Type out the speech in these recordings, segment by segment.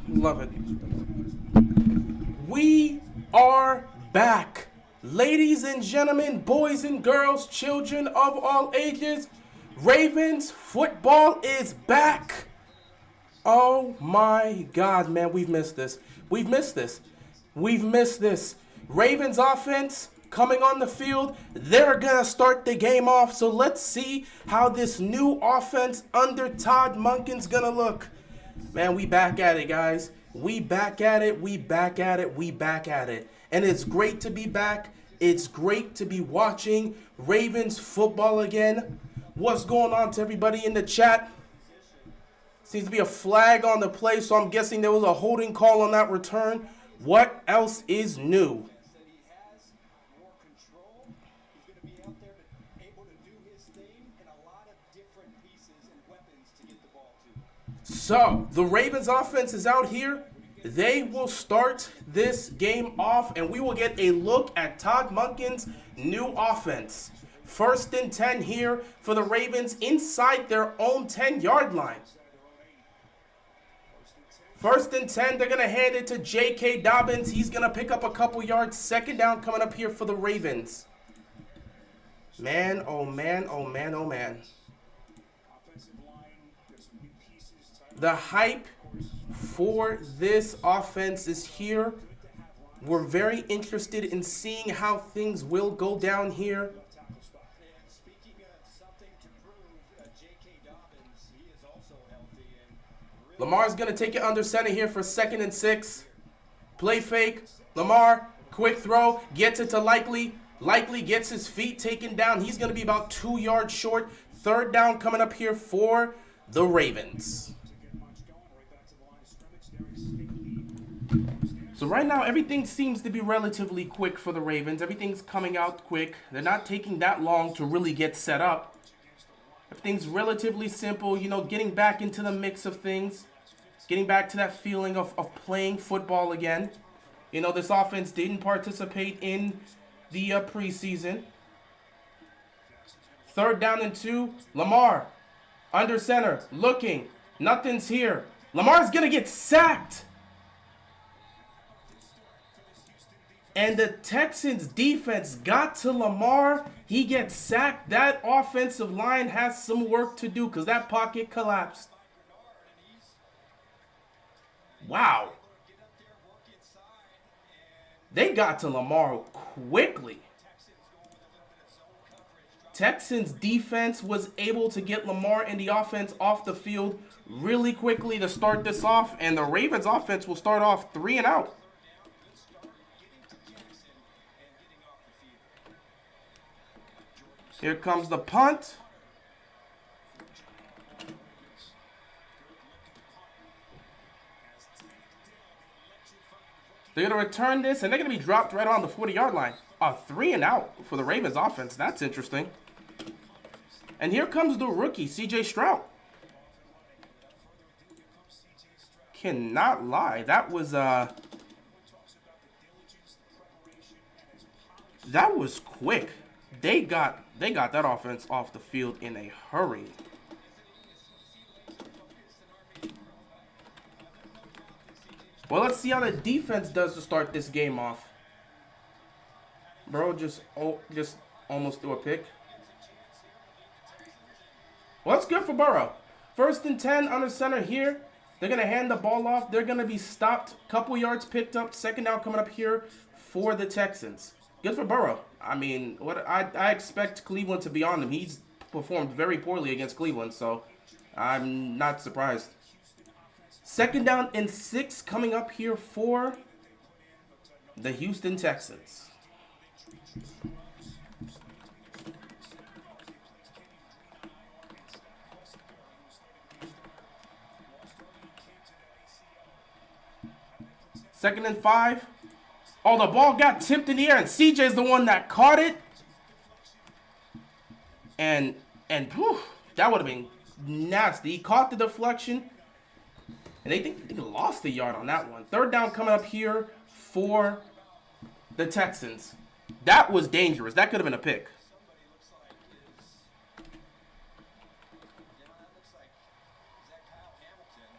Love it. We are back. Ladies and gentlemen, boys and girls, children of all ages, Ravens football is back. Oh my God, man, we've missed this. We've missed this. We've missed this. Ravens offense coming on the field. They're going to start the game off. So let's see how this new offense under Todd Monken's going to look. Man, we back at it, guys. We back at it. We back at it. We back at it. And it's great to be back. It's great to be watching Ravens football again. What's going on to everybody in the chat? Seems to be a flag on the play, so I'm guessing there was a holding call on that return. What else is new? So, the Ravens offense is out here. They will start this game off, and we will get a look at Todd Monken's new offense. 1st and 10 here for the Ravens inside their own 10-yard line. 1st and 10, they're going to hand it to J.K. Dobbins. He's going to pick up a couple yards. 2nd down coming up here for the Ravens. Man, oh man, oh man, oh man. The hype for this offense is here. We're very interested in seeing how things will go down here. Lamar's going to take it under center here for 2nd and 6. Play fake. Lamar, quick throw. Gets it to Likely. Likely gets his feet taken down. He's going to be about 2 yards short. 3rd down coming up here for the Ravens. So right now, everything seems to be relatively quick for the Ravens. Everything's coming out quick. They're not taking that long to really get set up. Everything's relatively simple, you know, getting back into the mix of things. Getting back to that feeling of playing football again. You know, this offense didn't participate in the preseason. 3rd down and 2. Lamar, under center, looking. Nothing's here. Lamar's going to get sacked. And the Texans defense got to Lamar. He gets sacked. That offensive line has some work to do because that pocket collapsed. Wow. They got to Lamar quickly. Texans defense was able to get Lamar and the offense off the field really quickly to start this off. And the Ravens offense will start off 3 and out. Here comes the punt. They're going to return this, and they're going to be dropped right on the 40-yard line. 3 and out for the Ravens offense. That's interesting. And here comes the rookie, C.J. Stroud. Cannot lie. That was quick. They got that offense off the field in a hurry. Well, let's see how the defense does to start this game off. Bro, just almost threw a pick. Well, that's good for Burrow. 1st and 10 under center here. They're going to hand the ball off. They're going to be stopped. Couple yards picked up. 2nd down coming up here for the Texans. Good for Burrow. I mean, what I expect Cleveland to be on him. He's performed very poorly against Cleveland, so I'm not surprised. 2nd down and 6 coming up here for the Houston Texans. Second and 5. Oh, the ball got tipped in the air, and CJ's the one that caught it. And whew, that would have been nasty. He caught the deflection, and they lost a yard on that one. 3rd down coming up here for the Texans. That was dangerous. That could have been a pick.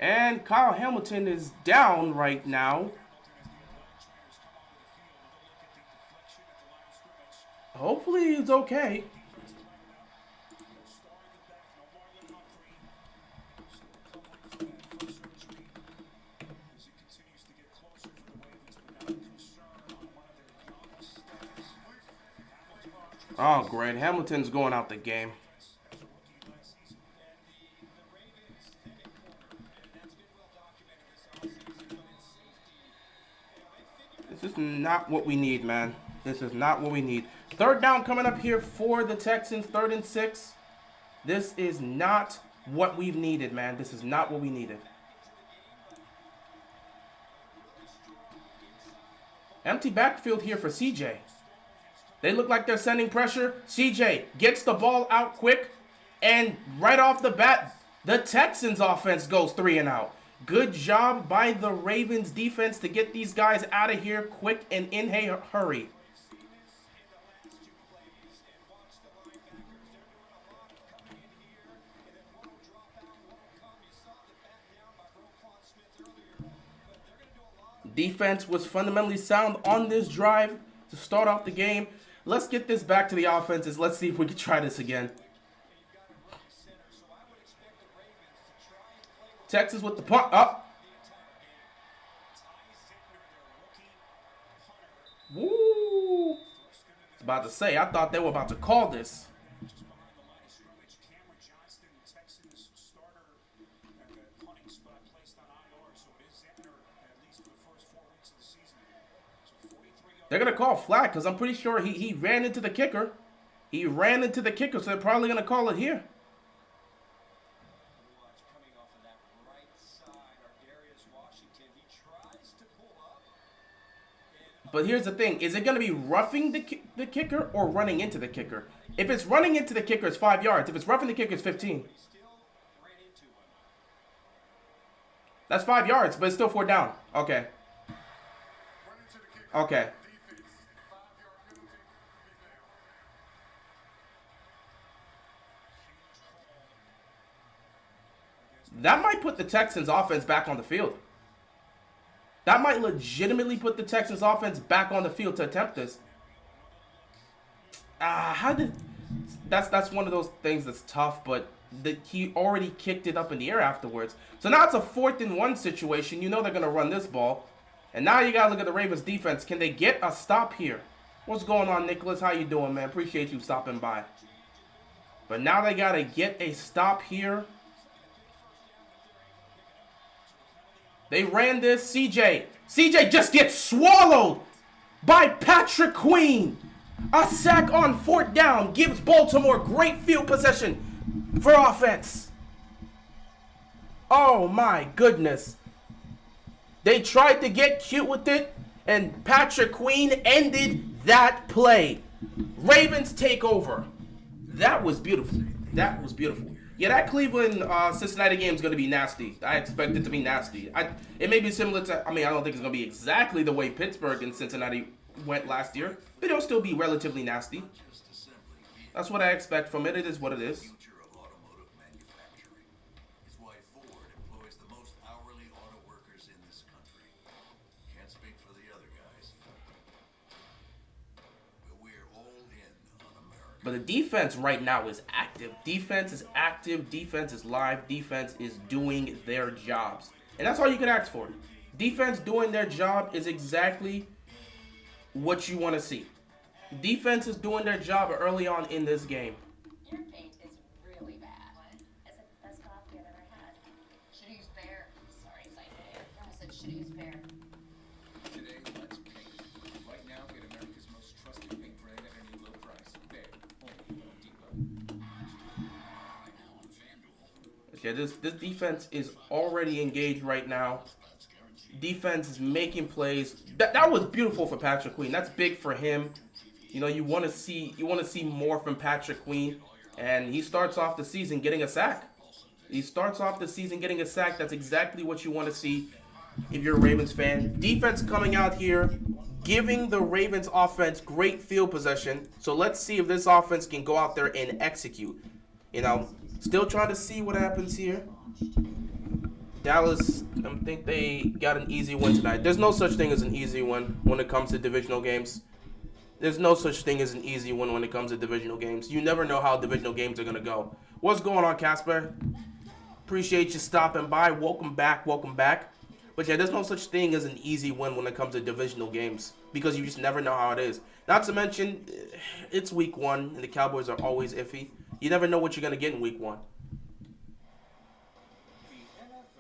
And Kyle Hamilton is down right now. Hopefully he's okay. Oh, great. Hamilton's going out the game. This is not what we need, man. This is not what we need. Third down coming up here for the Texans. 3rd and 6. This is not what we've needed, man. This is not what we needed. Empty backfield here for CJ. They look like they're sending pressure. CJ gets the ball out quick. And right off the bat, the Texans offense goes 3 and out. Good job by the Ravens defense to get these guys out of here quick and in a hurry. Defense was fundamentally sound on this drive to start off the game. Let's get this back to the offenses. Let's see if we can try this again. Texas with the punt up. Woo! I was about to say, I thought they were about to call this. They're going to call flag because I'm pretty sure he ran into the kicker. He ran into the kicker, so they're probably going to call it here. But here's the thing. Is it going to be roughing the kicker or running into the kicker? If it's running into the kicker, it's 5 yards. If it's roughing the kicker, it's 15. That's 5 yards, but it's still 4 down. Okay. Okay. That might put the Texans offense back on the field. That might legitimately put the Texans offense back on the field to attempt this. That's one of those things that's tough, but he already kicked it up in the air afterwards. So now it's a 4th and 1 situation. You know they're going to run this ball. And now you got to look at the Ravens defense. Can they get a stop here? What's going on, Nicholas? How you doing, man? Appreciate you stopping by. But now they got to get a stop here. They ran this. CJ just gets swallowed by Patrick Queen. A sack on 4th down gives Baltimore great field possession for offense. Oh my goodness. They tried to get cute with it, and Patrick Queen ended that play. Ravens take over. That was beautiful. That was beautiful. Yeah, that Cleveland-Cincinnati game is going to be nasty. I expect it to be nasty. It may be similar to, I don't think it's going to be exactly the way Pittsburgh and Cincinnati went last year, but it'll still be relatively nasty. That's what I expect from it. It is what it is. But the defense right now is active. Defense is active. Defense is live. Defense is doing their jobs. And that's all you can ask for. Defense doing their job is exactly what you want to see. Defense is doing their job early on in this game. Your paint is really bad. What? Is it the best coffee I've ever had? Should've used Bear. Sorry, Bear. No, I said should've used Bear. Today, let's paint. Right now, get America's most trusted paint brand at any low price. Bear. Yeah, this defense is already engaged right now. Defense is making plays. That was beautiful for Patrick Queen. That's big for him. You know, you want to see more from Patrick Queen, and he starts off the season getting a sack. That's exactly what you want to see if you're a Ravens fan. Defense coming out here, giving the Ravens offense great field possession. So let's see if this offense can go out there and execute. You know, still trying to see what happens here. Dallas, I think they got an easy win tonight. There's no such thing as an easy win when it comes to divisional games. There's no such thing as an easy win when it comes to divisional games. You never know how divisional games are going to go. What's going on, Casper? Appreciate you stopping by. Welcome back. Welcome back. But yeah, there's no such thing as an easy win when it comes to divisional games because you just never know how it is. Not to mention, it's week 1 and the Cowboys are always iffy. You never know what you're going to get in week 1.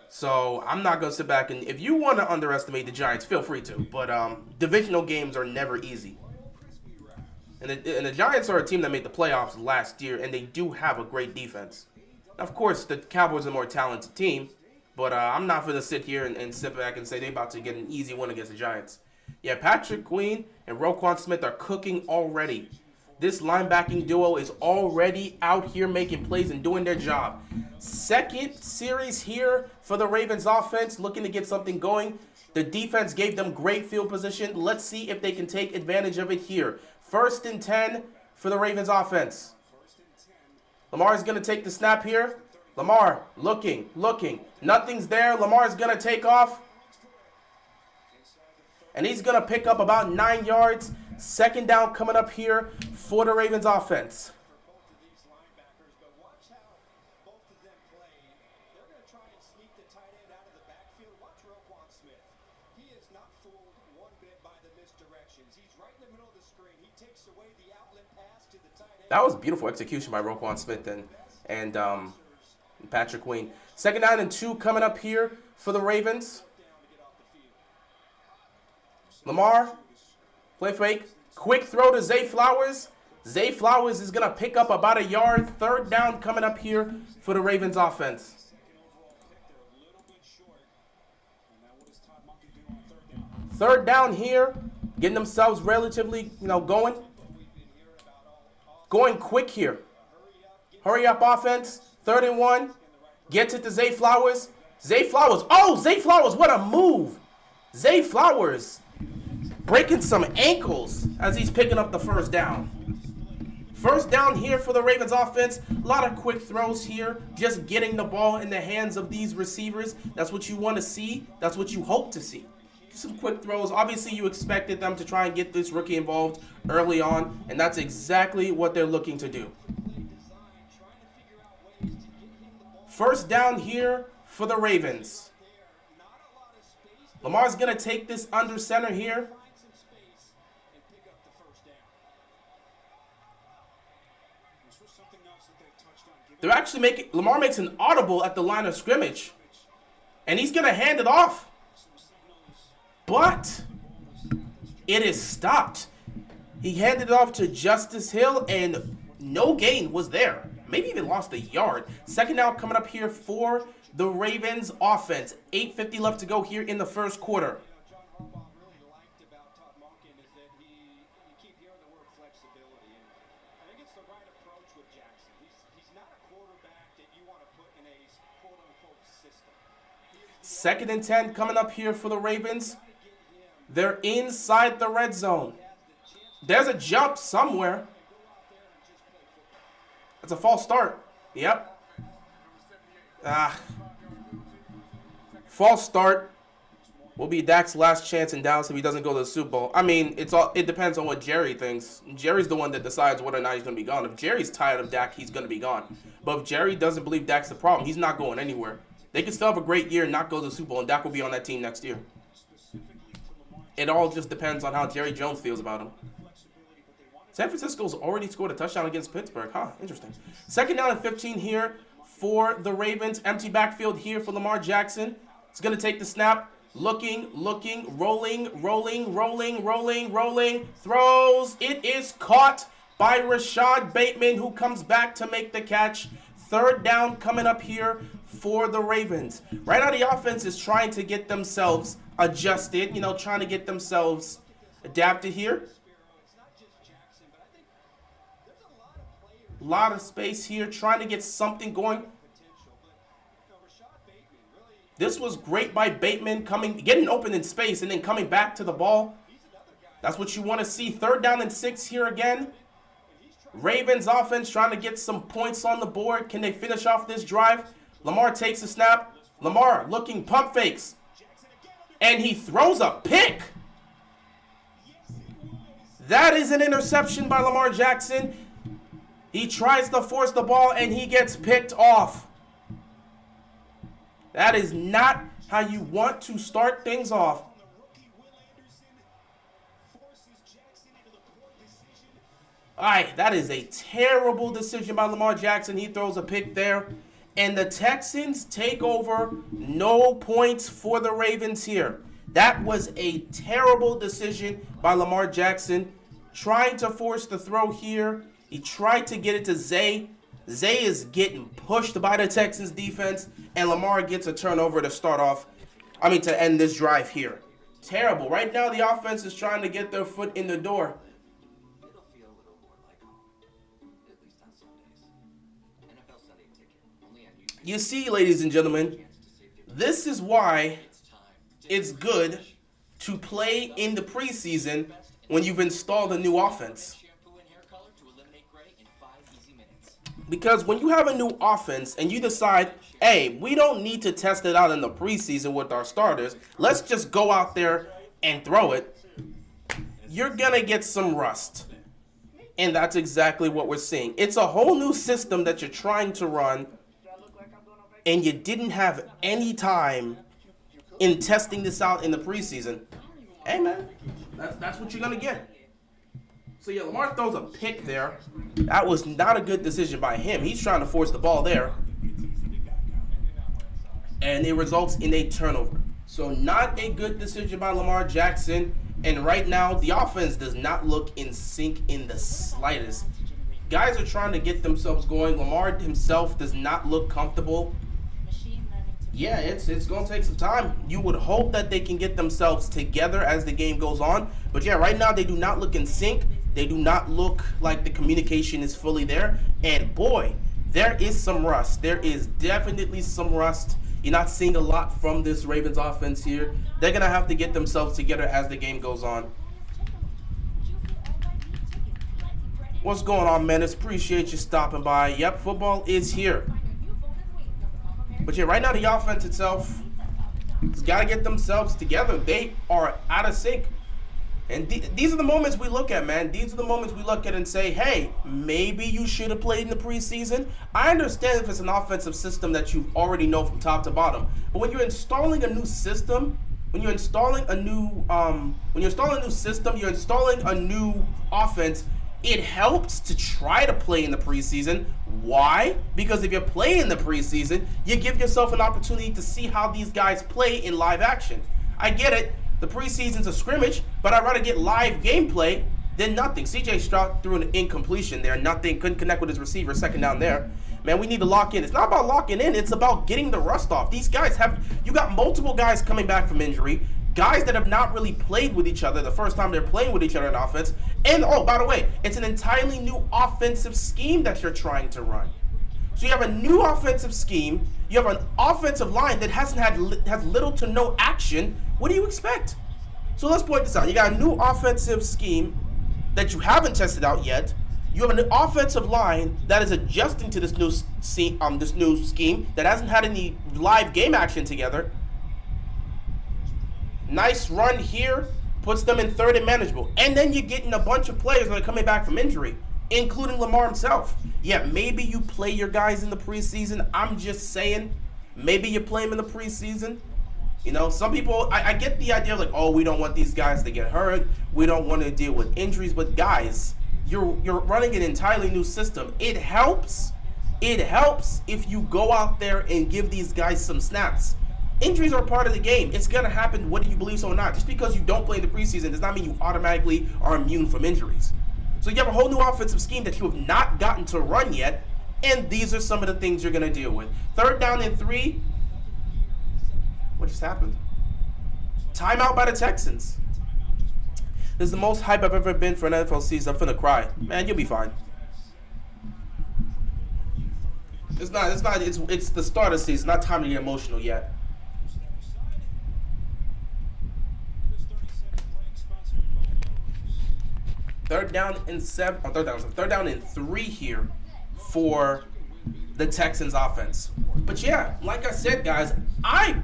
So I'm not going to sit back and if you want to underestimate the Giants, feel free to. But divisional games are never easy. And the Giants are a team that made the playoffs last year, and they do have a great defense. Of course, the Cowboys are a more talented team, but I'm not going to sit here and sit back and say they're about to get an easy win against the Giants. Yeah, Patrick Queen and Roquan Smith are cooking already. This linebacking duo is already out here making plays and doing their job. Second series here for the Ravens offense, looking to get something going. The defense gave them great field position. Let's see if they can take advantage of it here. 1st and 10 for the Ravens offense. Lamar's going to take the snap here. Lamar looking. Nothing's there. Lamar's going to take off. And he's going to pick up about 9 yards. 2nd down coming up here for the Ravens offense. That was beautiful execution by Roquan Smith and Patrick Queen. 2nd down and 2 coming up here for the Ravens. Lamar, play fake. Quick throw to Zay Flowers. Zay Flowers is going to pick up about a yard. 3rd down coming up here for the Ravens offense. 3rd down here. Getting themselves relatively, going. Going quick here. Hurry up offense. 3rd and 1. Gets it to Zay Flowers. Zay Flowers. Oh, Zay Flowers, what a move. Zay Flowers breaking some ankles as he's picking up the 1st down. 1st down here for the Ravens offense. A lot of quick throws here. Just getting the ball in the hands of these receivers. That's what you want to see. That's what you hope to see. Some quick throws. Obviously, you expected them to try and get this rookie involved early on, and that's exactly what they're looking to do. 1st down here for the Ravens. Lamar's going to take this under center here. They're actually making, Lamar makes an audible at the line of scrimmage, and he's going to hand it off. But it is stopped. He handed it off to Justice Hill, and no gain was there. Maybe even lost a yard. 2nd down coming up here for the Ravens offense. 8:50 left to go here in the 1st quarter. Second and 10 coming up here for the Ravens. They're inside the red zone. There's a jump somewhere. That's a false start. Yep. False start will be Dak's last chance in Dallas if he doesn't go to the Super Bowl. I mean, it depends on what Jerry thinks. Jerry's the one that decides whether or not he's going to be gone. If Jerry's tired of Dak, he's going to be gone. But if Jerry doesn't believe Dak's the problem, he's not going anywhere. They can still have a great year and not go to the Super Bowl, and Dak will be on that team next year. It all just depends on how Jerry Jones feels about him. San Francisco's already scored a touchdown against Pittsburgh. Interesting. 2nd down and 15 here for the Ravens. Empty backfield here for Lamar Jackson. He's going to take the snap. Looking, rolling. Throws. It is caught by Rashad Bateman, who comes back to make the catch. 3rd down coming up here for the Ravens. Right now the offense is trying to get themselves adjusted, trying to get themselves adapted here. A lot of space here, trying to get something going. This was great by Bateman, getting open in space and then coming back to the ball. That's what you want to see. 3rd down and 6 here again. Ravens offense trying to get some points on the board. Can they finish off this drive? Lamar takes a snap. Lamar looking pump fakes. And he throws a pick. That is an interception by Lamar Jackson. He tries to force the ball and he gets picked off. That is not how you want to start things off. All right, that is a terrible decision by Lamar Jackson. He throws a pick there. And the Texans take over. No points for the Ravens here. That was a terrible decision by Lamar Jackson. Trying to force the throw here. He tried to get it to Zay. Zay is getting pushed by the Texans defense. And Lamar gets a turnover to to end this drive here. Terrible. Right now the offense is trying to get their foot in the door. You see, ladies and gentlemen, this is why it's good to play in the preseason when you've installed a new offense. Because when you have a new offense and you decide, hey, we don't need to test it out in the preseason with our starters, let's just go out there and throw it, you're going to get some rust. And that's exactly what we're seeing. It's a whole new system that you're trying to run, and you didn't have any time in testing this out in the preseason. Hey, man, that's what you're going to get. So, yeah, Lamar throws a pick there. That was not a good decision by him. He's trying to force the ball there. And it results in a turnover. So, not a good decision by Lamar Jackson. And right now, the offense does not look in sync in the slightest. Guys are trying to get themselves going. Lamar himself does not look comfortable. Yeah, it's going to take some time. You would hope that they can get themselves together as the game goes on. But yeah, right now they do not look in sync. They do not look like the communication is fully there. And boy, there is some rust. There is definitely some rust. You're not seeing a lot from this Ravens offense here. They're going to have to get themselves together as the game goes on. What's going on, Menace? Appreciate you stopping by. Yep, football is here. But yeah, right now the offense itself has got to get themselves together. They are out of sync. And these are the moments we look at, man. These are the moments we look at and say, hey, maybe you should have played in the preseason. I understand if it's an offensive system that you already know from top to bottom. But when you're installing a new system, when you're installing a new system, you're installing a new offense, it helps to try to play in the preseason. Why? Because if you're playing in the preseason, you give yourself an opportunity to see how these guys play in live action. I get it. The preseason's a scrimmage, but I'd rather get live gameplay than nothing. CJ Stroud threw an incompletion there. Nothing. Couldn't connect with his receiver. Second down there. Man, we need to lock in. It's not about locking in. It's about getting the rust off. These guys you got multiple guys coming back from injury. Guys that have not really played with each other the first time they're playing with each other in offense. And, oh, by the way, it's an entirely new offensive scheme that you're trying to run. So you have a new offensive scheme. You have an offensive line that has little to no action. What do you expect? So let's point this out. You got a new offensive scheme that you haven't tested out yet. You have an offensive line that is adjusting to this new scheme that hasn't had any live game action together. Nice run here, puts them in third and manageable. And then you're getting a bunch of players that are coming back from injury, including Lamar himself. Yeah, maybe you play your guys in the preseason. I'm just saying, maybe you play them in the preseason. You know, some people, I get the idea of like, oh, we don't want these guys to get hurt. We don't want to deal with injuries. But guys, you're running an entirely new system. It helps if you go out there and give these guys some snaps. Injuries are part of the game. It's going to happen whether you believe so or not. Just because you don't play in the preseason does not mean you automatically are immune from injuries. So you have a whole new offensive scheme that you have not gotten to run yet, and these are some of the things you're going to deal with. Third down and 3. What just happened? Timeout by the Texans. This is the most hype I've ever been for an NFL season. I'm finna cry. Man, you'll be fine. It's the start of the season. Not time to get emotional yet. Third down and 3 here for the Texans offense. But yeah, like I said, guys,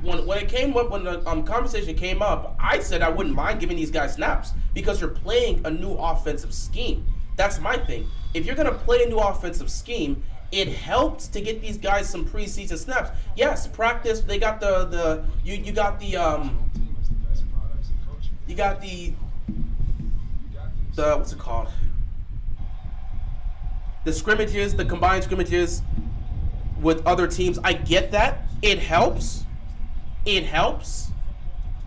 when it came up, when the conversation came up, I said I wouldn't mind giving these guys snaps because you're playing a new offensive scheme. That's my thing. If you're gonna play a new offensive scheme, it helps to get these guys some preseason snaps. Yes, practice. They got you got the what's it called? The scrimmages, the combined scrimmages with other teams. I get that. It helps. It helps.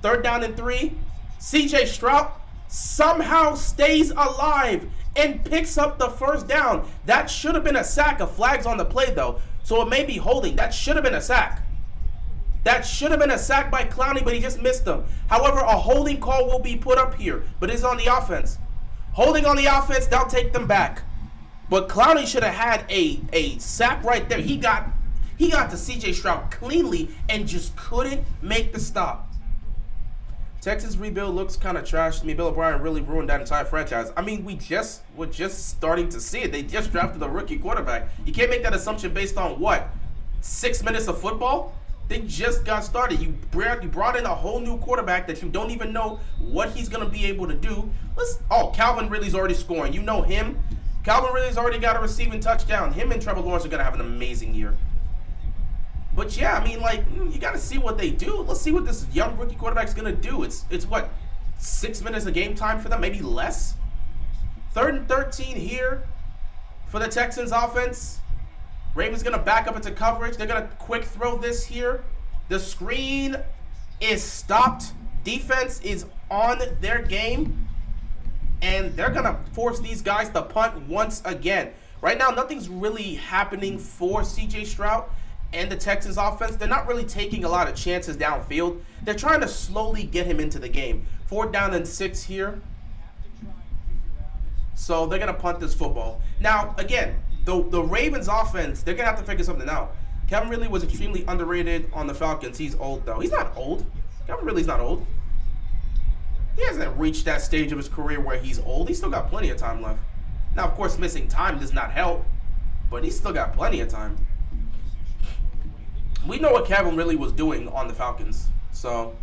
3rd down and 3. CJ Stroud somehow stays alive and picks up the 1st down. That should have been a sack. A flag's on the play, though. So it may be holding. That should have been a sack. That should have been a sack by Clowney, but he just missed them. However, a holding call will be put up here, but it's on the offense. Holding on the offense, they'll take them back. But Clowney should have had a sack right there. He got to CJ Stroud cleanly and just couldn't make the stop. Texas rebuild looks kind of trash to me. Bill O'Brien really ruined that entire franchise. I mean, we're just starting to see it. They just drafted a rookie quarterback. You can't make that assumption based on what? 6 minutes of football? They just got started. You brought in a whole new quarterback that you don't even know what he's going to be able to do. Calvin Ridley's already scoring. You know him. Calvin Ridley's already got a receiving touchdown. Him and Trevor Lawrence are going to have an amazing year. But yeah, I mean, like, you got to see what they do. Let's see what this young rookie quarterback's going to do. It's what, 6 minutes of game time for them, maybe less? 3rd and 13 here for the Texans offense. Ravens going to back up into coverage. They're going to quick throw this here. The screen is stopped. Defense is on their game. And they're going to force these guys to punt once again. Right now, nothing's really happening for CJ Stroud and the Texans offense. They're not really taking a lot of chances downfield. They're trying to slowly get him into the game. 4th down and 6 here. So they're going to punt this football. Now, again, the Ravens offense, they're going to have to figure something out. Kevin Ridley was extremely underrated on the Falcons. He's old, though. He's not old. Kevin Ridley's not old. He hasn't reached that stage of his career where he's old. He's still got plenty of time left. Now, of course, missing time does not help, but he's still got plenty of time. We know what Calvin Ridley was doing on the Falcons. So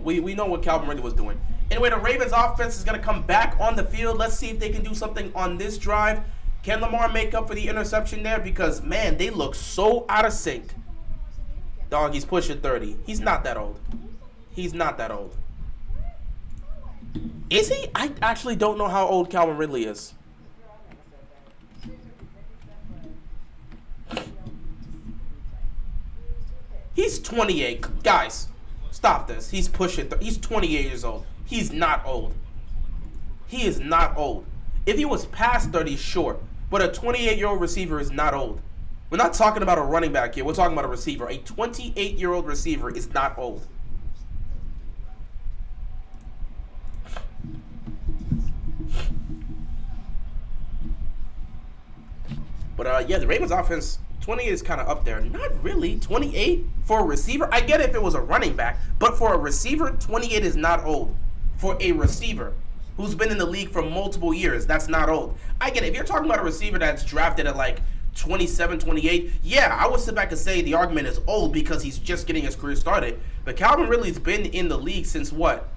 we know what Calvin Ridley was doing. Anyway, the Ravens offense is going to come back on the field. Let's see if they can do something on this drive. Can Lamar make up for the interception there? Because, man, they look so out of sync. Dog, he's pushing 30. He's not that old. He's not that old. Is he? I actually don't know how old Calvin Ridley is. He's 28. Guys, stop this. He's pushing. He's 28 years old. He's not old. He is not old. If he was past 30, sure. But a 28-year-old receiver is not old. We're not talking about a running back here. We're talking about a receiver. A 28-year-old receiver is not old. But yeah, the Ravens offense, 28 is kind of up there. Not really. 28 for a receiver. I get it if it was a running back, but for a receiver, 28 is not old. For a receiver who's been in the league for multiple years, that's not old. I get it. If you're talking about a receiver that's drafted at like 27, 28, yeah, I would sit back and say the argument is old because he's just getting his career started. But Calvin Ridley's been in the league since what?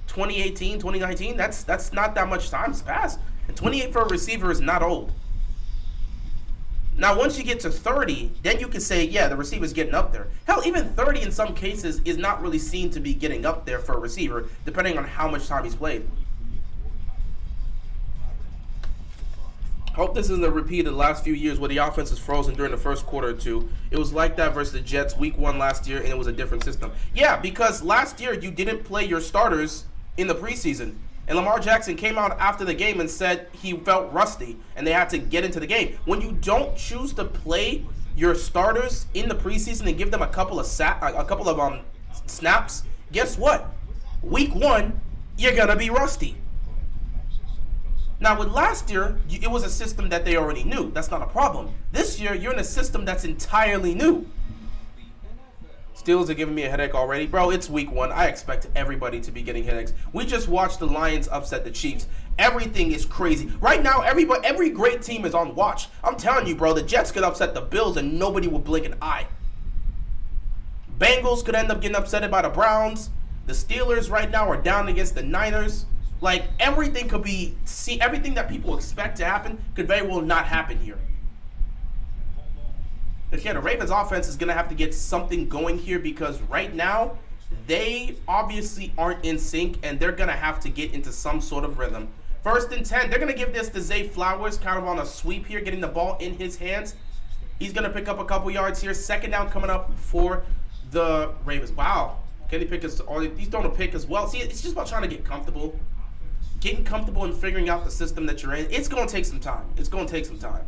2018, 2019? That's not that much time's passed. And 28 for a receiver is not old. Now, once you get to 30, then you can say, yeah, the receiver's getting up there. Hell, even 30 in some cases is not really seen to be getting up there for a receiver, depending on how much time he's played. Hope this isn't a repeat of the last few years where the offense is frozen during the first quarter or two. It was like that versus the Jets week 1 last year, and it was a different system. Yeah, because last year you didn't play your starters in the preseason. And Lamar Jackson came out after the game and said he felt rusty and they had to get into the game. When you don't choose to play your starters in the preseason and give them a couple of snaps, guess what? Week 1, you're going to be rusty. Now, with last year, it was a system that they already knew. That's not a problem. This year, you're in a system that's entirely new. Steelers are giving me a headache already. Bro, it's week 1. I expect everybody to be getting headaches. We just watched the Lions upset the Chiefs. Everything is crazy. Right now, every great team is on watch. I'm telling you, bro, the Jets could upset the Bills and nobody would blink an eye. Bengals could end up getting upset by the Browns. The Steelers right now are down against the Niners. Like, everything could be, everything that people expect to happen could very well not happen here. But yeah, the Ravens offense is going to have to get something going here because right now, they obviously aren't in sync and they're going to have to get into some sort of rhythm. 1st and 10. They're going to give this to Zay Flowers, kind of on a sweep here, getting the ball in his hands. He's going to pick up a couple yards here. 2nd down coming up for the Ravens. Wow. Kenny Pickett's, he's throwing a pick as well. See, it's just about trying to get comfortable. Getting comfortable and figuring out the system that you're in. It's going to take some time. It's going to take some time.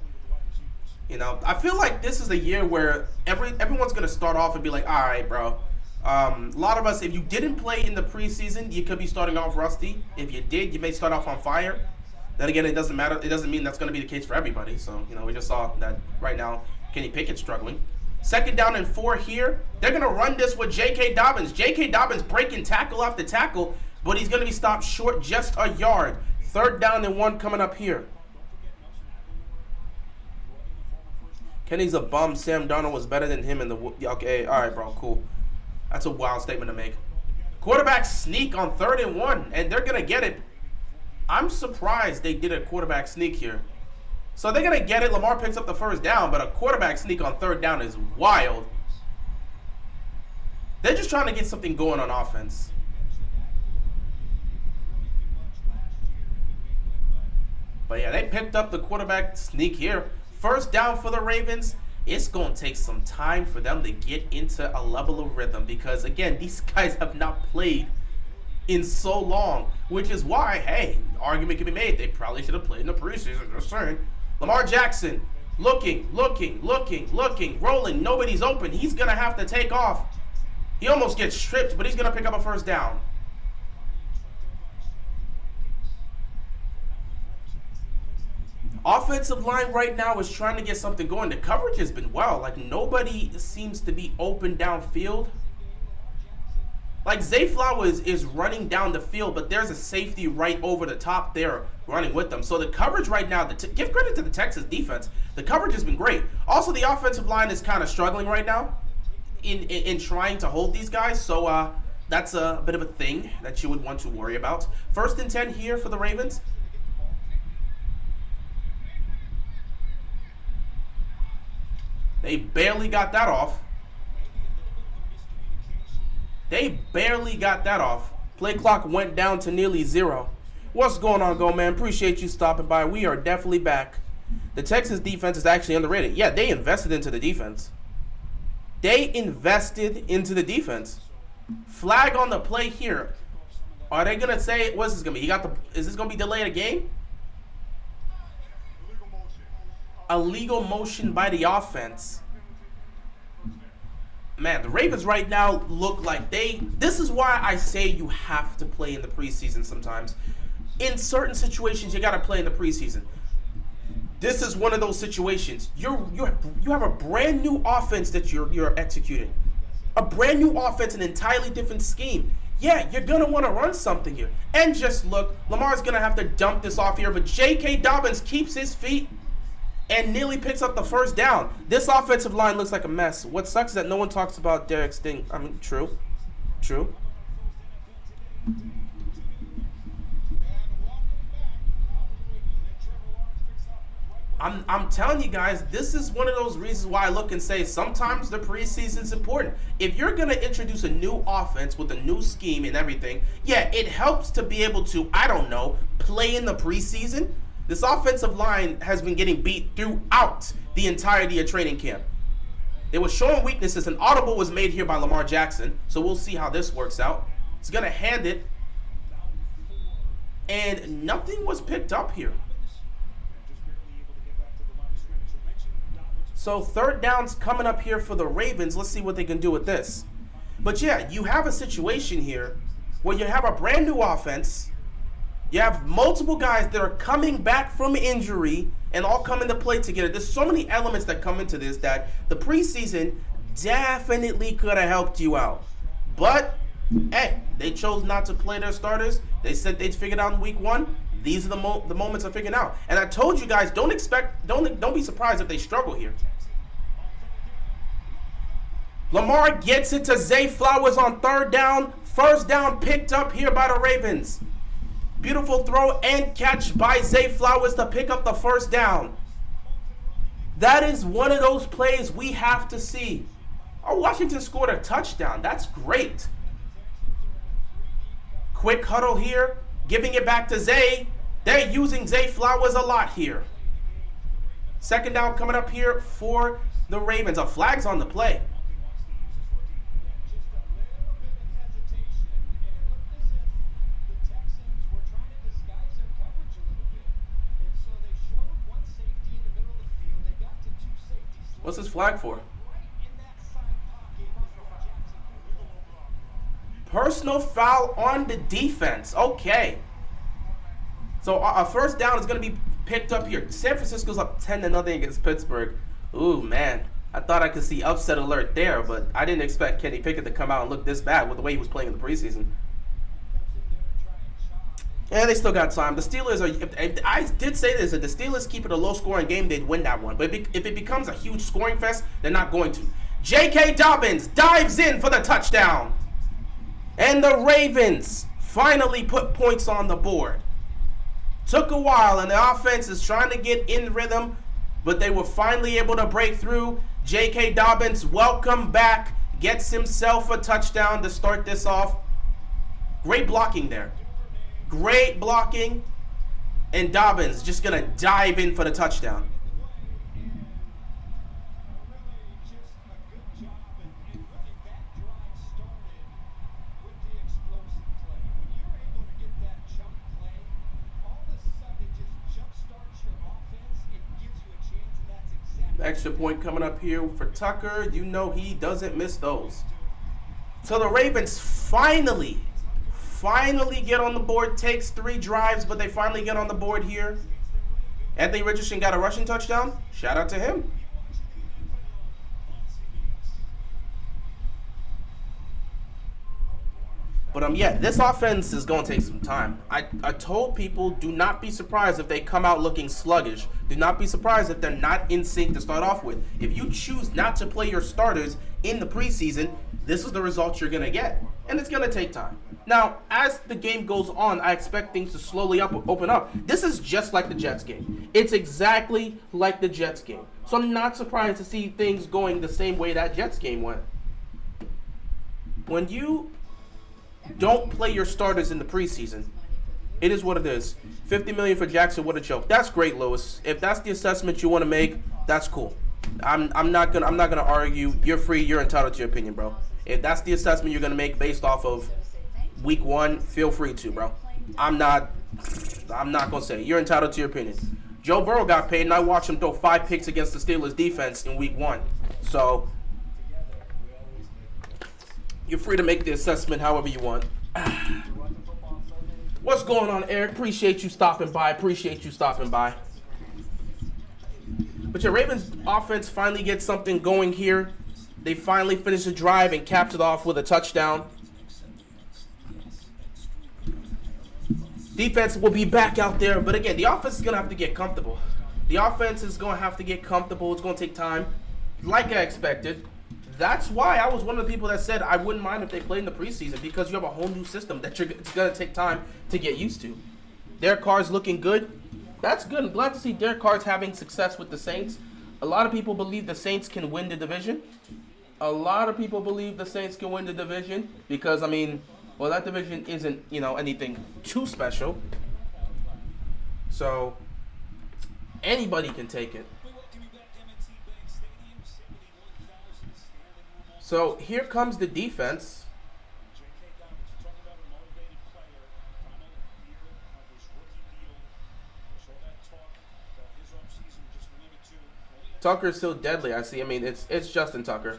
You know, I feel like this is a year where everyone's going to start off and be like, all right, bro. A lot of us, if you didn't play in the preseason, you could be starting off rusty. If you did, you may start off on fire. Then again, it doesn't matter. It doesn't mean that's going to be the case for everybody. So, you know, we just saw that right now Kenny Pickett's struggling. 2nd down and 4 here. They're going to run this with J.K. Dobbins. J.K. Dobbins breaking tackle after tackle, but he's going to be stopped short just a yard. 3rd down and 1 coming up here. Kenny's a bum. Sam Darnold was better than him in the... Okay, all right, bro, cool. That's a wild statement to make. Quarterback sneak on 3rd and 1, and they're going to get it. I'm surprised they did a quarterback sneak here. So they're going to get it. Lamar picks up the 1st down, but a quarterback sneak on 3rd down is wild. They're just trying to get something going on offense. But yeah, they picked up the quarterback sneak here. 1st down for the Ravens. It's going to take some time for them to get into a level of rhythm because, again, these guys have not played in so long, which is why, hey, argument can be made. They probably should have played in the preseason, just saying. Lamar Jackson, looking, rolling. Nobody's open. He's going to have to take off. He almost gets stripped, but he's going to pick up a 1st down. Offensive line right now is trying to get something going. The coverage has been well. Like, nobody seems to be open downfield. Like, Zay Flowers is running down the field, but there's a safety right over the top there running with them. So the coverage right now, give credit to the Texans defense. The coverage has been great. Also, the offensive line is kind of struggling right now in trying to hold these guys. So that's a bit of a thing that you would want to worry about. 1st and 10 here for the Ravens. They barely got that off. Play clock went down to nearly 0. What's going on, Go Man? Appreciate you stopping by. We are definitely back. The Texans defense is actually underrated. Yeah, they invested into the defense. Flag on the play here. Are they going to say, what's this going to be? Is this going to be delayed a game? Illegal motion by the offense. Man, the Ravens right now look like this is why I say you have to play in the preseason sometimes. In certain situations, you got to play in the preseason. This is one of those situations. You have a brand new offense that you're executing. A brand new offense, an entirely different scheme. Yeah, you're going to want to run something here. And just look, Lamar's going to have to dump this off here, but J.K. Dobbins keeps his feet and nearly picks up the 1st down. This offensive line looks like a mess. What sucks is that no one talks about Derek Sting. I mean, true. I'm telling you guys, this is one of those reasons why I look and say sometimes the preseason's important. If you're going to introduce a new offense with a new scheme and everything, yeah, it helps to be able to, I don't know, play in the preseason. This offensive line has been getting beat throughout the entirety of training camp. They were showing weaknesses. An audible was made here by Lamar Jackson, so we'll see how this works out. He's going to hand it, and nothing was picked up here. So 3rd down's coming up here for the Ravens. Let's see what they can do with this. But yeah, you have a situation here where you have a brand new offense. You have multiple guys that are coming back from injury and all come into play together. There's so many elements that come into this that the preseason definitely could have helped you out. But, hey, they chose not to play their starters. They said they'd figure it out in week 1. these are the moments of figuring out. And I told you guys, don't be surprised if they struggle here. Lamar gets it to Zay Flowers on third down. First down picked up here by the Ravens. Beautiful throw and catch by Zay Flowers to pick up the first down. That is one of those plays we have to see. Oh, Washington scored a touchdown. That's great. Quick huddle here, giving it back to Zay. They're using Zay Flowers a lot here. Second down coming up here for the Ravens. A flag's on the play. What's this flag for? Personal foul on the defense. Okay. So a first down is going to be picked up here. San Francisco's up 10-0 against Pittsburgh. Ooh, man. I thought I could see upset alert there, but I didn't expect Kenny Pickett to come out and look this bad with the way he was playing in the preseason. Yeah, they still got time. The Steelers are... I did say this, if the Steelers keep it a low-scoring game, they'd win that one. But if it becomes a huge scoring fest, they're not going to. J.K. Dobbins dives in for the touchdown. And the Ravens finally put points on the board. Took a while, and the offense is trying to get in rhythm, but they were finally able to break through. J.K. Dobbins, welcome back, gets himself a touchdown to start this off. Great blocking there. Great blocking, and Dobbins just going to dive in for the touchdown. Extra point coming up here for Tucker. You know he doesn't miss those. So the Ravens finally get on the board. Takes 3 drives, but they finally get on the board here. Anthony Richardson got a rushing touchdown. Shout out to him. But yeah, this offense is going to take some time. I told people, do not be surprised if they come out looking sluggish. Do not be surprised if they're not in sync to start off with. If you choose not to play your starters in the preseason, this is the result you're going to get. And it's going to take time. Now, as the game goes on, I expect things to slowly open up. This is just like the Jets game. It's exactly like the Jets game. So I'm not surprised to see things going the same way that Jets game went. When you don't play your starters in the preseason, it is what it is. $50 million for Jackson, what a joke. That's great, Lewis. If that's the assessment you want to make, that's cool. I'm not gonna argue. You're free. You're entitled to your opinion, bro. If that's the assessment you're gonna make based off of week 1, feel free to, bro. I'm not gonna say it. You're entitled to your opinion. Joe Burrow got paid, and I watched him throw 5 picks against the Steelers defense in week 1. So you're free to make the assessment however you want. What's going on, Eric? Appreciate you stopping by. But your Ravens offense finally gets something going here. They finally finish the drive and capped it off with a touchdown. Defense will be back out there. But again, the offense is going to have to get comfortable. The offense is going to have to get comfortable. It's going to take time, like I expected. That's why I was one of the people that said I wouldn't mind if they played in the preseason, because you have a whole new system that it's going to take time to get used to. Derek Carr's looking good. That's good. I'm glad to see Derek Carr's having success with the Saints. A lot of people believe the Saints can win the division. Because, I mean, well, that division isn't, anything too special. So anybody can take it. So here comes the defense. Tucker's still deadly, I see. I mean, it's Justin Tucker.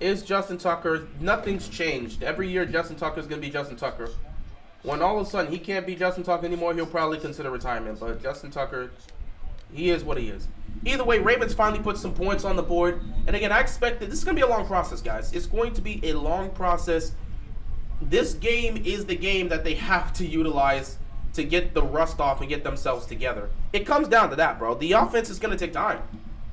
It's Justin Tucker. Nothing's changed. Every year, Justin Tucker's going to be Justin Tucker. When all of a sudden he can't be Justin Tucker anymore, he'll probably consider retirement. But Justin Tucker, he is what he is. Either way, Ravens finally put some points on the board. And again, I expect that this is going to be a long process, guys. It's going to be a long process. This game is the game that they have to utilize to get the rust off and get themselves together. It comes down to that, bro. The offense is going to take time.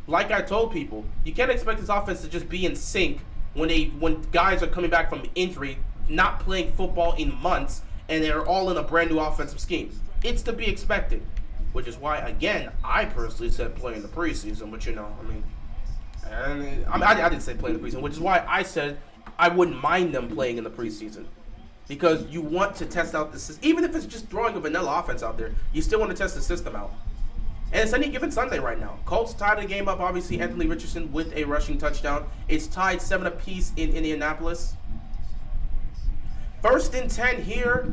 Like I told people, you can't expect this offense to just be in sync when guys are coming back from injury, not playing football in months, and they're all in a brand new offensive scheme. It's to be expected, which is why, again, I personally said play in the preseason, but I didn't say play in the preseason, which is why I said I wouldn't mind them playing in the preseason. Because you want to test out the system. Even if it's just throwing a vanilla offense out there, you still want to test the system out. And it's any given Sunday right now. Colts tied the game up, obviously, Anthony Richardson with a rushing touchdown. It's tied 7 apiece in Indianapolis. 1st and 10 here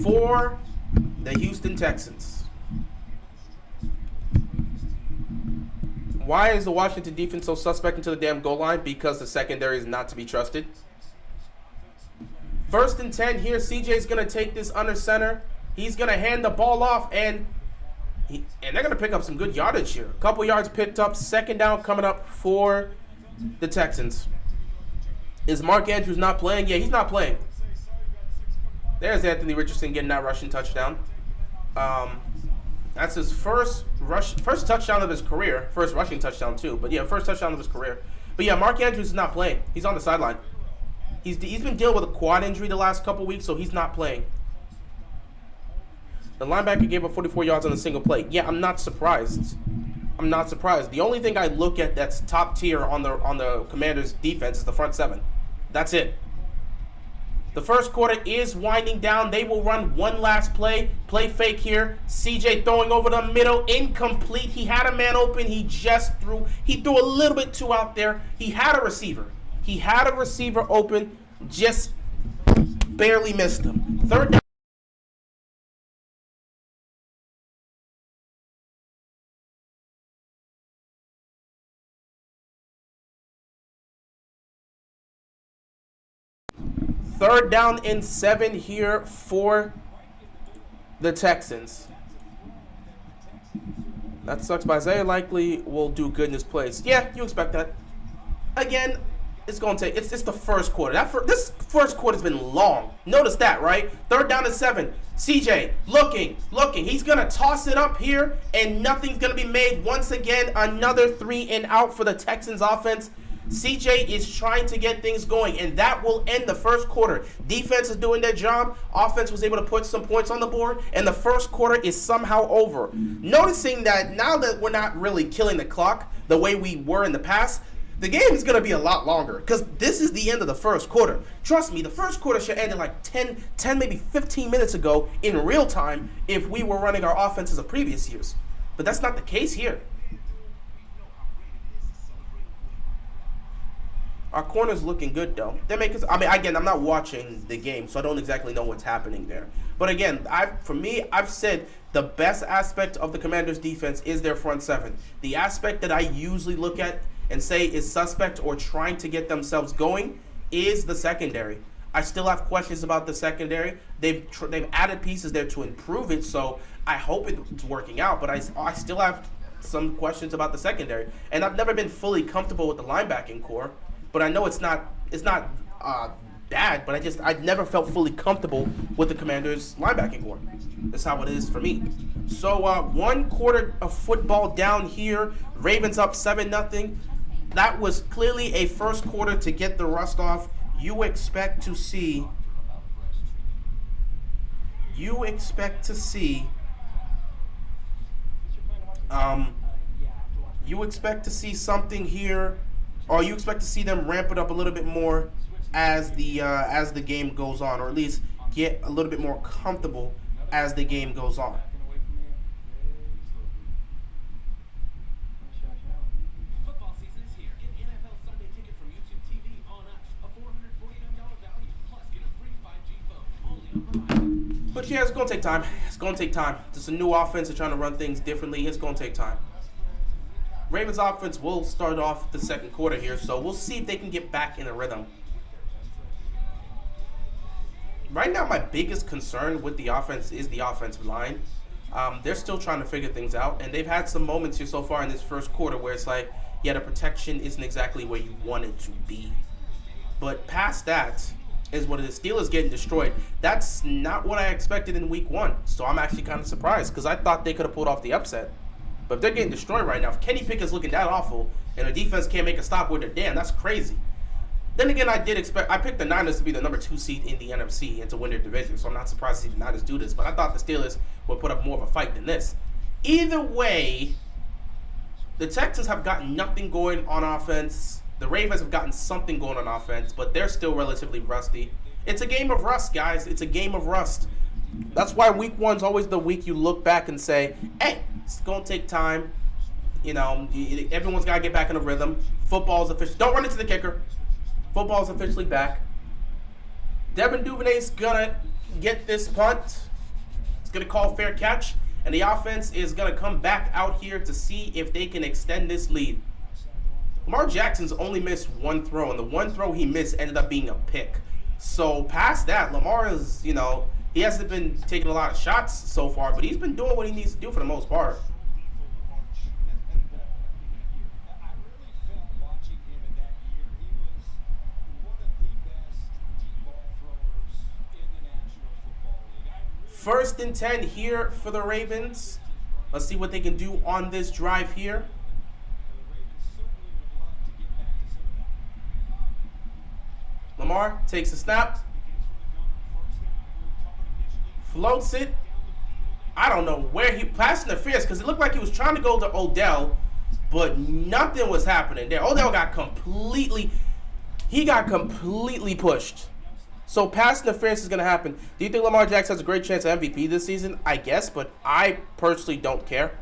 for the Houston Texans. Why is the Washington defense so suspect into the damn goal line? Because the secondary is not to be trusted. 1st and 10 here. CJ's going to take this under center. He's going to hand the ball off, and they're going to pick up some good yardage here. A couple yards picked up. 2nd down coming up for the Texans. Is Mark Andrews not playing? Yeah, he's not playing. There's Anthony Richardson getting that rushing touchdown. That's his first touchdown of his career. First rushing touchdown, too. But, yeah, first touchdown of his career. But, yeah, Mark Andrews is not playing. He's on the sideline. He's been dealing with a quad injury the last couple weeks, so he's not playing. The linebacker gave up 44 yards on a single play. Yeah, I'm not surprised. I'm not surprised. The only thing I look at that's top tier on the Commanders' defense is the front 7. That's it. The first quarter is winding down. They will run one last play. Play fake here. CJ throwing over the middle. Incomplete. He had a man open. He threw a little bit too out there. He had a receiver. He had a receiver open. Just barely missed him. 3rd down. Third down and 7 here for the Texans. That sucks, but Isaiah likely will do good in this place. Yeah, you expect that. Again, it's going to take, it's the first quarter. This first quarter's been long. Notice that, right? 3rd down and 7. CJ looking. He's going to toss it up here, and nothing's going to be made. Once again, another 3 and out for the Texans offense. CJ is trying to get things going, and that will end the first quarter. Defense is doing their job. Offense was able to put some points on the board, and the first quarter is somehow over. Noticing that now that we're not really killing the clock the way we were in the past, the game is going to be a lot longer because this is the end of the first quarter. Trust me, the first quarter should end in like 10, maybe 15 minutes ago in real time if we were running our offenses of previous years. But that's not the case here. Our corner's looking good, though. Again, I'm not watching the game, so I don't exactly know what's happening there. But again, I've said the best aspect of the Commanders' defense is their front 7. The aspect that I usually look at and say is suspect or trying to get themselves going is the secondary. I still have questions about the secondary. They've added pieces there to improve it, so I hope it's working out. But I still have some questions about the secondary, and I've never been fully comfortable with the linebacking core. But I know it's not bad, but I've never felt fully comfortable with the Commanders' linebacking core. That's how it is for me. So 1 quarter of football down here. Ravens up 7-0. That was clearly a first quarter to get the rust off. You expect to see something here. Or you expect to see them ramp it up a little bit more as the game goes on, or at least get a little bit more comfortable as the game goes on. Football season is here. Get NFL Sunday ticket from YouTube TV on us. A $449 value, plus get a free 5G phone. Only on Verizon. But yeah, it's going to take time. It's going to take time. It's a new offense. They're trying to run things differently. It's going to take time. Ravens offense will start off the second quarter here, so we'll see if they can get back in a rhythm. Right now, my biggest concern with the offense is the offensive line. They're still trying to figure things out, and they've had some moments here so far in this first quarter where it's like, yeah, the protection isn't exactly where you want it to be. But past that, is what it is. Steelers getting destroyed. That's not what I expected in week 1. So I'm actually kind of surprised because I thought they could have pulled off the upset. But if they're getting destroyed right now, if Kenny Pickett's looking that awful and the defense can't make a stop with it, damn, that's crazy. Then again, I picked the Niners to be the number 2 seed in the NFC and to win their division, so I'm not surprised to see the Niners do this. But I thought the Steelers would put up more of a fight than this. Either way, the Texans have gotten nothing going on offense. The Ravens have gotten something going on offense, but they're still relatively rusty. It's a game of rust, guys. It's a game of rust. That's why week 1's always the week you look back and say, hey, it's going to take time. You know, everyone's got to get back in a rhythm. Football's official. Don't run into the kicker. Football's officially back. Devin Duvernay's going to get this punt. It's going to call fair catch. And the offense is going to come back out here to see if they can extend this lead. Lamar Jackson's only missed 1 throw, and the 1 throw he missed ended up being a pick. So past that, Lamar is, you know, he hasn't been taking a lot of shots so far, but he's been doing what he needs to do for the most part. First and 10 here for the Ravens. Let's see what they can do on this drive here. Lamar takes a snap. Floats it. I don't know where he passed interference because it looked like he was trying to go to Odell, but nothing was happening there. Odell got completely pushed. So pass interference is going to happen. Do you think Lamar Jackson has a great chance at MVP this season? I guess, but I personally don't care.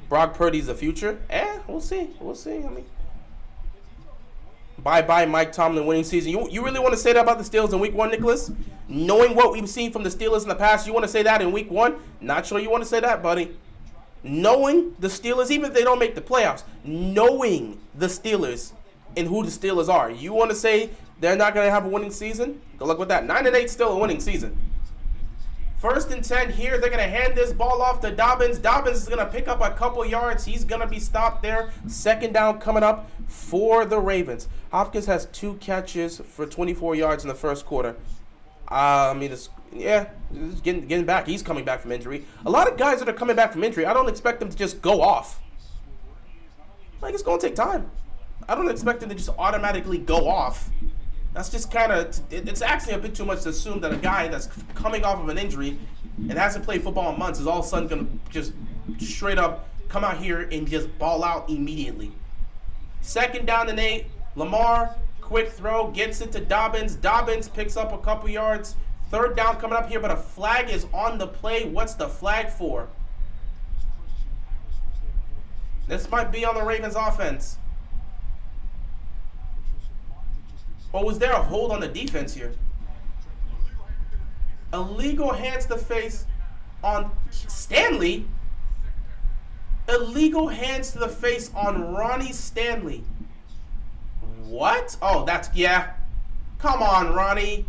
Brock Purdy's the future. We'll see. We'll see. I mean, bye-bye Mike Tomlin winning season. You really want to say that about the Steelers in week 1, Nicholas? Knowing what we've seen from the Steelers in the past, you want to say that in week 1? Not sure you want to say that, buddy. Knowing the Steelers, even if they don't make the playoffs, knowing the Steelers and who the Steelers are, you want to say they're not going to have a winning season? Good luck with that. 9-8 still a winning season. First and 10 here. They're going to hand this ball off to Dobbins. Dobbins is going to pick up a couple yards. He's going to be stopped there. Second down coming up for the Ravens. Hopkins has 2 catches for 24 yards in the first quarter. It's getting back. He's coming back from injury. A lot of guys that are coming back from injury, I don't expect them to just go off. Like, it's going to take time. I don't expect them to just automatically go off. That's just kind of, it's actually a bit too much to assume that a guy that's coming off of an injury and hasn't played football in months is all of a sudden going to just straight up come out here and just ball out immediately. Second down and 8. Lamar, quick throw, gets it to Dobbins. Dobbins picks up a couple yards. Third down coming up here, but a flag is on the play. What's the flag for? This might be on the Ravens offense. Or was there a hold on the defense here? Illegal hands to face on Stanley. Illegal hands to the face on Ronnie Stanley. What? Oh, yeah. Come on, Ronnie.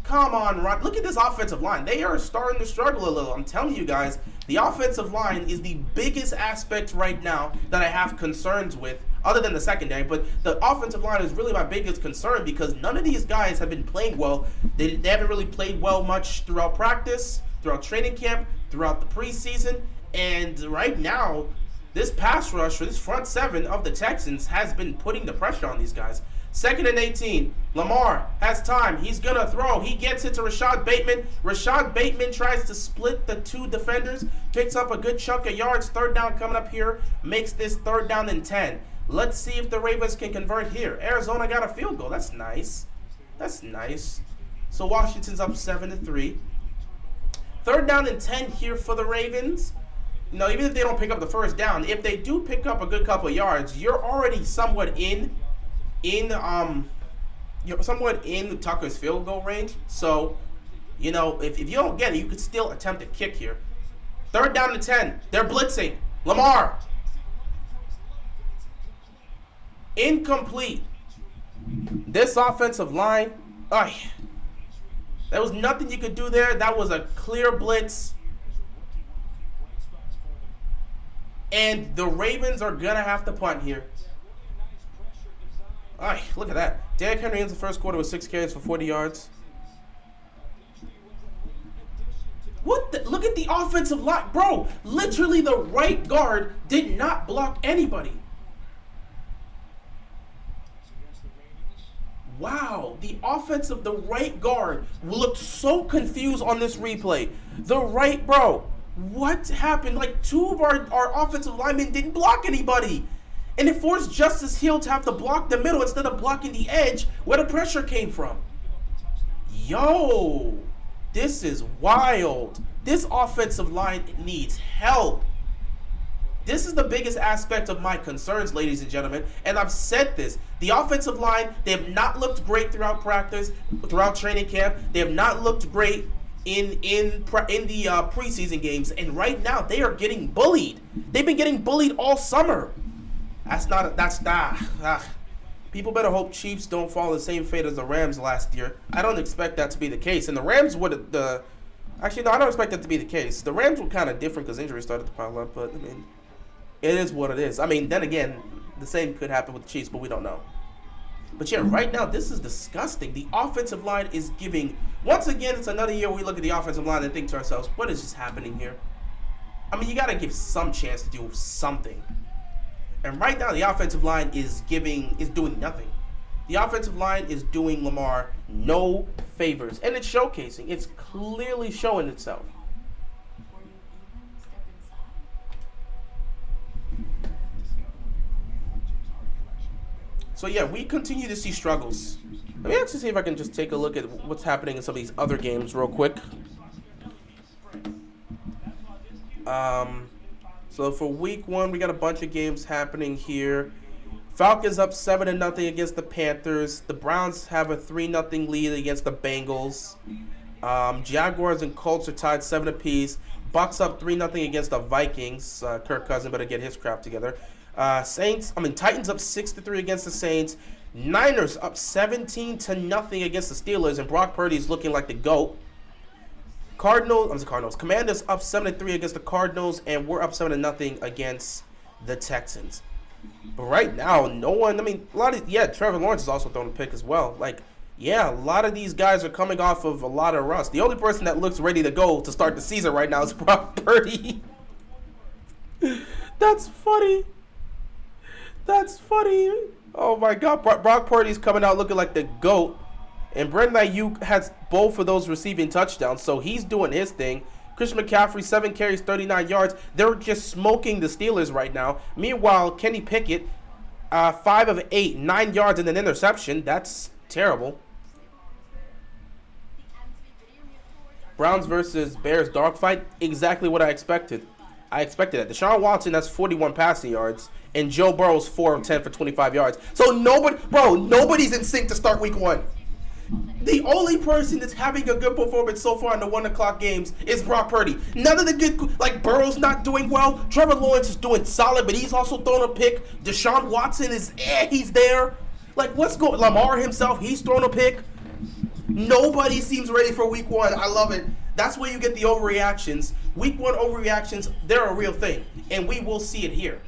Come on, Ron. Look at this offensive line. They are starting to struggle a little. I'm telling you guys, the offensive line is the biggest aspect right now that I have concerns with, other than the secondary. But the offensive line is really my biggest concern because none of these guys have been playing well. They haven't really played well much throughout practice, throughout training camp, throughout the preseason. And right now, this pass rush, or this front 7 of the Texans has been putting the pressure on these guys. Second and 18. Lamar has time. He's going to throw. He gets it to Rashad Bateman. Rashad Bateman tries to split the 2 defenders. Picks up a good chunk of yards. Third down coming up here. Makes this 3rd down and 10. Let's see if the Ravens can convert here. Arizona got a field goal. That's nice. That's nice. So Washington's up 7-3. 3rd down and 10 here for the Ravens. You know, even if they don't pick up the first down, if they do pick up a good couple of yards, you're already somewhat in Tucker's field goal range. So, you know, if you don't get it, you could still attempt a kick here. 3rd down and 10. They're blitzing. Lamar. Incomplete. This offensive line, there was nothing you could do there. That was a clear blitz. And the Ravens are going to have to punt here. Look at that. Derrick Henry ends the first quarter with 6 carries for 40 yards. What the? Look at the offensive line. Bro, literally the right guard did not block anybody. Wow, the right guard looked so confused on this replay. Bro, what happened? Like, two of our offensive linemen didn't block anybody. And it forced Justice Hill to have to block the middle instead of blocking the edge where the pressure came from. Yo, this is wild. This offensive line needs help. This is the biggest aspect of my concerns, ladies and gentlemen, and I've said this. The offensive line, they have not looked great throughout practice, throughout training camp. They have not looked great in the preseason games, and right now they are getting bullied. They've been getting bullied all summer. People better hope Chiefs don't follow the same fate as the Rams last year. I don't expect that to be the case, and the Rams would actually, no, I don't expect that to be the case. The Rams were kind of different because injuries started to pile up, but I mean, it is what it is. I mean, then again, the same could happen with the Chiefs, but we don't know. But yeah, right now, this is disgusting. The offensive line is giving... Once again, it's another year we look at the offensive line and think to ourselves, what is just happening here? I mean, you got to give some chance to do something. And right now, the offensive line is doing nothing. The offensive line is doing Lamar no favors. And it's showcasing. It's clearly showing itself. So yeah, we continue to see struggles. Let me actually see if I can just take a look at what's happening in some of these other games real quick. So for week 1, we got a bunch of games happening here. Falcons up 7-0 against the Panthers. The Browns have a 3-0 lead against the Bengals. Jaguars and Colts are tied 7 apiece. Bucks up 3-0 against the Vikings. Kirk Cousins better get his crap together. Titans up 6-3 against the Saints. Niners up 17-0 against the Steelers, and Brock Purdy's looking like the GOAT. Commanders up 7-3 against the Cardinals, and we're up 7-0 against the Texans. But right now, no one, Trevor Lawrence is also throwing a pick as well. A lot of these guys are coming off of a lot of rust. The only person that looks ready to go to start the season right now is Brock Purdy. That's funny. Oh my God, Brock Purdy's coming out looking like the GOAT. And Brandon Ayuk has both of those receiving touchdowns, so he's doing his thing. Christian McCaffrey, 7 carries, 39 yards. They're just smoking the Steelers right now. Meanwhile, Kenny Pickett, 5 of 8, 9 yards and an interception. That's terrible. Browns versus Bears dogfight, exactly what I expected. I expected that. Deshaun Watson has 41 passing yards, and Joe Burrow's 4 of 10 for 25 yards. So nobody's in sync to start week 1. The only person that's having a good performance so far in the 1 o'clock games is Brock Purdy. None of the good, Burrow's not doing well. Trevor Lawrence is doing solid, but he's also throwing a pick. Deshaun Watson is, he's there. What's going, Lamar himself, he's throwing a pick. Nobody seems ready for week 1. I love it. That's where you get the overreactions. Week 1 overreactions, they're a real thing, and we will see it here.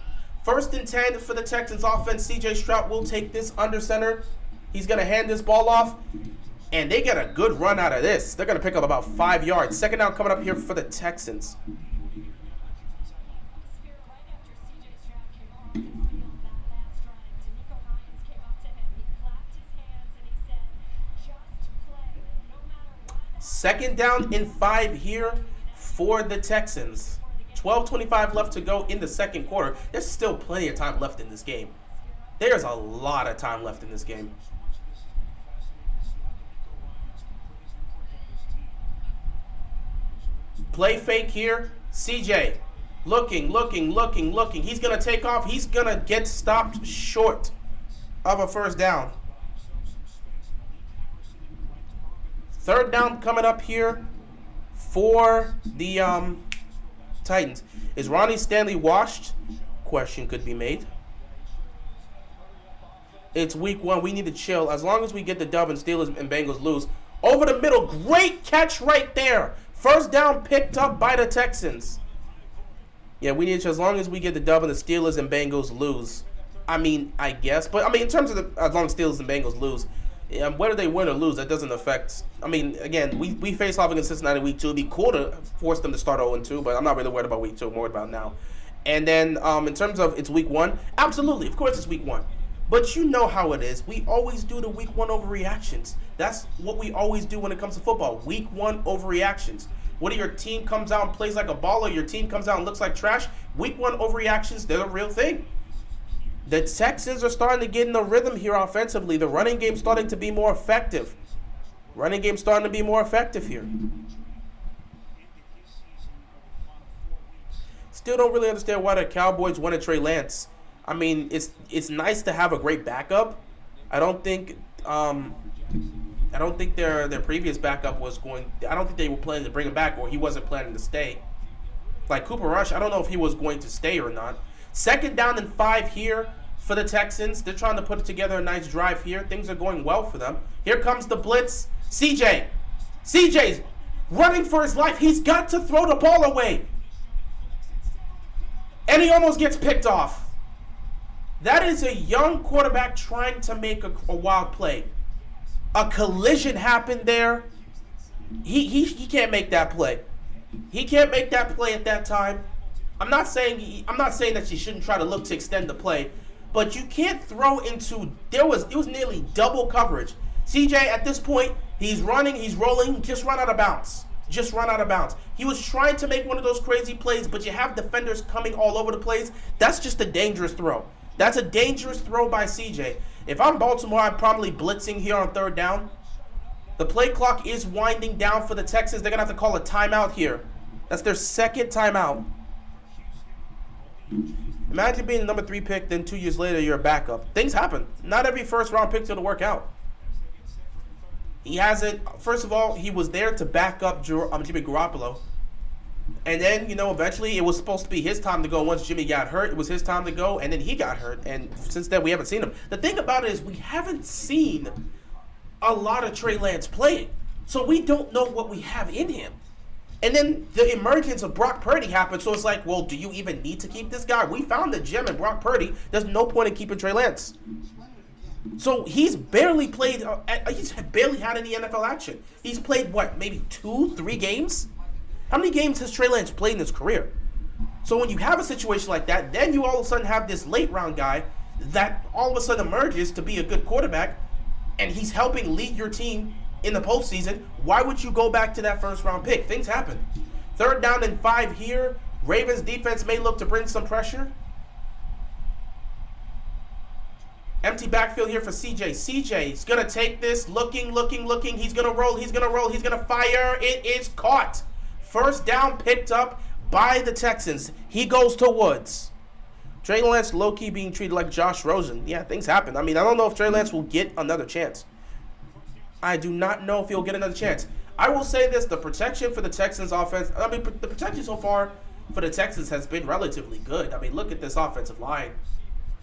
1st and 10 for the Texans offense. C.J. Stroud will take this under center. He's going to hand this ball off, and they get a good run out of this. They're going to pick up about 5 yards. 2nd down coming up here for the Texans. Second down and 5 here for the Texans. 12:25 left to go in the second quarter. There's still plenty of time left in this game. There's a lot of time left in this game. Play fake here. CJ looking. He's going to take off. He's going to get stopped short of a 1st down. 3rd down coming up here for the Titans. Is Ronnie Stanley washed? Question could be made. It's week 1. We need to chill. As long as we get the dub and Steelers and Bengals lose. Over the middle. Great catch right there. 1st down picked up by the Texans. Yeah, we need to, as long as we get the dub and the Steelers and Bengals lose. I guess. But, in terms of as long as Steelers and Bengals lose, Whether they win or lose, that doesn't affect. I mean, again, we face off against Cincinnati week 2. It'd be cool to force them to start 0-2, but I'm not really worried about week 2. I'm worried about now. And then in terms of it's week 1, absolutely, of course it's week 1. But you know how it is. We always do the week 1 overreactions. That's what we always do when it comes to football. Week 1 overreactions. Whether your team comes out and plays like a baller, your team comes out and looks like trash, week 1 overreactions, they're a real thing. The Texans are starting to get in the rhythm here offensively. The running game's starting to be more effective. Running game's starting to be more effective here. Still don't really understand why the Cowboys wanted Trey Lance. I mean, it's nice to have a great backup. I don't think their previous backup was going. I don't think they were planning to bring him back, or he wasn't planning to stay. Like Cooper Rush, I don't know if he was going to stay or not. 2nd down and 5 here for the Texans. They're trying to put together a nice drive here. Things are going well for them. Here comes the blitz. CJ's running for his life. He's got to throw the ball away. And he almost gets picked off. That is a young quarterback trying to make a wild play. A collision happened there. He can't make that play. He can't make that play at that time. I'm not saying that you shouldn't try to look to extend the play, but you can't throw into it was nearly double coverage. CJ at this point, he's running, he's rolling, just run out of bounds. Just run out of bounds. He was trying to make one of those crazy plays, but you have defenders coming all over the place. That's just a dangerous throw. That's a dangerous throw by CJ. If I'm Baltimore, I'm probably blitzing here on 3rd down. The play clock is winding down for the Texans. They're going to have to call a timeout here. That's their 2nd timeout. Imagine being the number 3 pick, then 2 years later you're a backup. Things happen. Not every first-round pick's going to work out. He hasn't. First of all, he was there to back up Jimmy Garoppolo. And then, eventually it was supposed to be his time to go. Once Jimmy got hurt, it was his time to go, and then he got hurt. And since then, we haven't seen him. The thing about it is we haven't seen a lot of Trey Lance playing. So we don't know what we have in him. And then the emergence of Brock Purdy happened. So it's like, well, do you even need to keep this guy? We found the gem in Brock Purdy. There's no point in keeping Trey Lance. So he's barely played. He's barely had any NFL action. He's played, what, maybe 2-3 games? How many games has Trey Lance played in his career? So when you have a situation like that, then you all of a sudden have this late-round guy that all of a sudden emerges to be a good quarterback, and he's helping lead your team in the postseason. Why would you go back to that first-round pick? Things happen. 3rd down and 5 here. Ravens defense may look to bring some pressure. Empty backfield here for CJ. CJ's going to take this. Looking. He's going to roll. He's going to fire. It is caught. 1st down picked up by the Texans. He goes to Woods. Trey Lance low-key being treated like Josh Rosen. Yeah, things happen. I mean, I don't know if Trey Lance will get another chance. I do not know if he'll get another chance. I will say this. The protection for the Texans offense, the protection so far for the Texans has been relatively good. I mean, look at this offensive line.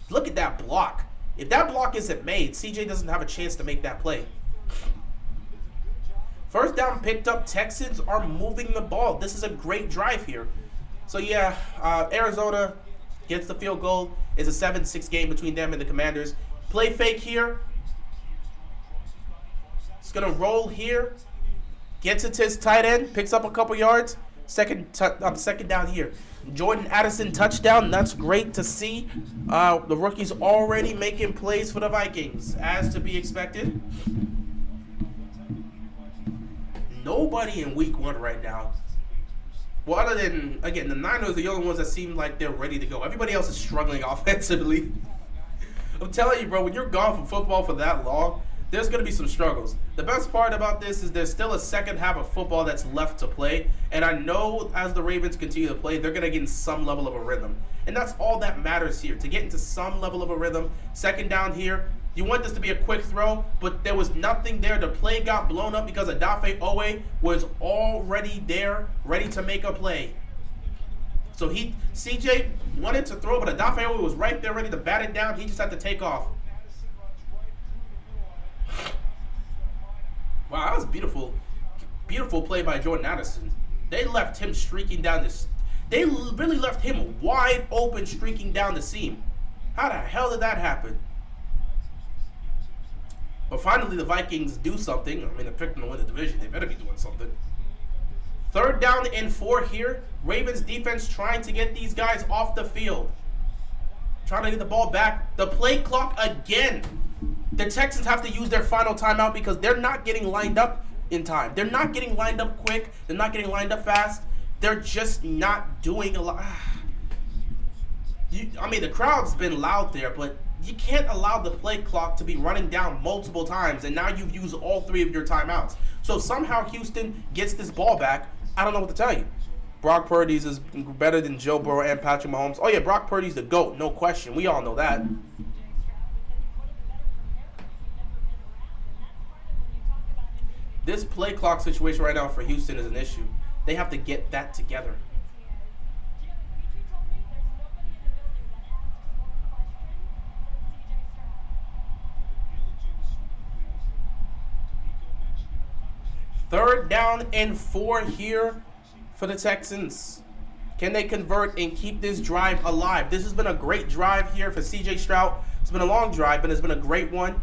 Look at that block. If that block isn't made, CJ doesn't have a chance to make that play. 1st down picked up. Texans are moving the ball. This is a great drive here. So, yeah, Arizona gets the field goal. It's a 7-6 game between them and the Commanders. Play fake here. It's going to roll here. Gets it to his tight end. Picks up a couple yards. Second down here. Jordan Addison touchdown. That's great to see. The rookie's already making plays for the Vikings, as to be expected. Nobody in week 1 right now. Well, other than, again, the Niners are the only ones that seem like they're ready to go. Everybody else is struggling offensively. I'm telling you, bro, when you're gone from football for that long, there's going to be some struggles. The best part about this is there's still a second half of football that's left to play. And I know as the Ravens continue to play, they're going to get in some level of a rhythm. And that's all that matters here, to get into some level of a rhythm. 2nd down here. You want this to be a quick throw, but there was nothing there. The play got blown up because Odafe Owe was already there, ready to make a play. So CJ wanted to throw, but Odafe Owe was right there ready to bat it down. He just had to take off. Wow, that was beautiful. Beautiful play by Jordan Addison. They left him streaking down this. They really left him wide open streaking down the seam. How the hell did that happen? But finally, the Vikings do something. I mean, they're picking to win the division. They better be doing something. 3rd down and 4 here. Ravens defense trying to get these guys off the field. Trying to get the ball back. The play clock again. The Texans have to use their final timeout because they're not getting lined up in time. They're not getting lined up quick. They're not getting lined up fast. They're just not doing a lot. I mean, the crowd's been loud there, but you can't allow the play clock to be running down multiple times, and now you've used all 3 of your timeouts. So somehow Houston gets this ball back. I don't know what to tell you. Brock Purdy's is better than Joe Burrow and Patrick Mahomes. Oh, yeah, Brock Purdy's the GOAT, no question. We all know that. This play clock situation right now for Houston is an issue. They have to get that together. Third down and 4 here for the Texans. Can they convert and keep this drive alive? This has been a great drive here for C.J. Stroud. It's been a long drive, but it's been a great one.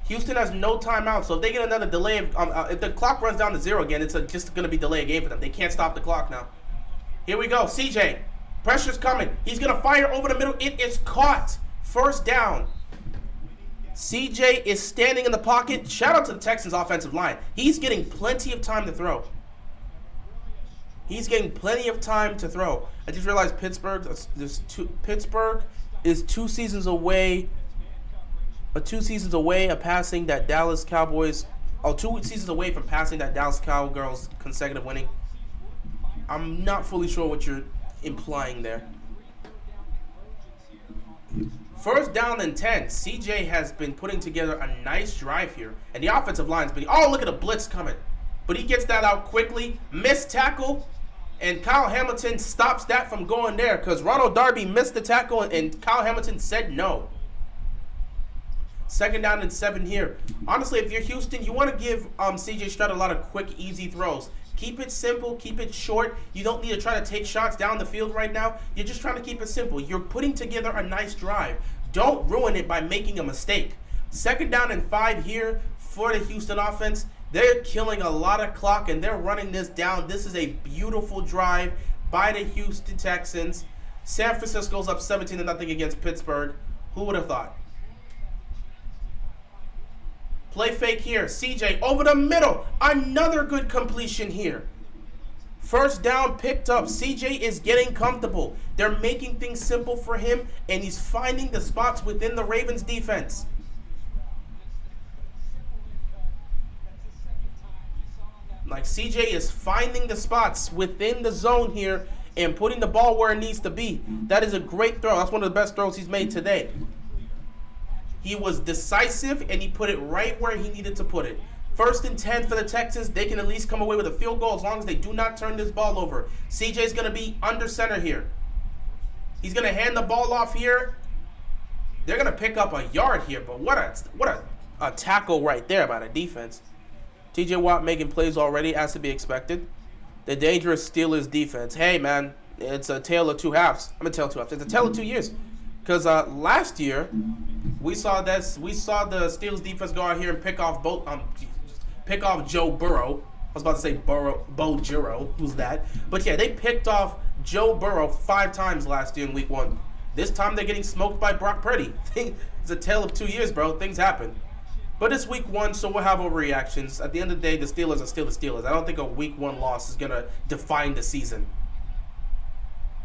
Houston has no timeout, so if they get another delay, if the clock runs down to 0 again, it's just going to be delay a game for them. They can't stop the clock now. Here we go. C.J. Pressure's coming. He's going to fire over the middle. It is caught. 1st down. CJ is standing in the pocket. Shout out to the Texans offensive line. He's getting plenty of time to throw. He's getting plenty of time to throw. I just realized Pittsburgh is 2 seasons away. 2 seasons away of passing that Dallas Cowboys. 2 seasons away from passing that Dallas Cowgirls consecutive winning. I'm not fully sure what you're implying there. 1st down and 10. CJ has been putting together a nice drive here. And the offensive line's been... Oh, look at the blitz coming. But he gets that out quickly. Missed tackle. And Kyle Hamilton stops that from going there. Because Ronald Darby missed the tackle and Kyle Hamilton said no. 2nd down and 7 here. Honestly, if you're Houston, you want to give CJ Stroud a lot of quick, easy throws. Keep it simple. Keep it short. You don't need to try to take shots down the field right now. You're just trying to keep it simple. You're putting together a nice drive. Don't ruin it by making a mistake. 2nd down and 5 here for the Houston offense. They're killing a lot of clock, and they're running this down. This is a beautiful drive by the Houston Texans. San Francisco's up 17-0 against Pittsburgh. Who would have thought? Play fake here. CJ over the middle. Another good completion here. 1st down picked up. CJ is getting comfortable. They're making things simple for him, and he's finding the spots within the Ravens defense. Like, CJ is finding the spots within the zone here and putting the ball where it needs to be. That is a great throw. That's one of the best throws he's made today. He was decisive, and he put it right where he needed to put it. 1st and 10 for the Texans. They can at least come away with a field goal as long as they do not turn this ball over. CJ's going to be under center here. He's going to hand the ball off here. They're going to pick up a yard here, but what a tackle right there by the defense. TJ Watt making plays already, as to be expected. The dangerous Steelers defense. Hey, man, it's a tale of 2 halves. I'm a tale of 2 halves. It's a tale of 2 years. Because last year, we saw the Steelers defense go out here and pick off Joe Burrow. I was about to say Bo Giro. Who's that? But yeah, they picked off Joe Burrow 5 times last year in week 1. This time they're getting smoked by Brock Purdy. It's a tale of 2 years, bro. Things happen. But it's week 1, so we'll have overreactions. At the end of the day, the Steelers are still the Steelers. I don't think a week 1 loss is going to define the season.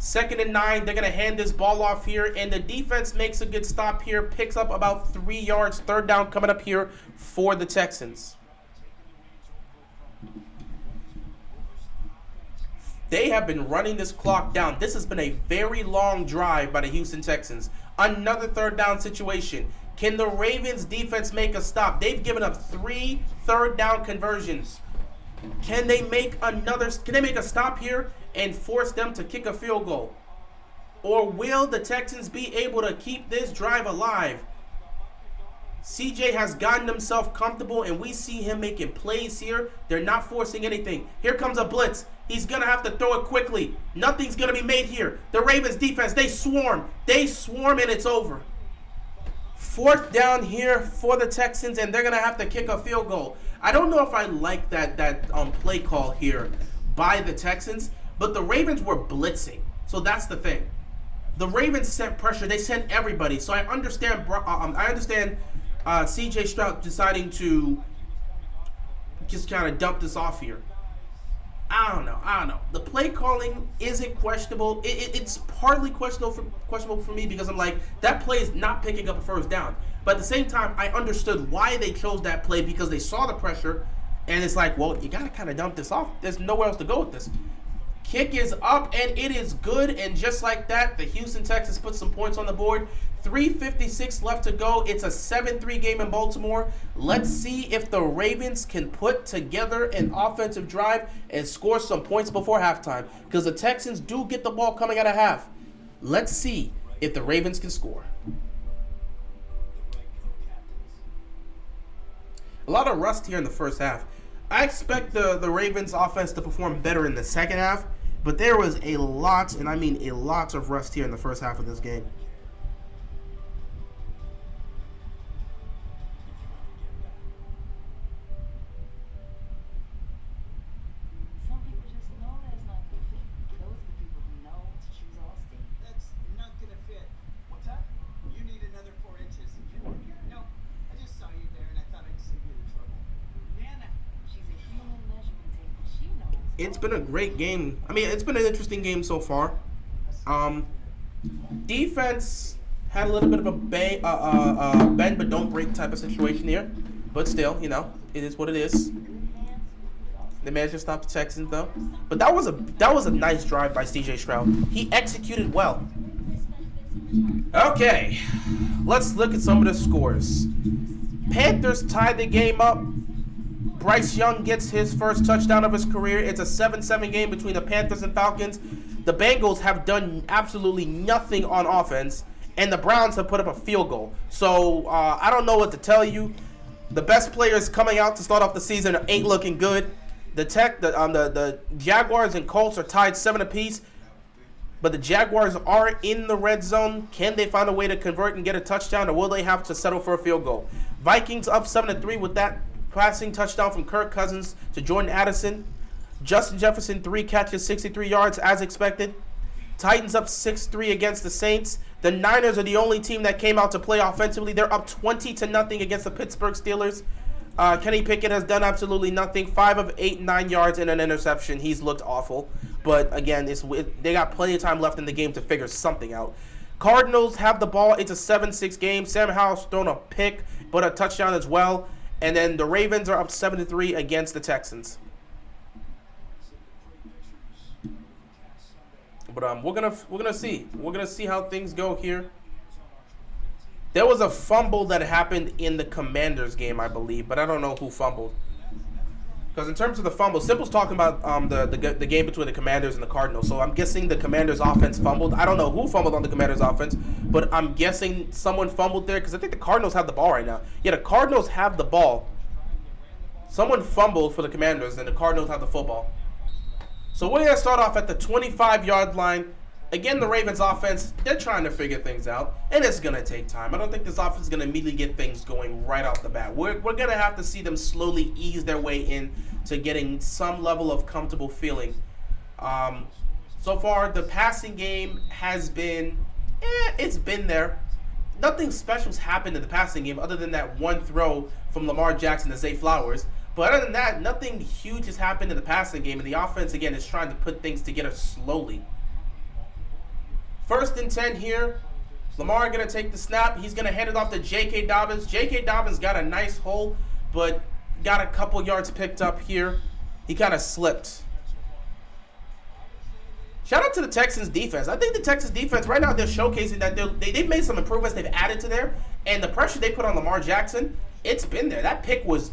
2nd and 9, they're going to hand this ball off here, and the defense makes a good stop here, picks up about 3 yards. 3rd down coming up here for the Texans. They have been running this clock down. This has been a very long drive by the Houston Texans. Another 3rd down situation. Can the Ravens defense make a stop? They've given up 3 3rd down conversions. Can they make a stop here and force them to kick a field goal? Or will the Texans be able to keep this drive alive? CJ has gotten himself comfortable, and we see him making plays here. They're not forcing anything. Here comes a blitz. He's going to have to throw it quickly. Nothing's going to be made here. The Ravens defense, they swarm. They swarm, and it's over. 4th down here for the Texans, and they're going to have to kick a field goal. I don't know if I like that play call here by the Texans, but the Ravens were blitzing. So that's the thing. The Ravens sent pressure. They sent everybody. So I understand C.J. Stroud deciding to just kind of dump this off here. I don't know. The play calling isn't questionable. It's partly questionable for me because I'm like, that play is not picking up a first down. But at the same time, I understood why they chose that play because they saw the pressure. And it's like, well, you got to kind of dump this off. There's nowhere else to go with this. Kick is up, and it is good. And just like that, the Houston Texans put some points on the board. 3:56 left to go. It's a 7-3 game in Baltimore. Let's see if the Ravens can put together an offensive drive and score some points before halftime. Because the Texans do get the ball coming out of half. Let's see if the Ravens can score. A lot of rust here in the first half. I expect the Ravens offense to perform better in the second half. But there was a lot, and I mean a lot of rust here in the first half of this game. It's been a great game. I mean, it's been an interesting game so far. Defense had a little bit of a bend but don't break type of situation here. But still, you know, it is what it is. They managed to stop the Texans though. But that was a nice drive by C.J. Stroud. He executed well. Okay, let's look at some of the scores. Panthers tied the game up. Bryce Young gets his first touchdown of his career. It's a 7-7 game between the Panthers and Falcons. The Bengals have done absolutely nothing on offense, and the Browns have put up a field goal. So I don't know what to tell you. The best players coming out to start off the season ain't looking good. The Jaguars and Colts are tied 7 apiece, but the Jaguars are in the red zone. Can they find a way to convert and get a touchdown, or will they have to settle for a field goal? Vikings up 7-3 with that passing touchdown from Kirk Cousins to Jordan Addison. Justin Jefferson, 3 catches, 63 yards as expected. Titans up 6-3 against the Saints. The Niners are the only team that came out to play offensively. They're up 20-0 against the Pittsburgh Steelers. Kenny Pickett has done absolutely nothing. 5 of 8, 9 yards and an interception. He's looked awful. But again, they got plenty of time left in the game to figure something out. Cardinals have the ball. It's a 7-6 game. Sam Howell's thrown a pick, but a touchdown as well. And then the Ravens are up 7-3 against the Texans. But we're gonna see how things go here. There was a fumble that happened in the Commanders game, I believe, but I don't know who fumbled. Because in terms of the fumble, Simple's talking about the game between the Commanders and the Cardinals. So I'm guessing the Commanders offense fumbled. I don't know who fumbled on the Commanders offense, but I'm guessing someone fumbled there because I think the Cardinals have the ball right now. Yeah, the Cardinals have the ball. Someone fumbled for the Commanders, and the Cardinals have the football. So we're going to start off at the 25-yard line. Again, the Ravens offense, they're trying to figure things out, and it's going to take time. I don't think this offense is going to immediately get things going right off the bat. We're going to have to see them slowly ease their way in to getting some level of comfortable feeling. So far, the passing game has been, it's been there. Nothing special's happened in the passing game other than that one throw from Lamar Jackson to Zay Flowers. But other than that, nothing huge has happened in the passing game, and the offense, again, is trying to put things together slowly. 1st and 10 here. Lamar going to take the snap. He's going to hand it off to J.K. Dobbins. J.K. Dobbins got a nice hole, but got a couple yards picked up here. He kind of slipped. Shout out to the Texans defense. I think the Texans defense right now, they're showcasing that they've made some improvements they've added to there. And the pressure they put on Lamar Jackson, it's been there. That pick was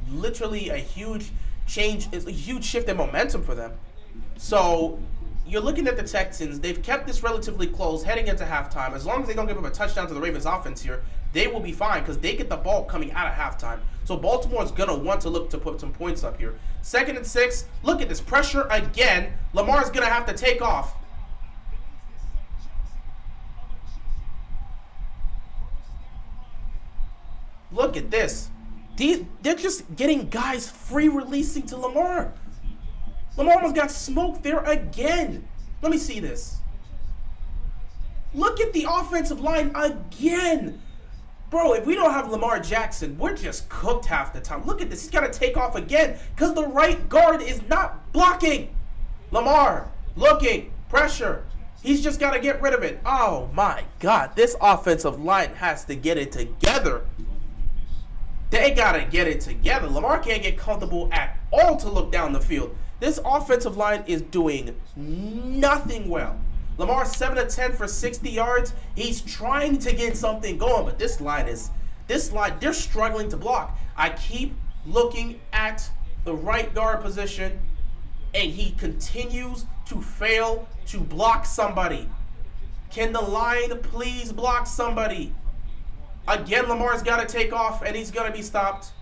literally a huge change, a huge shift in momentum for them. So you're looking at the Texans. They've kept this relatively close heading into halftime. As long as they don't give up a touchdown to the Ravens offense here, they will be fine because they get the ball coming out of halftime. So Baltimore's going to want to look to put some points up here. 2nd and 6. Look at this pressure again. Lamar's going to have to take off. Look at this. They're just getting guys free releasing to Lamar. Lamar almost got smoked there again. Let me see this. Look at the offensive line again. Bro, if we don't have Lamar Jackson, we're just cooked half the time. Look at this. He's got to take off again because the right guard is not blocking. Lamar, looking, pressure. He's just got to get rid of it. Oh, my God. This offensive line has to get it together. They got to get it together. Lamar can't get comfortable at all to look down the field. This offensive line is doing nothing well. Lamar 7 of 10 for 60 yards. He's trying to get something going, but this line, they're struggling to block. I keep looking at the right guard position, and he continues to fail to block somebody. Can the line please block somebody? Again, Lamar's got to take off, and he's going to be stopped.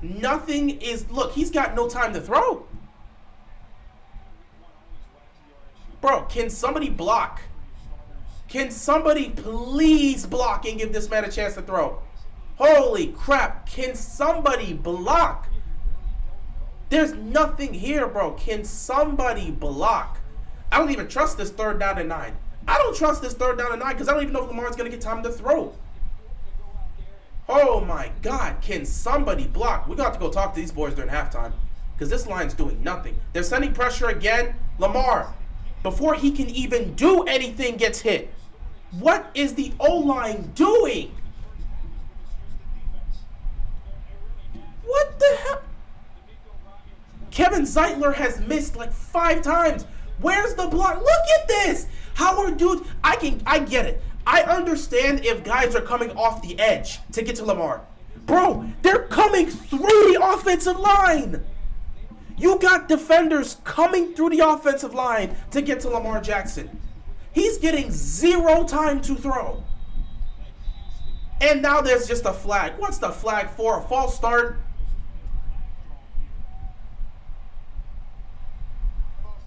Nothing is... Look, he's got no time to throw. Bro, can somebody block? Can somebody please block and give this man a chance to throw? Holy crap. Can somebody block? There's nothing here, bro. Can somebody block? I don't even trust this 3rd down and 9. I don't trust this 3rd down and 9 because I don't even know if Lamar's going to get time to throw. Oh, my God. Can somebody block? We're going to have to go talk to these boys during halftime because this line's doing nothing. They're sending pressure again. Lamar, before he can even do anything, gets hit. What is the O-line doing? What the hell? Kevin Zeitler has missed like 5 times. Where's the block? Look at this. Howard, dude, I get it. I understand if guys are coming off the edge to get to Lamar. Bro, they're coming through the offensive line. You got defenders coming through the offensive line to get to Lamar Jackson. He's getting 0 time to throw. And now there's just a flag. What's the flag for? A false start?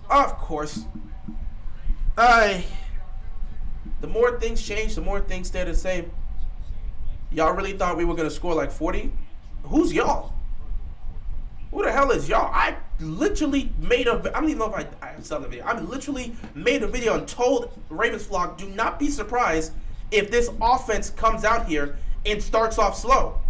Of course. The more things change, the more things stay the same. Y'all really thought we were going to score like 40? Who's y'all? Who the hell is y'all? I literally made a... I don't even know if I saw the video. I literally made a video and told Ravens flock, do not be surprised if this offense comes out here and starts off slow.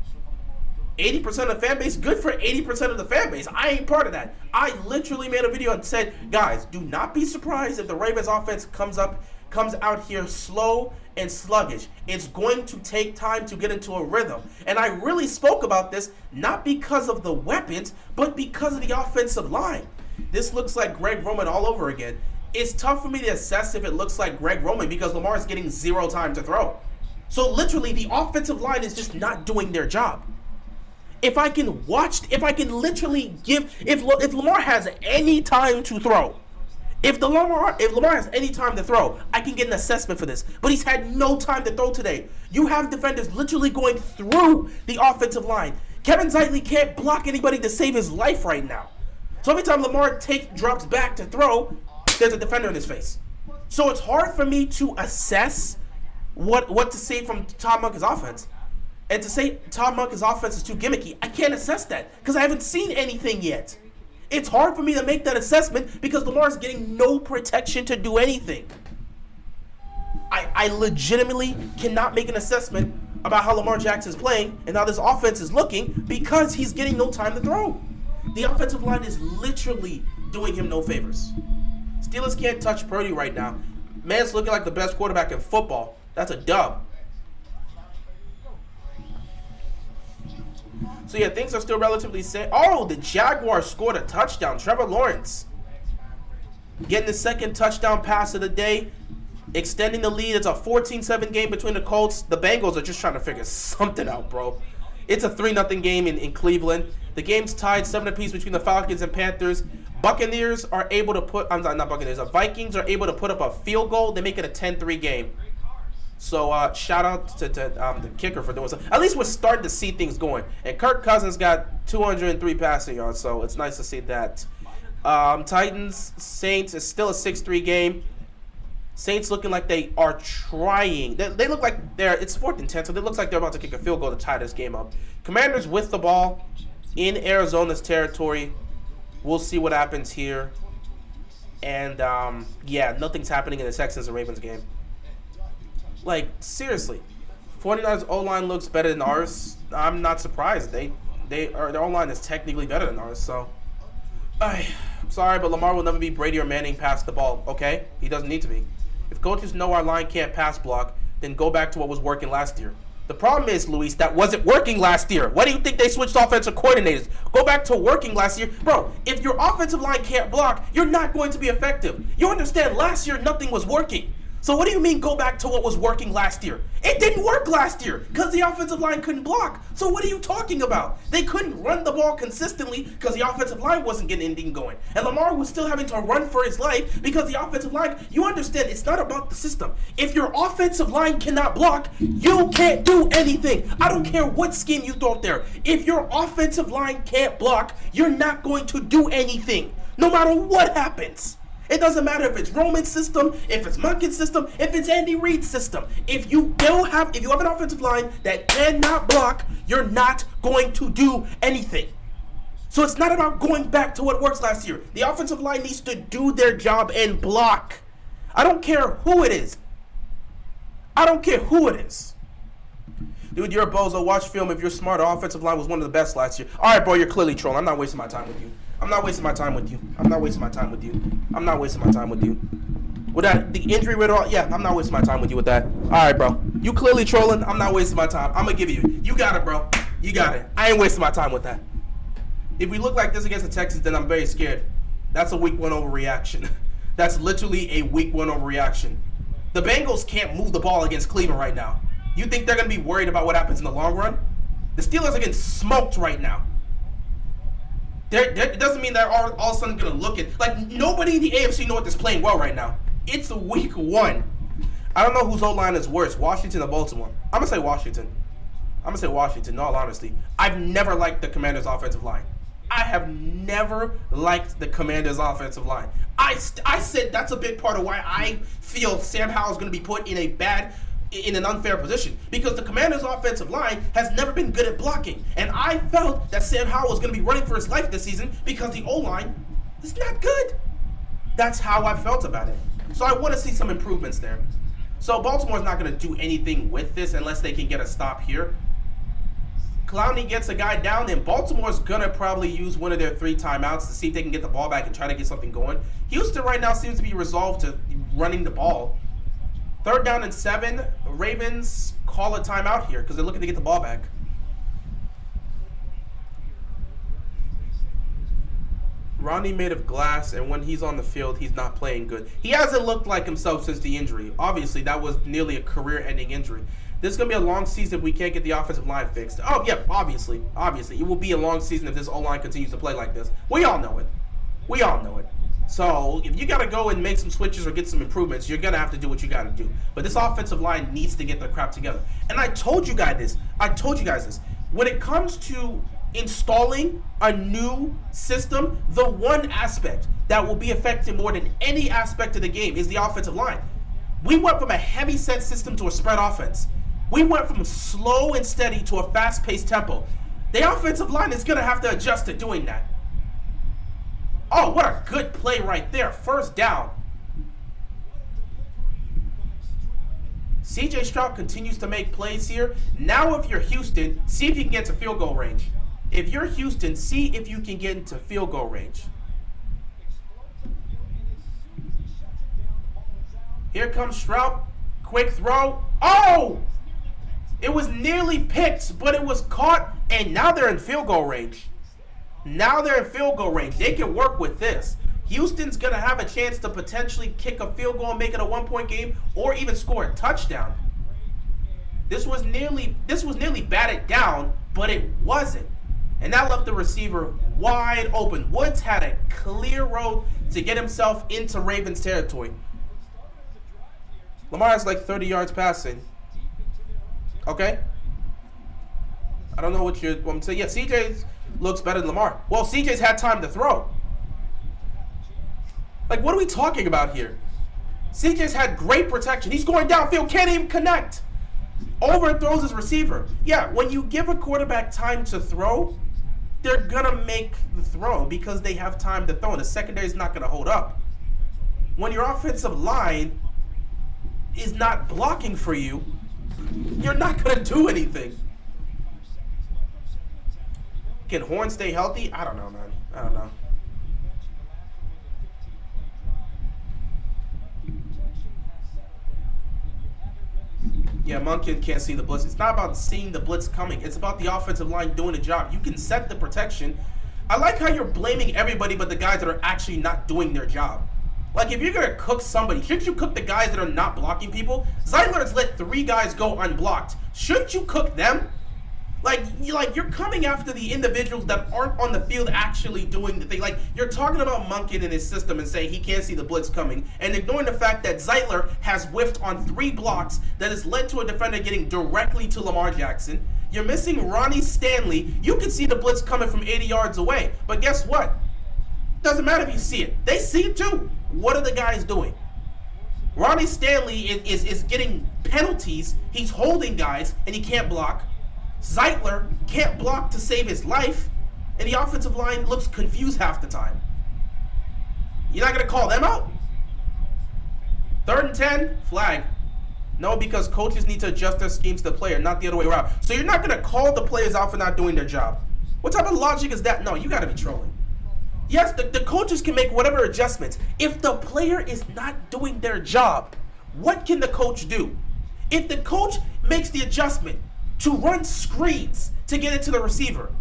80% of the fan base, good for 80% of the fan base. I ain't part of that. I literally made a video and said, guys, do not be surprised if the Ravens offense comes out here slow and sluggish. It's going to take time to get into a rhythm. And I really spoke about this not because of the weapons, but because of the offensive line. This looks like Greg Roman all over again. It's tough for me to assess if it looks like Greg Roman because Lamar's getting 0 time to throw. So literally the offensive line is just not doing their job. If Lamar has any time to throw, if Lamar has any time to throw, I can get an assessment for this. But he's had no time to throw today. You have defenders literally going through the offensive line. Kevin Zeitler can't block anybody to save his life right now. So every time Lamar drops back to throw, there's a defender in his face. So it's hard for me to assess what to say from Todd Monken's offense. And to say Todd Monken's offense is too gimmicky, I can't assess that because I haven't seen anything yet. It's hard for me to make that assessment because Lamar's getting no protection to do anything. I legitimately cannot make an assessment about how Lamar Jackson is playing and how this offense is looking because he's getting no time to throw. The offensive line is literally doing him no favors. Steelers can't touch Purdy right now. Man's looking like the best quarterback in football. That's a dub. So yeah, things are still relatively safe. Oh, the Jaguars scored a touchdown. Trevor Lawrence getting the 2nd touchdown pass of the day, extending the lead. It's a 14-7 game between the Colts. The Bengals are just trying to figure something out, bro. It's a 3-0 game in Cleveland. The game's tied 7 apiece between the Falcons and Panthers. Buccaneers are able to put... I'm not Buccaneers. The Vikings are able to put up a field goal. They make it a 10-3 game. So shout out to the kicker for doing so. At least we're starting to see things going. And Kirk Cousins got 203 passing yards, so it's nice to see that. Titans Saints is still a 6-3 game. Saints looking like they are trying. They look like it's 4th and 10, so it looks like they're about to kick a field goal to tie this game up. Commanders with the ball in Arizona's territory. We'll see what happens here. And, yeah, nothing's happening in the Texans and Ravens game. Like, seriously. 49ers O-line looks better than ours. I'm not surprised. Their O-line is technically better than ours, so. I'm sorry, but Lamar will never be Brady or Manning past the ball, okay? He doesn't need to be. If coaches know our line can't pass block, then go back to what was working last year. The problem is, Luis, that wasn't working last year. Why do you think they switched offensive coordinators? Go back to working last year. Bro, if your offensive line can't block, you're not going to be effective. You understand, last year nothing was working. So what do you mean go back to what was working last year? It didn't work last year because the offensive line couldn't block. So what are you talking about? They couldn't run the ball consistently because the offensive line wasn't getting anything going. And Lamar was still having to run for his life because the offensive line, you understand, it's not about the system. If your offensive line cannot block, you can't do anything. I don't care what scheme you throw out there. If your offensive line can't block, you're not going to do anything, no matter what happens. It doesn't matter if it's Roman's system, if it's Munkin's system, if it's Andy Reid's system. If you have an offensive line that cannot block, you're not going to do anything. So it's not about going back to what works last year. The offensive line needs to do their job and block. I don't care who it is. I don't care who it is. Dude, you're a bozo. Watch film. If you're smart, our offensive line was one of the best last year. All right, bro, you're clearly trolling. I'm not wasting my time with you. I'm not wasting my time with you. I'm not wasting my time with you. I'm not wasting my time with you. With that, the injury riddle, yeah, I'm not wasting my time with you with that. All right, bro. You clearly trolling. I'm not wasting my time. I'm going to give you. You got it, bro. You got it. I ain't wasting my time with that. If we look like this against the Texans, then I'm very scared. That's a week 1 overreaction. That's literally a week 1 overreaction. The Bengals can't move the ball against Cleveland right now. You think they're going to be worried about what happens in the long run? The Steelers are getting smoked right now. It doesn't mean they're all of a sudden going to look at... Like, nobody in the AFC North is playing well right now. It's week 1. I don't know whose O-line is worse, Washington or Baltimore. I'm going to say Washington. I'm going to say Washington, in all honesty. I've never liked the Commanders' offensive line. I have never liked the Commanders' offensive line. I said that's a big part of why I feel Sam Howell's going to be put in an unfair position, because the Commanders' offensive line has never been good at blocking, and I felt that Sam Howell was going to be running for his life this season because the O-line is not good. That's how I felt about it. So I want to see some improvements there. So Baltimore's not going to do anything with this unless they can get a stop here. Clowney gets a guy down, and Baltimore's going to probably use one of their 3 timeouts to see if they can get the ball back and try to get something going. Houston right now seems to be resolved to running the ball. 3rd down and 7. Ravens call a timeout here because they're looking to get the ball back. Ronnie made of glass, and when he's on the field, he's not playing good. He hasn't looked like himself since the injury. Obviously, that was nearly a career-ending injury. This is going to be a long season if we can't get the offensive line fixed. Oh, yeah, obviously. Obviously. It will be a long season if this O-line continues to play like this. We all know it. We all know it. So, if you got to go and make some switches or get some improvements, you're going to have to do what you got to do. But this offensive line needs to get their crap together. And I told you guys this. When it comes to installing a new system, the one aspect that will be affected more than any aspect of the game is the offensive line. We went from a heavy set system to a spread offense. We went from slow and steady to a fast-paced tempo. The offensive line is going to have to adjust to doing that. Oh, what a good play right there. 1st down. CJ Stroud continues to make plays here. Now if you're Houston, see if you can get to field goal range. If you're Houston, see if you can get into field goal range. Here comes Stroud. Quick throw. Oh! It was nearly picked, but it was caught, and now they're in field goal range. Now they're in field goal range. They can work with this. Houston's going to have a chance to potentially kick a field goal and make it a 1-point game, or even score a touchdown. This was nearly batted down, but it wasn't. And that left the receiver wide open. Woods had a clear road to get himself into Ravens territory. Lamar has like 30 yards passing. Okay. I don't know what you're going to say. Yeah, CJ looks better than Lamar. Well, CJ's had time to throw. Like, what are we talking about here? CJ's had great protection. He's going downfield, can't even connect. Overthrows his receiver. Yeah, when you give a quarterback time to throw, they're going to make the throw because they have time to throw, and the secondary is not going to hold up. When your offensive line is not blocking for you, you're not going to do anything. Can Horn stay healthy? I don't know, man. I don't know. Yeah, Monken can't see the blitz. It's not about seeing the blitz coming. It's about the offensive line doing the job. You can set the protection. I like how you're blaming everybody but the guys that are actually not doing their job. Like, if you're going to cook somebody, shouldn't you cook the guys that are not blocking people? Zeitler has let 3 guys go unblocked. Shouldn't you cook them? Like you're coming after the individuals that aren't on the field actually doing the thing. Like, you're talking about Monken and his system and saying he can't see the blitz coming, and ignoring the fact that Zeitler has whiffed on 3 blocks that has led to a defender getting directly to Lamar Jackson. You're missing Ronnie Stanley. You can see the blitz coming from 80 yards away, but guess what? Doesn't matter if you see it. They see it too. What are the guys doing? Ronnie Stanley is getting penalties. He's holding guys, and he can't block. Zeitler can't block to save his life, and the offensive line looks confused half the time. You're not going to call them out? 3rd and 10, flag. No, because coaches need to adjust their schemes to the player, not the other way around. So you're not going to call the players out for not doing their job. What type of logic is that? No, you got to be trolling. Yes, the coaches can make whatever adjustments. If the player is not doing their job, what can the coach do? If the coach makes the adjustment to run screens to get it to the receiver,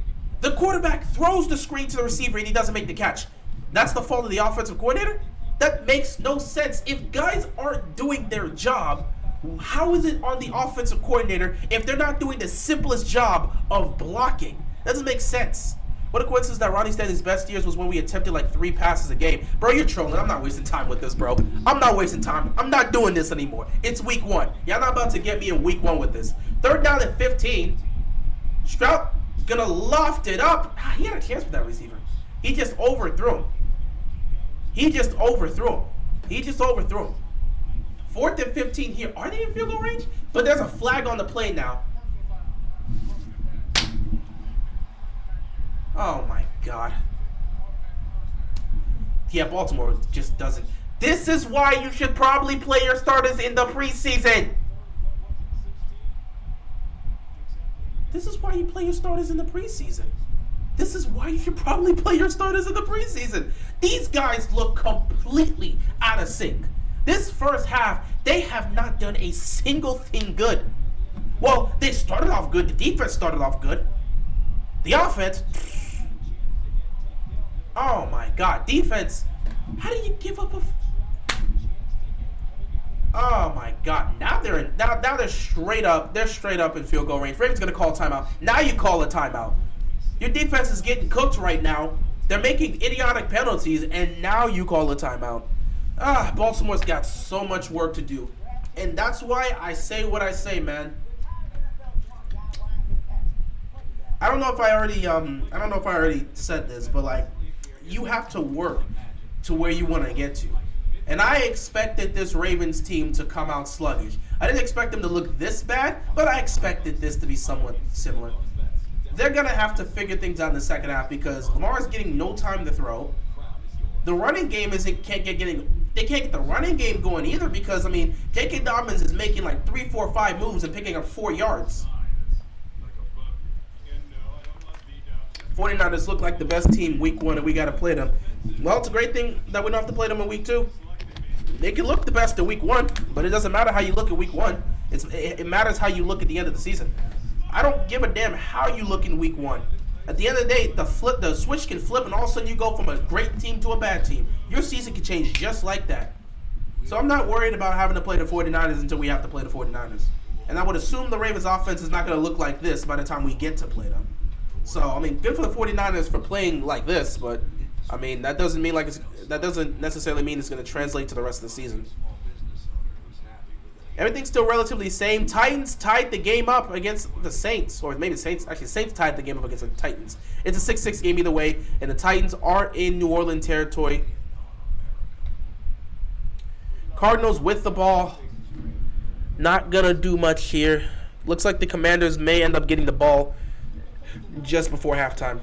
the quarterback throws the screen to the receiver and he doesn't make the catch, that's the fault of the offensive coordinator? That makes no sense. If guys aren't doing their job, how is it on the offensive coordinator if they're not doing the simplest job of blocking? That doesn't make sense. What a coincidence that Ronnie Stanley's best years was when we attempted like 3 passes a game. Bro, you're trolling. I'm not wasting time with this, bro. I'm not wasting time. I'm not doing this anymore. It's week 1. Y'all not about to get me in week 1 with this. 3rd down and 15. Stroud gonna loft it up. He had a chance with that receiver. He just overthrew him. He just overthrew him. 4th and 15 here. Are they in field goal range? But there's a flag on the play now. Oh my God. Yeah, Baltimore just doesn't. This is why you should probably play your starters in the preseason. This is why you play your starters in the preseason. This is why you should probably play your starters in the preseason. These guys look completely out of sync. This first half, they have not done a single thing good. Well, they started off good. The defense started off good. The offense... Oh my God, defense! How do you give up a? Oh my God! Now they're straight up. They're straight up in field goal range. Ravens gonna call a timeout. Now you call a timeout. Your defense is getting cooked right now. They're making idiotic penalties, and now you call a timeout. Baltimore's got so much work to do, and that's why I say what I say, man. I don't know if I already said this, but like, you have to work to where you want to get to. And I expected this Ravens team to come out sluggish. I didn't expect them to look this bad, but I expected this to be somewhat similar. They're going to have to figure things out in the second half because Lamar's getting no time to throw. The running game they can't get the running game going either because, I mean, J.K. Dobbins is making like 3, 4, 5 moves and picking up 4 yards. 49ers look like the best team week 1 and we got to play them. Well, it's a great thing that we don't have to play them in week 2. They can look the best in week 1, but it doesn't matter how you look at week 1. It matters how you look at the end of the season. I don't give a damn how you look in week 1. At the end of the day, the switch can flip and all of a sudden you go from a great team to a bad team. Your season can change just like that. So I'm not worried about having to play the 49ers until we have to play the 49ers. And I would assume the Ravens offense is not going to look like this by the time we get to play them. So, I mean, good for the 49ers for playing like this, but, I mean, that doesn't necessarily mean it's going to translate to the rest of the season. Everything's still relatively the same. Titans tied the game up against the Saints, or maybe Saints tied the game up against the Titans. It's a 6-6 game either way, and the Titans are in New Orleans territory. Cardinals with the ball. Not going to do much here. Looks like the Commanders may end up getting the ball just before halftime.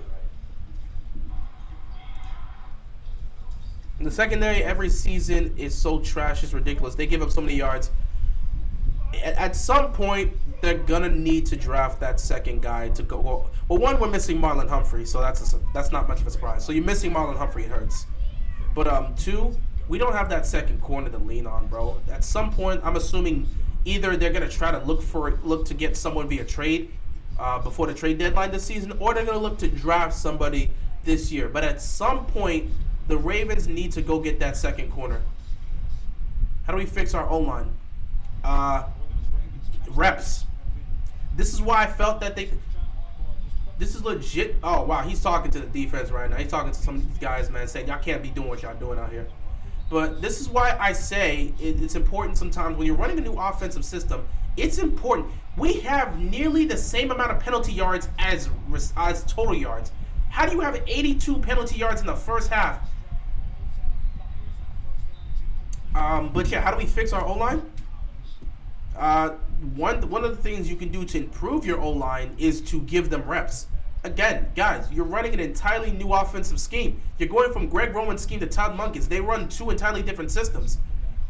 The secondary every season is so trash, it's ridiculous. They give up so many yards. At some point, they're going to need to draft that second guy to go. Well, one, we're missing Marlon Humphrey, so that's not much of a surprise. So you're missing Marlon Humphrey, it hurts. But two, we don't have that second corner to lean on, bro. At some point, I'm assuming either they're going to try to look to get someone via trade before the trade deadline this season, or they're going to look to draft somebody this year. But at some point, the Ravens need to go get that second corner. How do we fix our O-line? Reps. This is why I felt that this is legit. Oh, wow, he's talking to the defense right now. He's talking to some of these guys, man, saying y'all can't be doing what y'all doing out here. But this is why I say it's important sometimes when you're running a new offensive system. It's important. We have nearly the same amount of penalty yards as total yards. How do you have 82 penalty yards in the first half? But yeah, how do we fix our O-line? One of the things you can do to improve your O-line is to give them reps. Again, guys, you're running an entirely new offensive scheme. You're going from Greg Roman's scheme to Todd Monken's. They run two entirely different systems.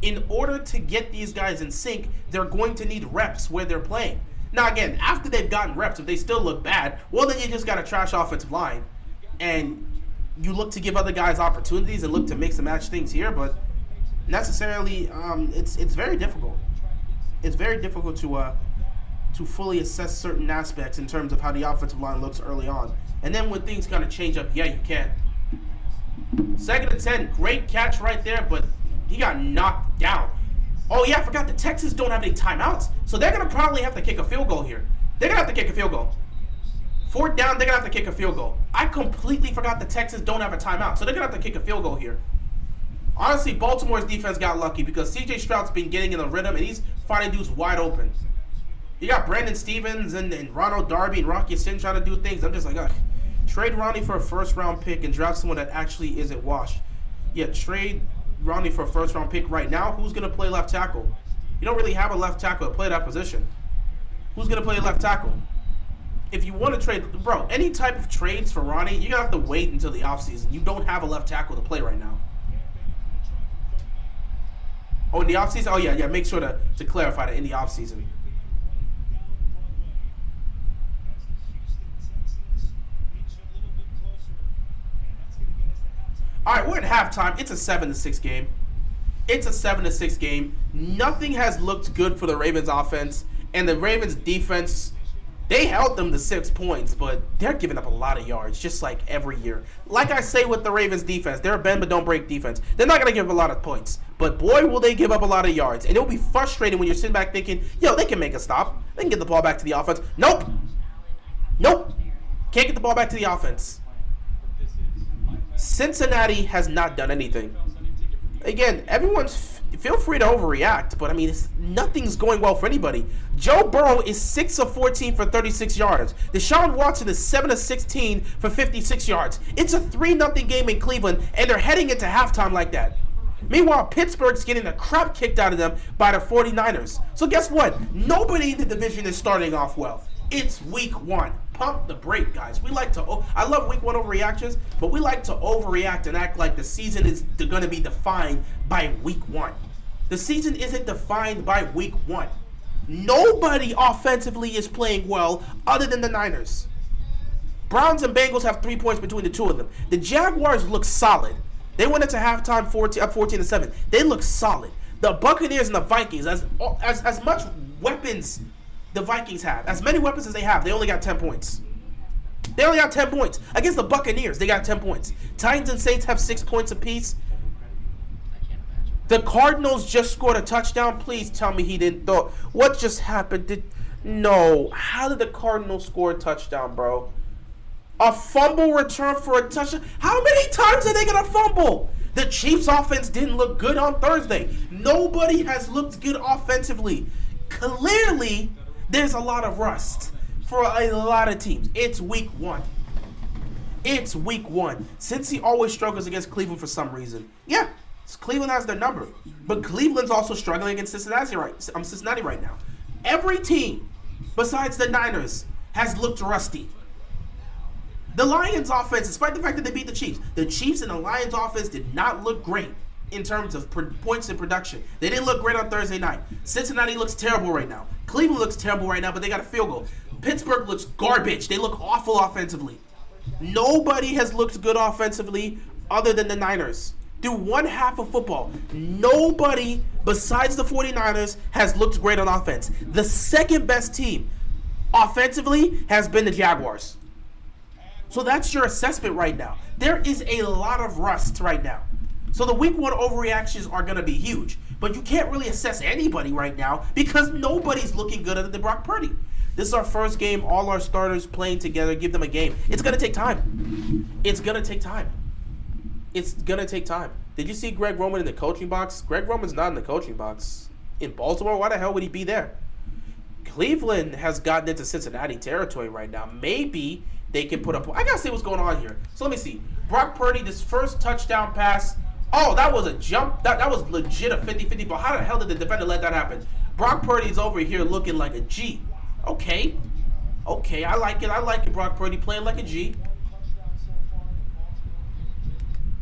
In order to get these guys in sync, they're going to need reps where they're playing. Now, again, after they've gotten reps, if they still look bad, well, then you just got a trash offensive line. And you look to give other guys opportunities and look to mix and match things here, but necessarily, it's very difficult. It's very difficult to fully assess certain aspects in terms of how the offensive line looks early on. And then when things kind of change up, yeah, you can. 2nd and 10, great catch right there, but he got knocked down. Oh, yeah, I forgot the Texans don't have any timeouts, so they're going to probably have to kick a field goal here. They're going to have to kick a field goal. 4th down, they're going to have to kick a field goal. I completely forgot the Texans don't have a timeout, so they're going to have to kick a field goal here. Honestly, Baltimore's defense got lucky because C.J. Stroud's been getting in a rhythm, and he's finding dudes wide open. You got Brandon Stevens and Ronald Darby and Rocky Sin trying to do things. I'm just like, ugh. Trade Ronnie for a first-round pick and draft someone that actually isn't washed. Yeah, trade Ronnie for a first-round pick right now. Who's going to play left tackle? You don't really have a left tackle to play that position. Who's going to play left tackle? If you want to trade, bro, any type of trades for Ronnie, you're going to have to wait until the offseason. You don't have a left tackle to play right now. Oh, in the offseason? Oh, yeah, make sure to clarify that in the offseason. All right, we're at halftime. It's a 7-6 game. It's a 7-6 game. Nothing has looked good for the Ravens offense, and the Ravens defense, they held them to 6 points, but they're giving up a lot of yards, just like every year. Like I say with the Ravens defense, they're a bend but don't break defense. They're not going to give up a lot of points, but boy, will they give up a lot of yards. And it'll be frustrating when you're sitting back thinking, yo, they can make a stop. They can get the ball back to the offense. Nope. Can't get the ball back to the offense. Cincinnati has not done anything. Again, feel free to overreact, but I mean, nothing's going well for anybody. Joe Burrow is 6 of 14 for 36 yards. Deshaun Watson is 7 of 16 for 56 yards. It's a 3-0 game in Cleveland, and they're heading into halftime like that. Meanwhile, Pittsburgh's getting the crap kicked out of them by the 49ers. So guess what? Nobody in the division is starting off well. It's week 1. Pump the brake, guys. I love week 1 overreactions, but we like to overreact and act like the season is going to be defined by week 1. The season isn't defined by week 1. Nobody offensively is playing well other than the Niners. Browns and Bengals have 3 points between the two of them. The Jaguars look solid. They went into halftime up 14-7. They look solid. The Buccaneers and the Vikings, as much weapons the Vikings have, as many weapons as they have, they only got 10 points. They only got 10 points. Against the Buccaneers, they got 10 points. Titans and Saints have 6 points apiece. The Cardinals just scored a touchdown. Please tell me he didn't throw. What just happened? No. How did the Cardinals score a touchdown, bro? A fumble return for a touchdown? How many times are they going to fumble? The Chiefs' offense didn't look good on Thursday. Nobody has looked good offensively. Clearly, there's a lot of rust for a lot of teams. It's week 1. It's week 1. Cincy always struggles against Cleveland for some reason. Yeah, Cleveland has their number. But Cleveland's also struggling against Cincinnati right now. Every team besides the Niners has looked rusty. The Lions offense, despite the fact that they beat the Chiefs and the Lions offense did not look great in terms of points in production. They didn't look great on Thursday night. Cincinnati looks terrible right now. Cleveland looks terrible right now, but they got a field goal. Pittsburgh looks garbage. They look awful offensively. Nobody has looked good offensively other than the Niners. Through one half of football, nobody besides the 49ers has looked great on offense. The second best team offensively has been the Jaguars. So that's your assessment right now. There is a lot of rust right now. So the week one overreactions are going to be huge. But you can't really assess anybody right now because nobody's looking good other than Brock Purdy. This is our first game, all our starters playing together, give them a game. It's going to take time. It's going to take time. It's going to take time. Did you see Greg Roman in the coaching box? Greg Roman's not in the coaching box. In Baltimore, why the hell would he be there? Cleveland has gotten into Cincinnati territory right now. Maybe they can put up... I got to see what's going on here. So let me see. Brock Purdy, this first touchdown pass. Oh, that was a jump. That was legit a 50-50. But how the hell did the defender let that happen? Brock Purdy's over here looking like a G. Okay. Okay, I like it. I like it, Brock Purdy playing like a G.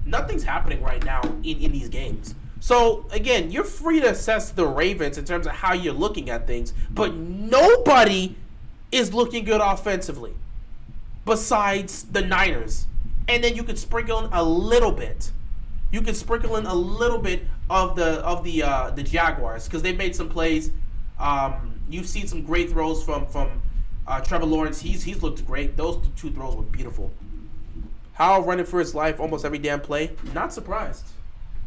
Nothing's happening right now in these games. So, again, you're free to assess the Ravens in terms of how you're looking at things, but nobody is looking good offensively besides the Niners. And then you can sprinkle in a little bit. You can sprinkle in a little bit of the Jaguars because they made some plays. You've seen some great throws from Trevor Lawrence. He's looked great. Those two throws were beautiful. Howell running for his life almost every damn play. Not surprised.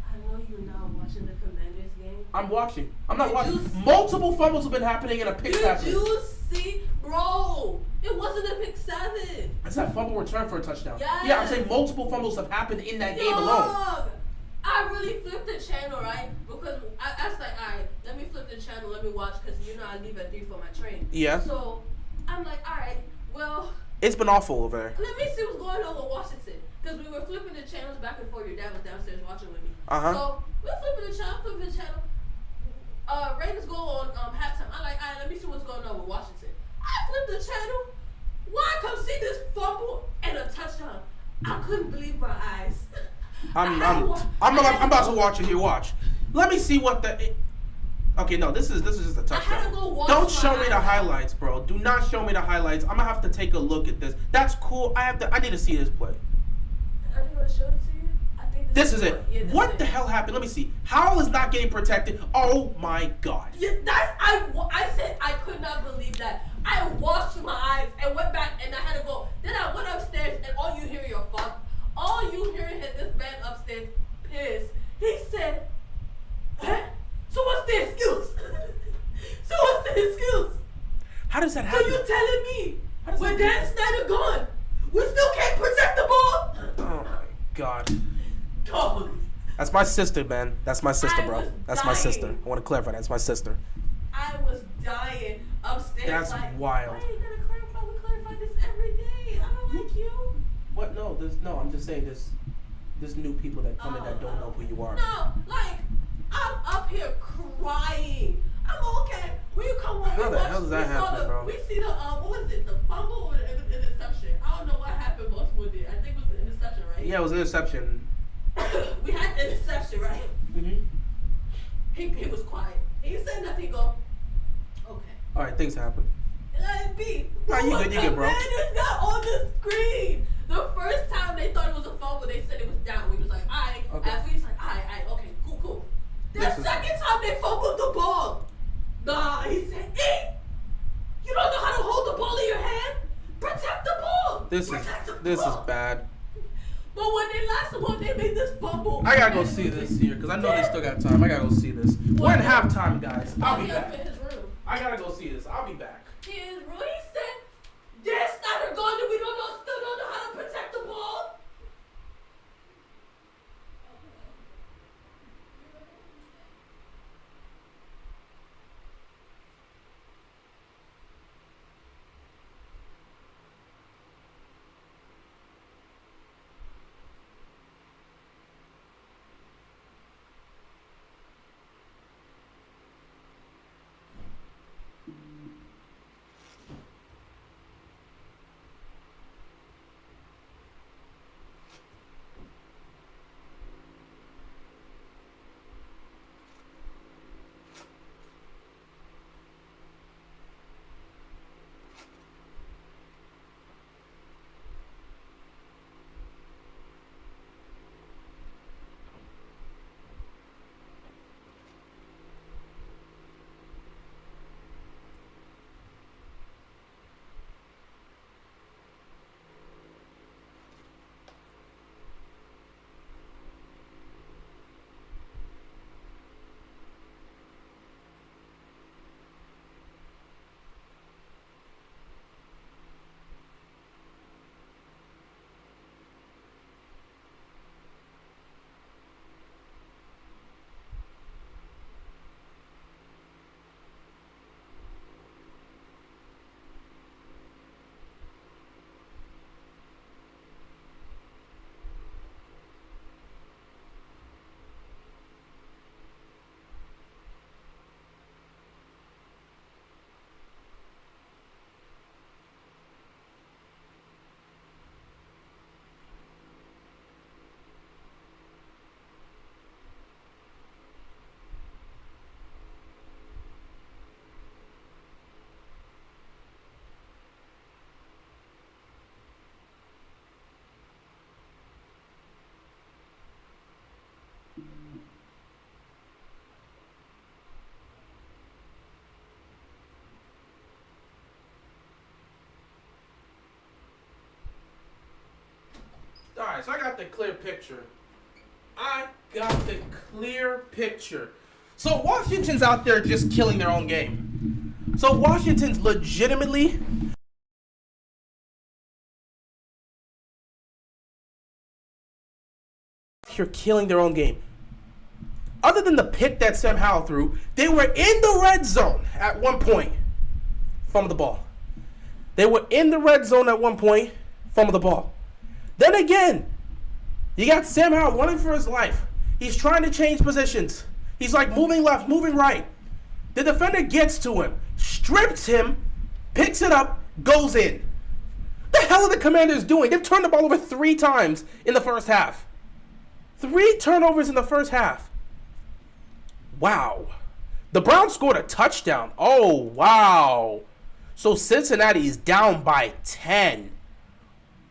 I know you're not watching the Commanders game. I'm watching. I'm not watching. Multiple fumbles have been happening in a pick seven. Did you see? Bro, it wasn't a pick seven. It's that fumble return for a touchdown. Yes. Yeah, I'm saying multiple fumbles have happened in that game alone. Dog, I really flipped the channel, right? Because I was like, all right, let me flip the channel, let me watch, because you know I leave at 3 for my train. Yeah. So I'm like, all right, well, It's been awful over there. let me see what's going on with Washington. Because we were flipping the channels back and forth. Your dad was downstairs watching with me. Uh-huh. So we're flipping the channel. Ravens go on halftime. I'm like, all right, let me see what's going on with Washington. I flipped the channel. Why come see this fumble and a touchdown? I couldn't believe my eyes. I'm about to watch it here. Watch. Let me see what the. Okay, no, this is just a I had touchdown. to go watch Don't my show me the highlights. highlights, bro. Do not show me the highlights. I'm gonna have to take a look at this. That's cool. I need to see this play. Are they gonna show it to you? I think This is it. Yeah, this What is the it. hell happened? Let me see. Howell is not getting protected. Oh my God. Yeah, I said I could not believe that. I washed my eyes and went back and I had to go. Then I went upstairs and all you hear your father. All you hear is this man upstairs pissed. He said, huh? So what's the excuse? So what's the excuse? How does that So happen? you telling me does with that Dan Snyder gone, we still can't protect the ball? Oh my God. Dog. That's my sister, man. That's my sister, I bro. was That's my sister. dying. I want to clarify. That's my sister. I was dying upstairs. That's like, wild. Why are you gonna clarify? We clarify this every day. I don't like you. What? No, I'm just saying there's new people that come in that don't know who you are. No, like I'm up here crying. I'm okay. When you come home, How we the hell does that happen, bro? We see the what was it? The fumble or the interception? I don't know what happened. Baltimore did. I think it was the interception, right? Yeah, it was an interception. We had the interception, right? Mm-hmm. He was quiet. He didn't say nothing. He go, okay. All right, things happen. Let it be. Nah, you But good, you good, bro. The man is not on the screen. The first time they thought it was a fumble, they said it was down. We was like, all right. Okay. After we was like, all right, okay, cool. The This is- second time they fumbled the ball, nah, he said, hey, you don't know how to hold the ball in your hand? Protect the ball. Protect the This is ball. bad. But when they last one, they made this fumble. I gotta go see this here because I know they still got time. I gotta go see this. We're in halftime, guys. I'll be He up back. in his room. I gotta go see this. I'll be back. He said, Dan Snyder gone and we still don't know how to protect the ball. Alright, so I got the clear picture. I got the clear picture. So Washington's out there just killing their own game. So Washington's legitimately here killing their own game. Other than the pick that Sam Howell threw, they were in the red zone at one point. Fumble the ball. They were in the red zone at one point. Fumble the ball. Then again, you got Sam Howell running for his life. He's trying to change positions. He's like moving left, moving right. The defender gets to him, strips him, picks it up, goes in. The hell are the Commanders doing? They've turned the ball over 3 times in the first half. 3 turnovers in the first half. Wow. The Browns scored a touchdown. Oh, wow. So Cincinnati is down by 10.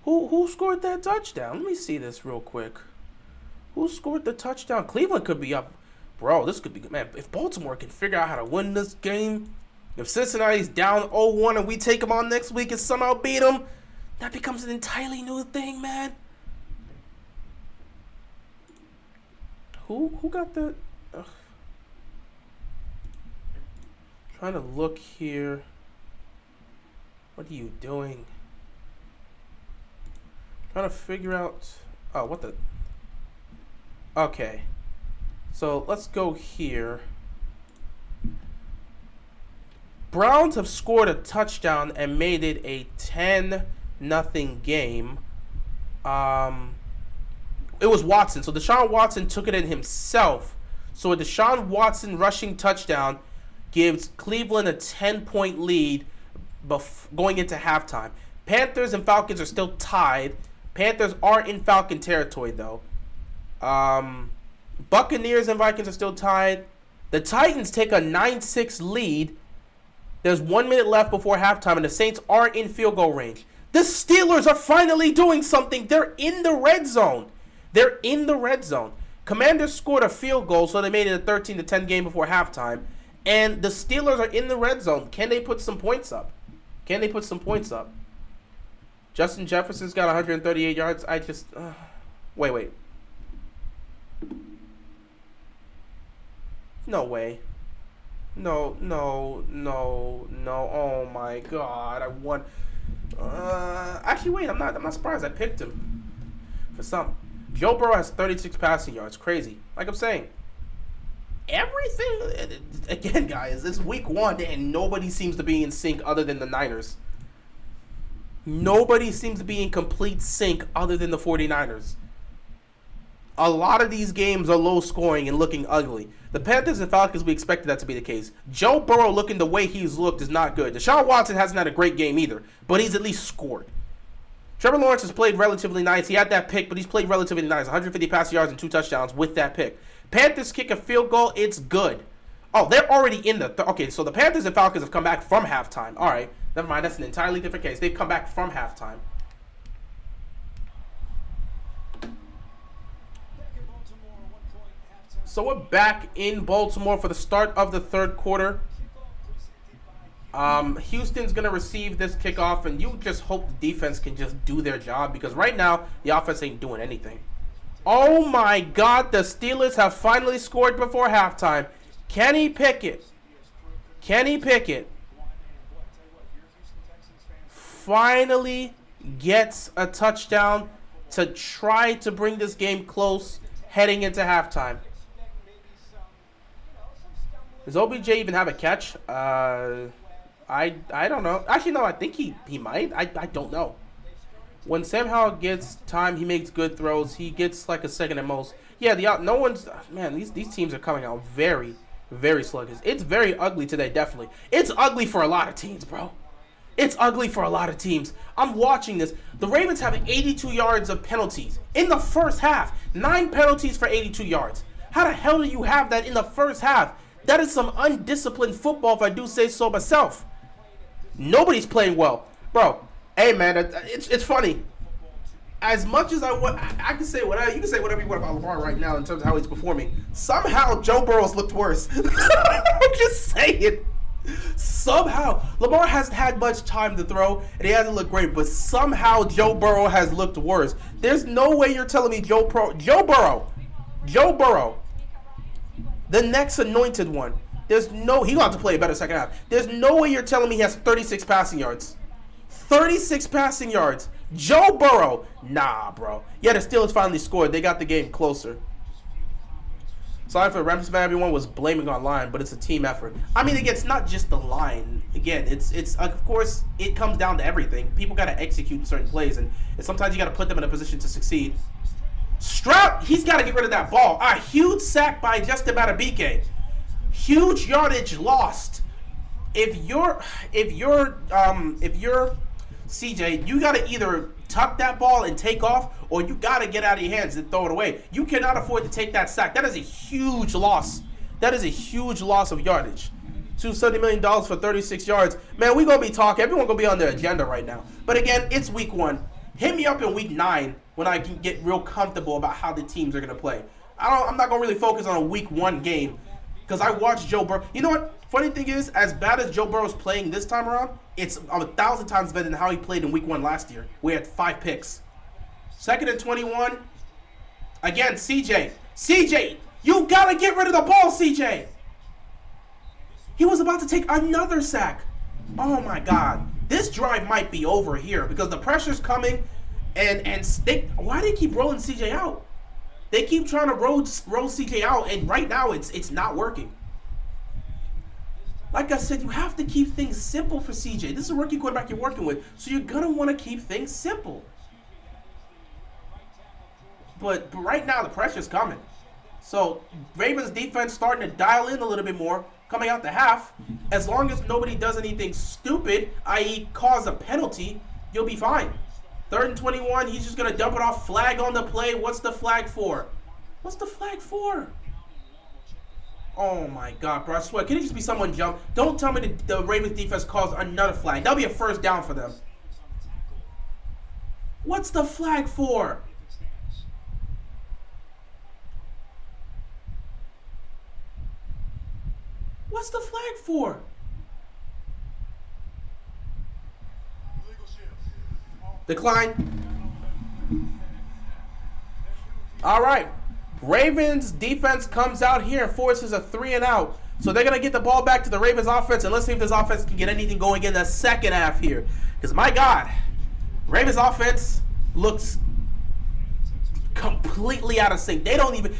Who scored that touchdown? Let me see this real quick. Who scored the touchdown? Cleveland could be up. Bro, this could be good. Man, if Baltimore can figure out how to win this game, if Cincinnati's down 0-1 and we take them on next week and somehow beat them, that becomes an entirely new thing, man. Who got the... Trying to look here. What are you doing? Trying to figure out... Oh, what the... Okay. So, let's go here. Browns have scored a touchdown and made it a 10-0 game. It was Watson. So, Deshaun Watson took it in himself. So, a Deshaun Watson rushing touchdown gives Cleveland a 10-point lead going into halftime. Panthers and Falcons are still tied. Panthers are in Falcon territory, though. Buccaneers and Vikings are still tied. The Titans take a 9-6 lead. There's 1 minute left before halftime, and the Saints are in field goal range. The Steelers are finally doing something. They're in the red zone. They're in the red zone. Commanders scored a field goal, so they made it a 13-10 game before halftime. And the Steelers are in the red zone. Can they put some points up? Can they put some points up? Justin Jefferson's got 138 yards. I just... Wait. No way. No. Oh my God. I won. Actually, wait. I'm not surprised. I picked him for some. Joe Burrow has 36 passing yards. Crazy. Like I'm saying. Everything, again, guys, it's week 1 and nobody seems to be in sync other than the Niners. Nobody seems to be in complete sync other than the 49ers. A lot of these games are low scoring and looking ugly. The Panthers and Falcons, we expected that to be the case. Joe Burrow looking the way he's looked is not good. Deshaun Watson hasn't had a great game either, but he's at least scored. Trevor Lawrence has played relatively nice. He had that pick, but he's played relatively nice. 150 passing yards and 2 touchdowns with that pick. Panthers kick a field goal. It's good. Oh, they're already in the... Okay, so the Panthers and Falcons have come back from halftime. All right, never mind. That's an entirely different case. They've come back from halftime. So we're back in Baltimore for the start of the third quarter. Houston's going to receive this kickoff, and you just hope the defense can just do their job because right now the offense ain't doing anything. Oh my God, the Steelers have finally scored before halftime. Kenny Pickett. Finally gets a touchdown to try to bring this game close heading into halftime. Does OBJ even have a catch? I don't know. Actually, no, I think he might. I don't know. When Sam Howell gets time, he makes good throws. He gets like a second at most. Yeah, no one's... Man, these teams are coming out very, very sluggish. It's very ugly today, definitely. It's ugly for a lot of teams, bro. It's ugly for a lot of teams. I'm watching this. The Ravens have 82 yards of penalties in the first half. 9 penalties for 82 yards. How the hell do you have that in the first half? That is some undisciplined football, if I do say so myself. Nobody's playing well. Bro, hey, man, it's funny. As much as I can say whatever, you can say whatever you want about LeBron right now in terms of how he's performing. Somehow, Joe Burrow's looked worse. I'm just saying. somehow, Lamar hasn't had much time to throw, and he hasn't looked great, but somehow Joe Burrow has looked worse. There's no way you're telling me Joe Burrow, the next anointed one, he's going to have to play a better second half. There's no way you're telling me he has 36 passing yards. 36 passing yards. Joe Burrow. Nah, bro. Yeah, the Steelers finally scored. They got the game closer. Sorry for the Rams, man. Everyone was blaming on line, but it's a team effort. I mean, again, it's not just the line. Again, it's of course, it comes down to everything. People got to execute certain plays, and sometimes you got to put them in a position to succeed. Stroud, he's got to get rid of that ball. A huge sack by just about a BK. Huge yardage lost. If you're CJ, you got to either tuck that ball and take off, or you got to get out of your hands and throw it away. You cannot afford to take that sack. That is a huge loss. That is a huge loss of yardage. $270 million for 36 yards. Man, we're going to be talking. Everyone going to be on their agenda right now. But again, it's week 1. Hit me up in week 9 when I can get real comfortable about how the teams are going to play. I'm not going to really focus on a week 1 game because I watched Joe Burrow. You know what? Funny thing is, as bad as Joe Burrow's playing this time around, it's 1,000 times better than how he played in week 1 last year. We had 5 picks. 2nd and 21. Again, CJ, you got to get rid of the ball, CJ. He was about to take another sack. Oh, my God. This drive might be over here because the pressure's coming, and why do they keep rolling CJ out? They keep trying to roll CJ out, and right now it's not working. Like I said, you have to keep things simple for CJ. This is a rookie quarterback you're working with, so you're going to want to keep things simple. But right now, the pressure's coming. So, Ravens defense starting to dial in a little bit more, coming out the half. As long as nobody does anything stupid, i.e. cause a penalty, you'll be fine. 3rd and 21, he's just going to dump it off. Flag on the play. What's the flag for? What's the flag for? Oh my God, bro. I swear, can it just be someone jump? Don't tell me the Ravens defense calls another flag. That'll be a first down for them. What's the flag for? What's the flag for? Decline. All right. Ravens defense comes out here and forces a 3 and out. So they're going to get the ball back to the Ravens offense, and let's see if this offense can get anything going in the second half here. Because, my God, Ravens offense looks completely out of sync. They don't even...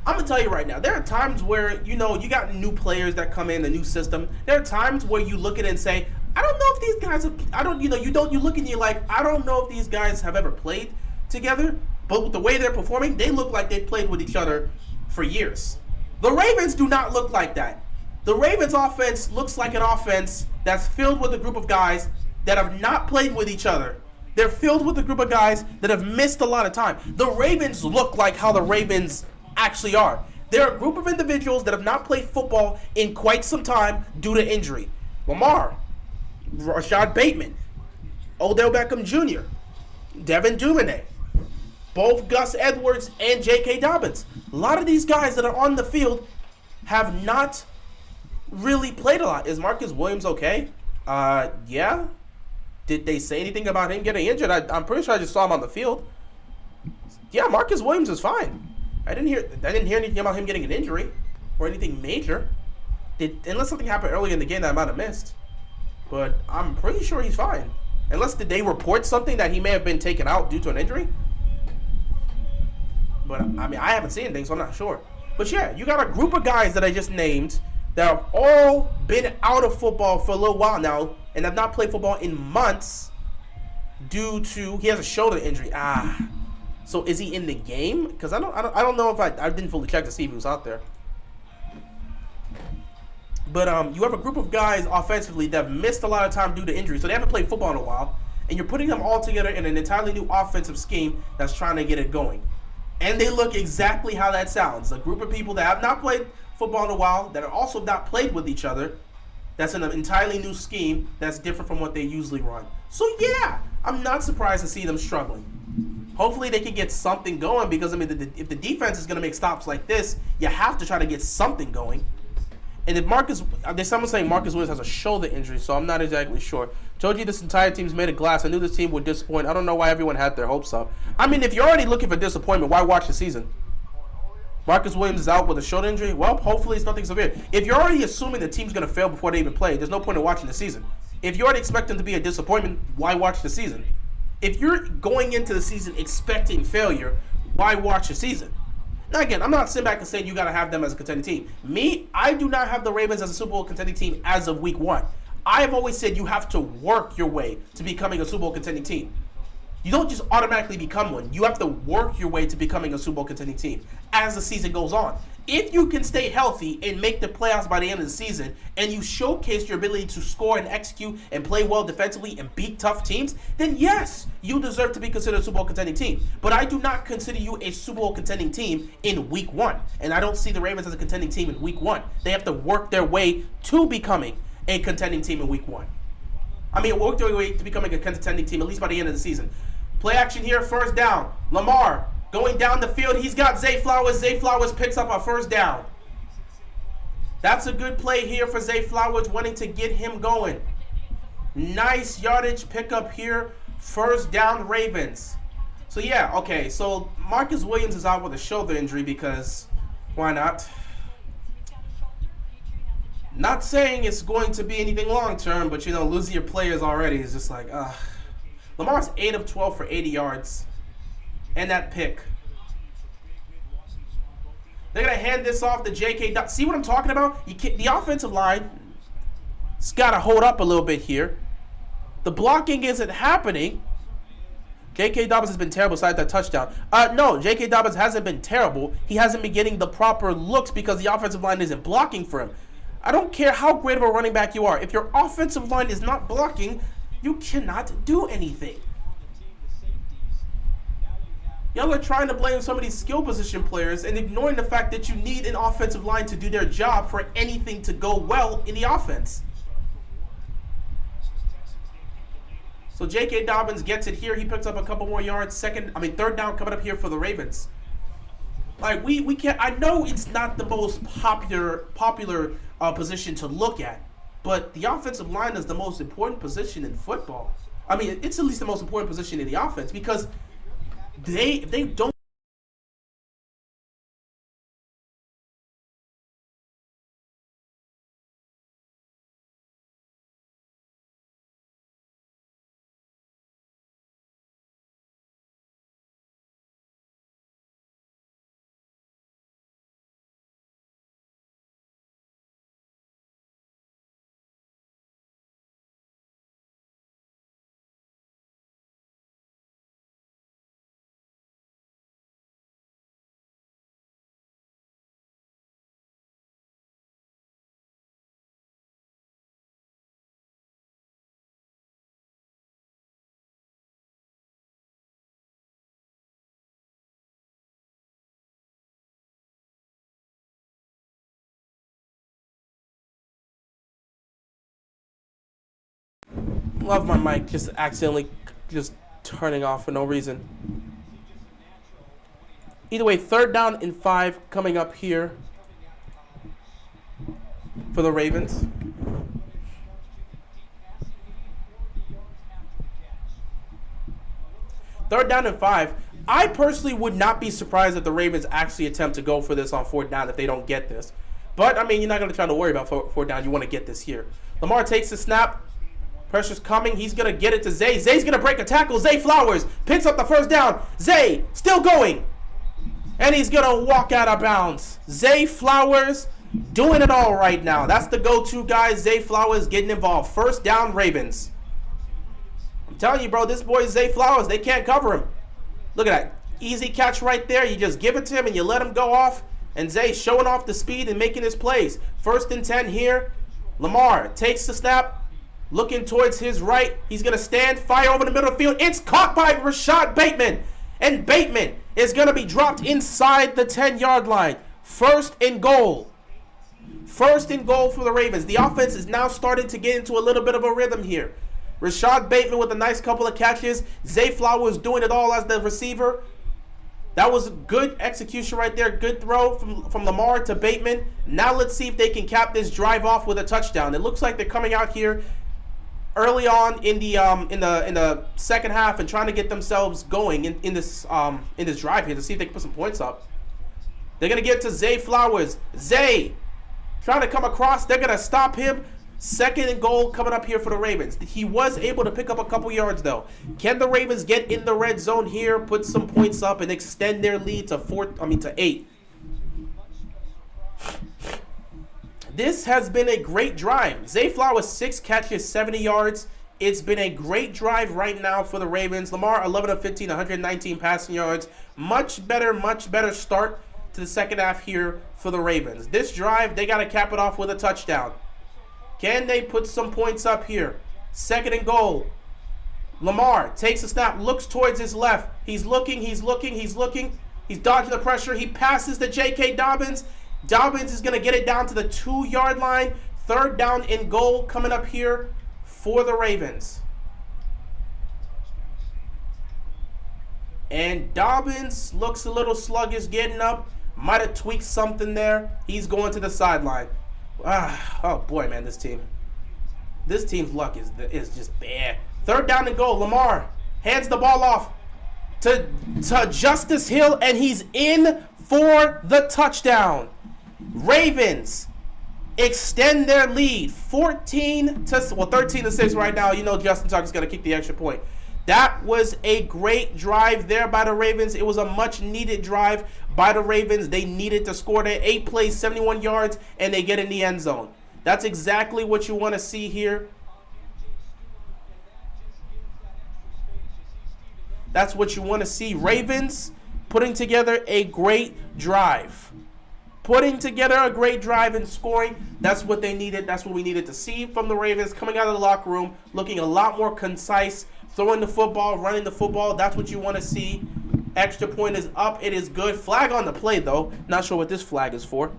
I'm going to tell you right now, there are times where, you got new players that come in, a new system. There are times where you look at it and say, I don't know if these guys have... you look and you're like, I don't know if these guys have ever played together. But with the way they're performing, they look like they've played with each other for years. The Ravens do not look like that. The Ravens offense looks like an offense that's filled with a group of guys that have not played with each other. They're filled with a group of guys that have missed a lot of time. The Ravens look like how the Ravens actually are. They're a group of individuals that have not played football in quite some time due to injury. Lamar, Rashad Bateman, Odell Beckham Jr., Devin Duvernay, both Gus Edwards and J.K. Dobbins. A lot of these guys that are on the field have not really played a lot. Is Marcus Williams okay? Yeah. Did they say anything about him getting injured? I'm pretty sure I just saw him on the field. Yeah, Marcus Williams is fine. I didn't hear anything about him getting an injury or anything major. Unless something happened earlier in the game that I might have missed. But I'm pretty sure he's fine. Unless did they report something that he may have been taken out due to an injury? But, I mean, I haven't seen anything, so I'm not sure. But, yeah, you got a group of guys that I just named that have all been out of football for a little while now and have not played football in months due to he has a shoulder injury. So is he in the game? Because I don't know if I didn't fully check to see if he was out there. But you have a group of guys offensively that have missed a lot of time due to injury, so they haven't played football in a while, and you're putting them all together in an entirely new offensive scheme that's trying to get it going. And they look exactly how that sounds. A group of people that have not played football in a while, that are also not played with each other, that's in an entirely new scheme that's different from what they usually run. So yeah, I'm not surprised to see them struggling. Hopefully they can get something going because, I mean, if the defense is going to make stops like this, you have to try to get something going. And if there's someone saying Marcus Williams has a shoulder injury, so I'm not exactly sure. Told you this entire team's made of glass. I knew this team would disappoint. I don't know why everyone had their hopes up. I mean, if you're already looking for disappointment, why watch the season? Marcus Williams is out with a shoulder injury. Well, hopefully it's nothing severe. If you're already assuming the team's going to fail before they even play, there's no point in watching the season. If you already expect them to be a disappointment, why watch the season? If you're going into the season expecting failure, why watch the season? Now again, I'm not sitting back and saying you got to have them as a contending team. Me, I do not have the Ravens as a Super Bowl contending team as of week 1. I have always said you have to work your way to becoming a Super Bowl contending team. You don't just automatically become one. You have to work your way to becoming a Super Bowl contending team as the season goes on. If you can stay healthy and make the playoffs by the end of the season, and you showcase your ability to score and execute and play well defensively and beat tough teams, then yes, you deserve to be considered a Super Bowl contending team. But I do not consider you a Super Bowl contending team in week 1. And I don't see the Ravens as a contending team in week 1. They have to work their way to becoming a contending team in week 1. I mean, work their way to becoming a contending team at least by the end of the season. Play action here, first down. Lamar going down the field. He's got Zay Flowers. Zay Flowers picks up a first down. That's a good play here for Zay Flowers, wanting to get him going. Nice yardage pickup here. First down, Ravens. So yeah, okay. So Marcus Williams is out with a shoulder injury because why not? Not saying it's going to be anything long term, but you know, losing your players already is just like, Lamar's 8 of 12 for 80 yards. And that pick. They're going to hand this off to J.K. See what I'm talking about? The offensive line has got to hold up a little bit here. The blocking isn't happening. J.K. Dobbins has been terrible besides that touchdown. No, J.K. Dobbins hasn't been terrible. He hasn't been getting the proper looks because the offensive line isn't blocking for him. I don't care how great of a running back you are. If your offensive line is not blocking, you cannot do anything. Y'all are trying to blame some of these skill position players and ignoring the fact that you need an offensive line to do their job for anything to go well in the offense. So J.K. Dobbins gets it here. He picks up a couple more yards. Third down coming up here for the Ravens. Like we can't. I know it's not the most popular position to look at, but the offensive line is the most important position in football. I mean, it's at least the most important position in the offense because they don't. Love my mic just accidentally just turning off for no reason. Either way, third down and 5 coming up here for the Ravens. Third down and 5. I personally would not be surprised if the Ravens actually attempt to go for this on fourth down if they don't get this. But, I mean, you're not going to try to worry about fourth down. You want to get this here. Lamar takes the snap. Pressure's coming. He's going to get it to Zay. Zay's going to break a tackle. Zay Flowers picks up the first down. Zay still going. And he's going to walk out of bounds. Zay Flowers doing it all right now. That's the go-to guy. Zay Flowers getting involved. First down, Ravens. I'm telling you, bro, this boy Zay Flowers, they can't cover him. Look at that. Easy catch right there. You just give it to him and you let him go off. And Zay showing off the speed and making his plays. First and 10 here. Lamar takes the snap. Looking towards his right. He's going to stand, fire over the middle of the field. It's caught by Rashad Bateman. And Bateman is going to be dropped inside the 10-yard line. First and goal. First and goal for the Ravens. The offense is now starting to get into a little bit of a rhythm here. Rashad Bateman with a nice couple of catches. Zay Flowers doing it all as the receiver. That was good execution right there. Good throw from Lamar to Bateman. Now let's see if they can cap this drive off with a touchdown. It looks like they're coming out here early on in the second half and trying to get themselves going in this drive here to see if they can put some points up. They're gonna get to Zay Flowers. Zay trying to come across. They're gonna stop him. Second and goal coming up here for the Ravens. He was able to pick up a couple yards though. Can the Ravens get in the red zone here, put some points up, and extend their lead to 8? This has been a great drive. Zay Flowers 6 catches, 70 yards. It's been a great drive right now for the Ravens. Lamar 11 of 15, 119 passing yards. Much better start to the second half here for the Ravens. This drive, they got to cap it off with a touchdown. Can they put some points up here? Second and goal. Lamar takes a snap, looks towards his left. He's looking. He's dodging the pressure. He passes to J.K. Dobbins. Dobbins is going to get it down to the 2-yard line. Third down and goal coming up here for the Ravens. And Dobbins looks a little sluggish getting up. Might have tweaked something there. He's going to the sideline. Oh boy, man, this team's luck is just bad. Third down and goal. Lamar hands the ball off to Justice Hill, and he's in for the touchdown. Ravens extend their lead 13 to 6 right now. You know Justin Tucker's going to kick the extra point. That was a great drive there by the Ravens. It was a much-needed drive by the Ravens. They needed to score there. 8 plays, 71 yards, and they get in the end zone. That's exactly what you want to see here. That's what you want to see. Ravens putting together a great drive. Putting together a great drive and scoring. That's what they needed. That's what we needed to see from the Ravens coming out of the locker room, looking a lot more concise, throwing the football, running the football. That's what you want to see. Extra point is up. It is good. Flag on the play, though. Not sure what this flag is for.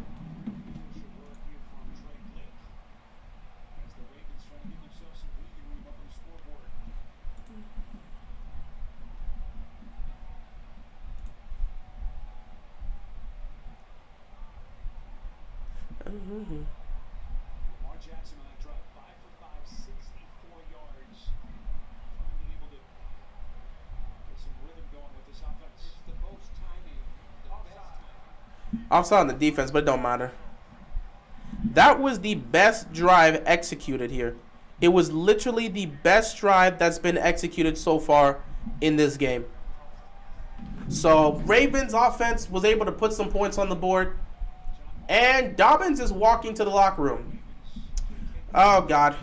Lamar Jackson on that drive, 5 for 5, 64 yards. Finally able to get some rhythm going with this offense. It's the most timing, the best. Offside on the defense, but it don't matter. That was the best drive executed here. It was literally the best drive that's been executed so far in this game. So Ravens offense was able to put some points on the board. And Dobbins is walking to the locker room. Oh, God.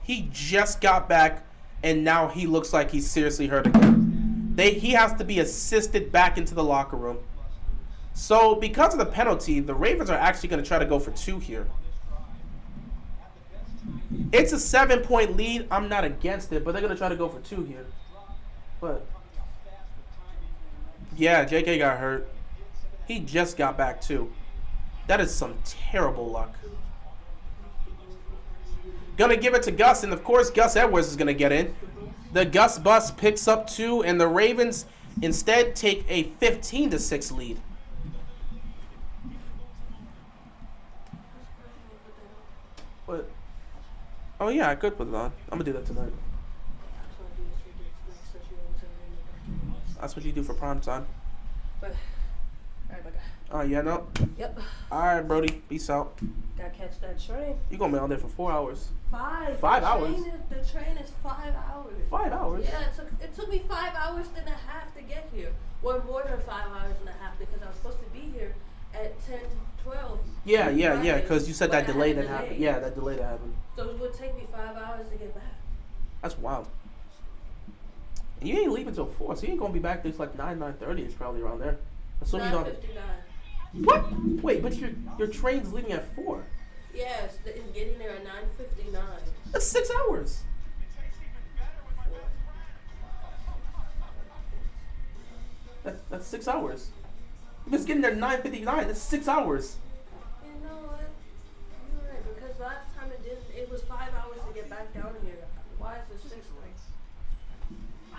He just got back, and now he looks like he's seriously hurt again. He has to be assisted back into the locker room. So, because of the penalty, the Ravens are actually going to try to go for 2 here. It's a 7-point lead. I'm not against it, but they're going to try to go for 2 here. But, yeah, JK got hurt. He just got back, too. That is some terrible luck. Gonna give it to Gus, and of course, Gus Edwards is gonna get in. The Gus bus picks up 2, and the Ravens instead take a 15-6 lead. What? Oh, yeah, I could put it on. I'm gonna do that tonight. That's what you do for prime time. But, alright, my guy. Oh, yeah, no? Yep. Alright, Brody. Peace out. Gotta catch that train. You gonna be on there for 4 hours. 5. 5 hours? The train is 5 hours. 5 hours? Yeah, it took me 5 hours and a half to get here. Well, more than 5 hours and a half because I was supposed to be here at 10:12. Yeah, because you said But that I delay had a that delay. happened. Yeah, that delay that happened. So it would take me 5 hours to get back. That's wild. And you ain't leaving till 4, so you ain't gonna be back till like 9:30. It's probably around there. Assuming you don't. 9:59. What? Wait, but your train's leaving at 4. Yes, it's getting there at 9:59. That's 6 hours. That's 6 hours. If it's getting there at 9:59, that's 6 hours. You know what? You're right, because last time it was 5 hours to get back down here. Why is it 6 hours?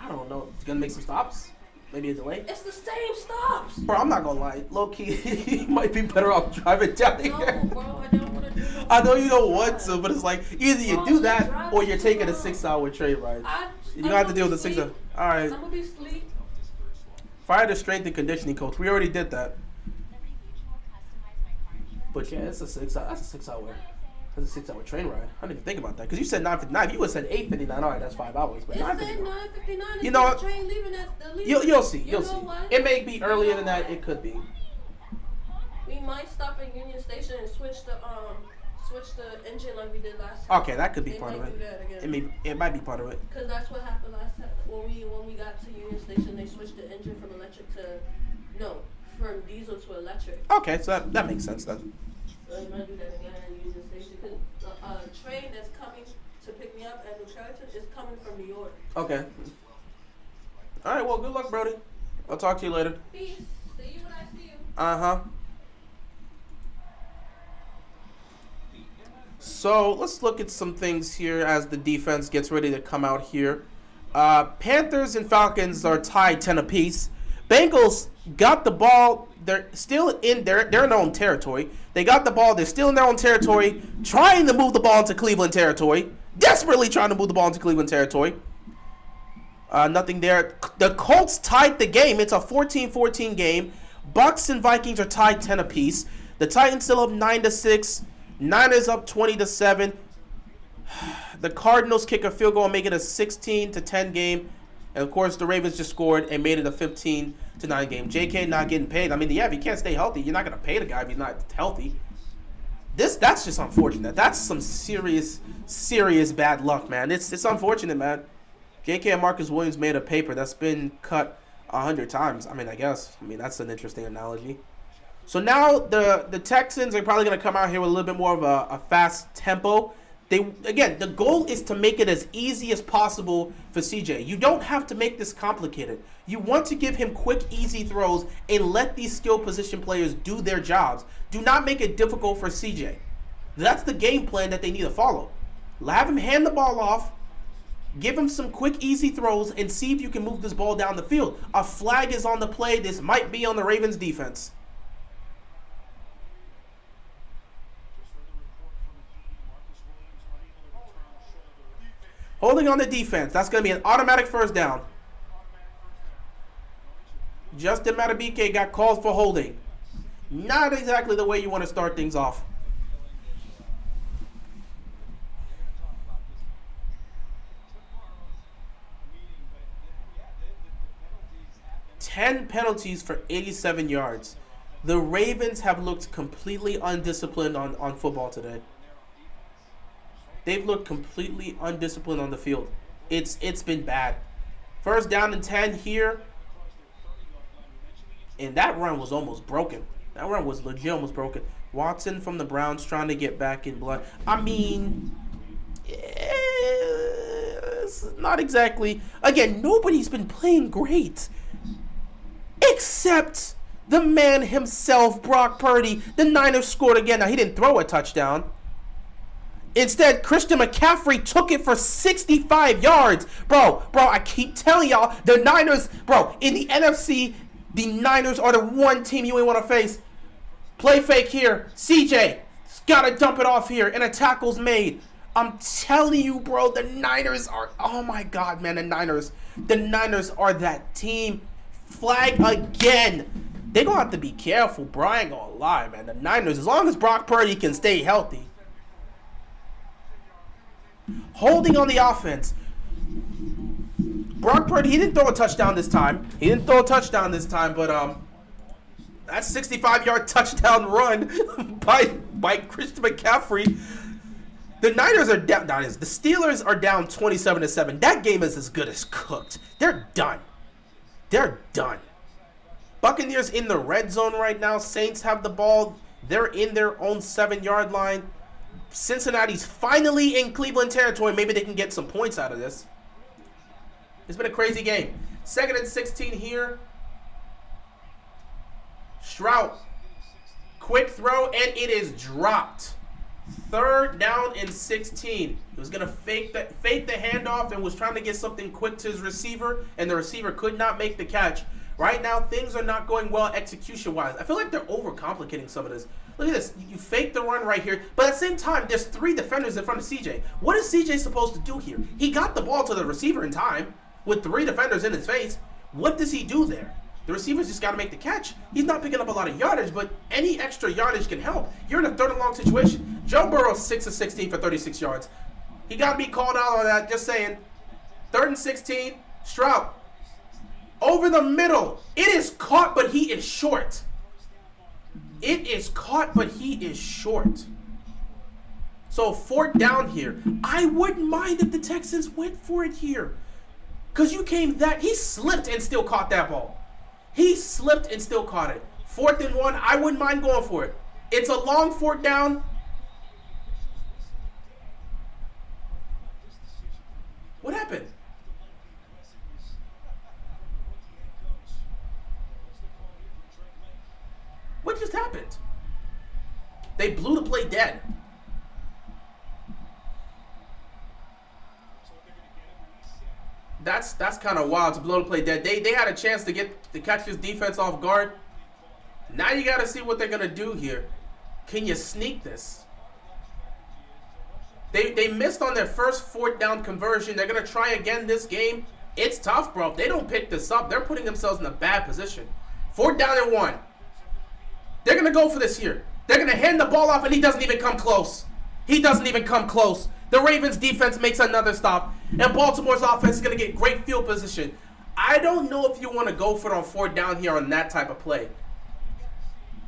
I don't know. It's gonna make some stops. Maybe a delay. It's the same stops. Bro, I'm not gonna lie. Low key, you might be better off driving down here. No, bro, I don't want to do no I know you don't God. want to, but it's like either you Bro, do that drive or you're too taking a long. 6-hour train ride. You're I'm gonna have to deal gonna with the be 6 hour. All right. I'm gonna be asleep. Fire the strength and conditioning coach. We already did that. But yeah, it's a 6 hour. That's a 6 hour. That's a 6-hour train ride. I didn't even think about that because you said 9:59. If you would have said 8:59, all right, that's 5 hours. But It said 9:59. 9:59. You know what? Train leaving at the leaving. You'll see. You You'll know see. what? It may be earlier than that. what? It could be. We might stop at Union Station and switch the engine like we did last time. Okay, that could be They part of might it. do that again. It might be part of it. Cause that's what happened last time when we got to Union Station. They switched the engine from diesel to electric. Okay, so that makes sense then. So they might do that again at Union Station. Cause the train that's coming to pick me up at New Charlton is coming from New York. Okay. All right. Well, good luck, Brody. I'll talk to you later. Peace. See you when I see you. Uh-huh. So let's look at some things here as the defense gets ready to come out here. Panthers and Falcons are tied 10 apiece. Bengals got the ball. They're still in they're in their own territory. They got the ball. They're still in their own territory, trying to move the ball into Cleveland territory. Desperately trying to move the ball into Cleveland territory. Nothing there. The Colts tied the game. It's a 14-14 game. Bucks and Vikings are tied 10 apiece. The Titans still up 9-6. Niners up 20-7. The Cardinals kick a field goal and make it a 16-10 game. And of course, the Ravens just scored and made it a 15-9 game. JK not getting paid. I mean, yeah, if he can't stay healthy, you're not gonna pay the guy if he's not healthy. That's just unfortunate. That's some serious bad luck, man. It's unfortunate, man. JK and Marcus Williams made a paper that's been cut 100 times. I mean, that's an interesting analogy. So now the Texans are probably going to come out here with a little bit more of a fast tempo. The goal is to make it as easy as possible for CJ. You don't have to make this complicated. You want to give him quick, easy throws and let these skill position players do their jobs. Do not make it difficult for CJ. That's the game plan that they need to follow. Have him hand the ball off, give him some quick, easy throws, and see if you can move this ball down the field. A flag is on the play. This might be on the Ravens defense. Holding on the defense. That's going to be an automatic first down. Justin Matabike got called for holding. Not exactly the way you want to start things off. Ten penalties for 87 yards. The Ravens have looked completely undisciplined on football today. They've looked completely undisciplined on the field. It's been bad. First down and 10 here. And that run was almost broken. That run was legit almost broken. Watson from the Browns trying to get back in blood. I mean, it's not exactly. Again, nobody's been playing great. Except the man himself, Brock Purdy. The Niners scored again. Now, he didn't throw a touchdown. Instead, Christian McCaffrey took it for 65 yards. Bro, I keep telling y'all, the Niners, in the NFC, the Niners are the one team you ain't want to face. Play fake here. CJ got to dump it off here, and a tackle's made. I'm telling you, bro, the Niners are, oh my God, man, the Niners are that team. Flag again. They're going to have to be careful, bro. I ain't going to lie, man. The Niners, as long as Brock Purdy can stay healthy. Holding on the offense. Brock Purdy, he didn't throw a touchdown this time. But that 65-yard touchdown run by Christian McCaffrey. The Niners are down. The Steelers are down 27-7. That game is as good as cooked. They're done. Buccaneers in the red zone right now. Saints have the ball. They're in their own 7-yard line. Cincinnati's finally in Cleveland territory. Maybe they can get some points out of this. It's been a crazy game. 2nd and 16 here. Stroud. Quick throw, and it is dropped. 3rd down and 16. He was going to fake the handoff and was trying to get something quick to his receiver, and the receiver could not make the catch. Right now, things are not going well execution-wise. I feel like they're overcomplicating some of this. Look at this. You fake the run right here, but at the same time, there's 3 defenders in front of CJ. What is CJ supposed to do here? He got the ball to the receiver in time with 3 defenders in his face. What does he do there? The receiver's just got to make the catch. He's not picking up a lot of yardage, but any extra yardage can help. You're in a 3rd and long situation. Joe Burrow, 6 of 16 for 36 yards. He got to be called out on that, just saying. 3rd and 16, Stroud. Over the middle. It is caught, but he is short. It is caught, but he is short. So 4th down here. I wouldn't mind if the Texans went for it here. Because you came that. He slipped and still caught that ball. He slipped and still caught it. 4th and 1. I wouldn't mind going for it. It's a long 4th down. What happened? What just happened? They blew the play dead. That's kind of wild to blow the play dead. They had a chance to catch this defense off guard. Now you got to see what they're gonna do here. Can you sneak this? They missed on their first 4th down conversion. They're gonna try again this game. It's tough, bro. If they don't pick this up, they're putting themselves in a bad position. 4th down and 1. They're going to go for this here. They're going to hand the ball off, and he doesn't even come close. He doesn't even come close. The Ravens defense makes another stop, and Baltimore's offense is going to get great field position. I don't know if you want to go for it on 4th down here on that type of play.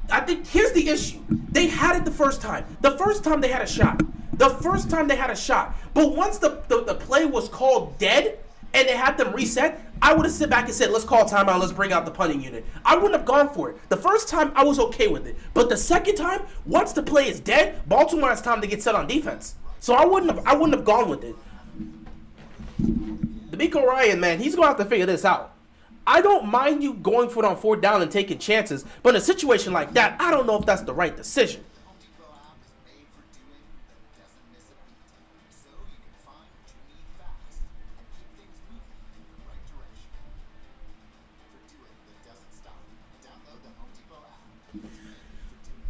I think here's the issue. They had it the first time. The first time they had a shot. But once the play was called dead and they had them reset, I would have sit back and said, let's call timeout, let's bring out the punting unit. I wouldn't have gone for it. The first time, I was okay with it. But the second time, once the play is dead, Baltimore has time to get set on defense. So I wouldn't have gone with it. D'Amico Ryan, man, he's going to have to figure this out. I don't mind you going for it on 4th down and taking chances, but in a situation like that, I don't know if that's the right decision.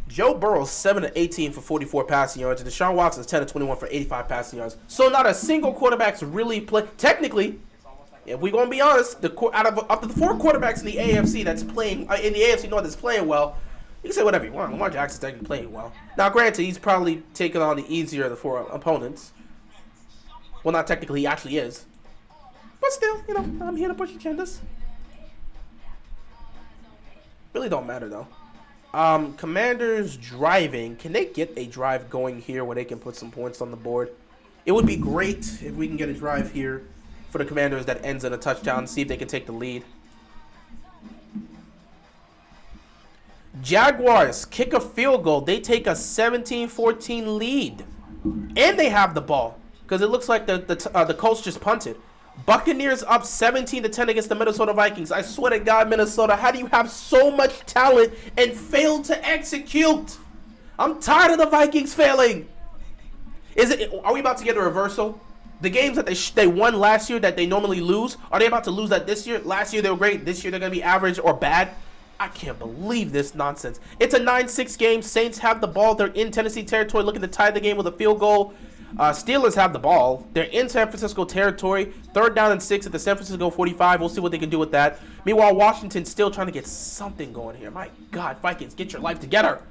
Joe Burrow 7 of 18 for 44 passing yards, and Deshaun Watson 10 of 21 for 85 passing yards. So not a single quarterback's really play. Technically, if we're gonna be honest, out of the 4 quarterbacks in the AFC that's playing in the AFC North that's playing well, you can say whatever you want. Lamar Jackson's technically playing well. Now, granted, he's probably taking on the easier of the 4 opponents. Well, not technically, he actually is, but still, you know, I'm here to push agendas. Really don't matter though. Commanders driving. Can they get a drive going here where they can put some points on the board? It would be great if we can get a drive here for the Commanders that ends in a touchdown. See if they can take the lead. Jaguars kick a field goal. They take a 17-14 lead. And they have the ball because it looks like the Colts just punted. Buccaneers up 17-10 against the Minnesota Vikings. I swear to God, Minnesota, how do you have so much talent and fail to execute? I'm tired of the Vikings failing. Are we about to get a reversal? The games that they won last year that they normally lose, are they about to lose that this year? Last year they were great. This year they're going to be average or bad. I can't believe this nonsense. It's a 9-6 game. Saints have the ball. They're in Tennessee territory looking to tie the game with a field goal. Steelers have the ball. They're in San Francisco territory. 3rd down and 6 at the San Francisco 45. We'll see what they can do with that. Meanwhile, Washington's still trying to get something going here. My God, Vikings, get your life together.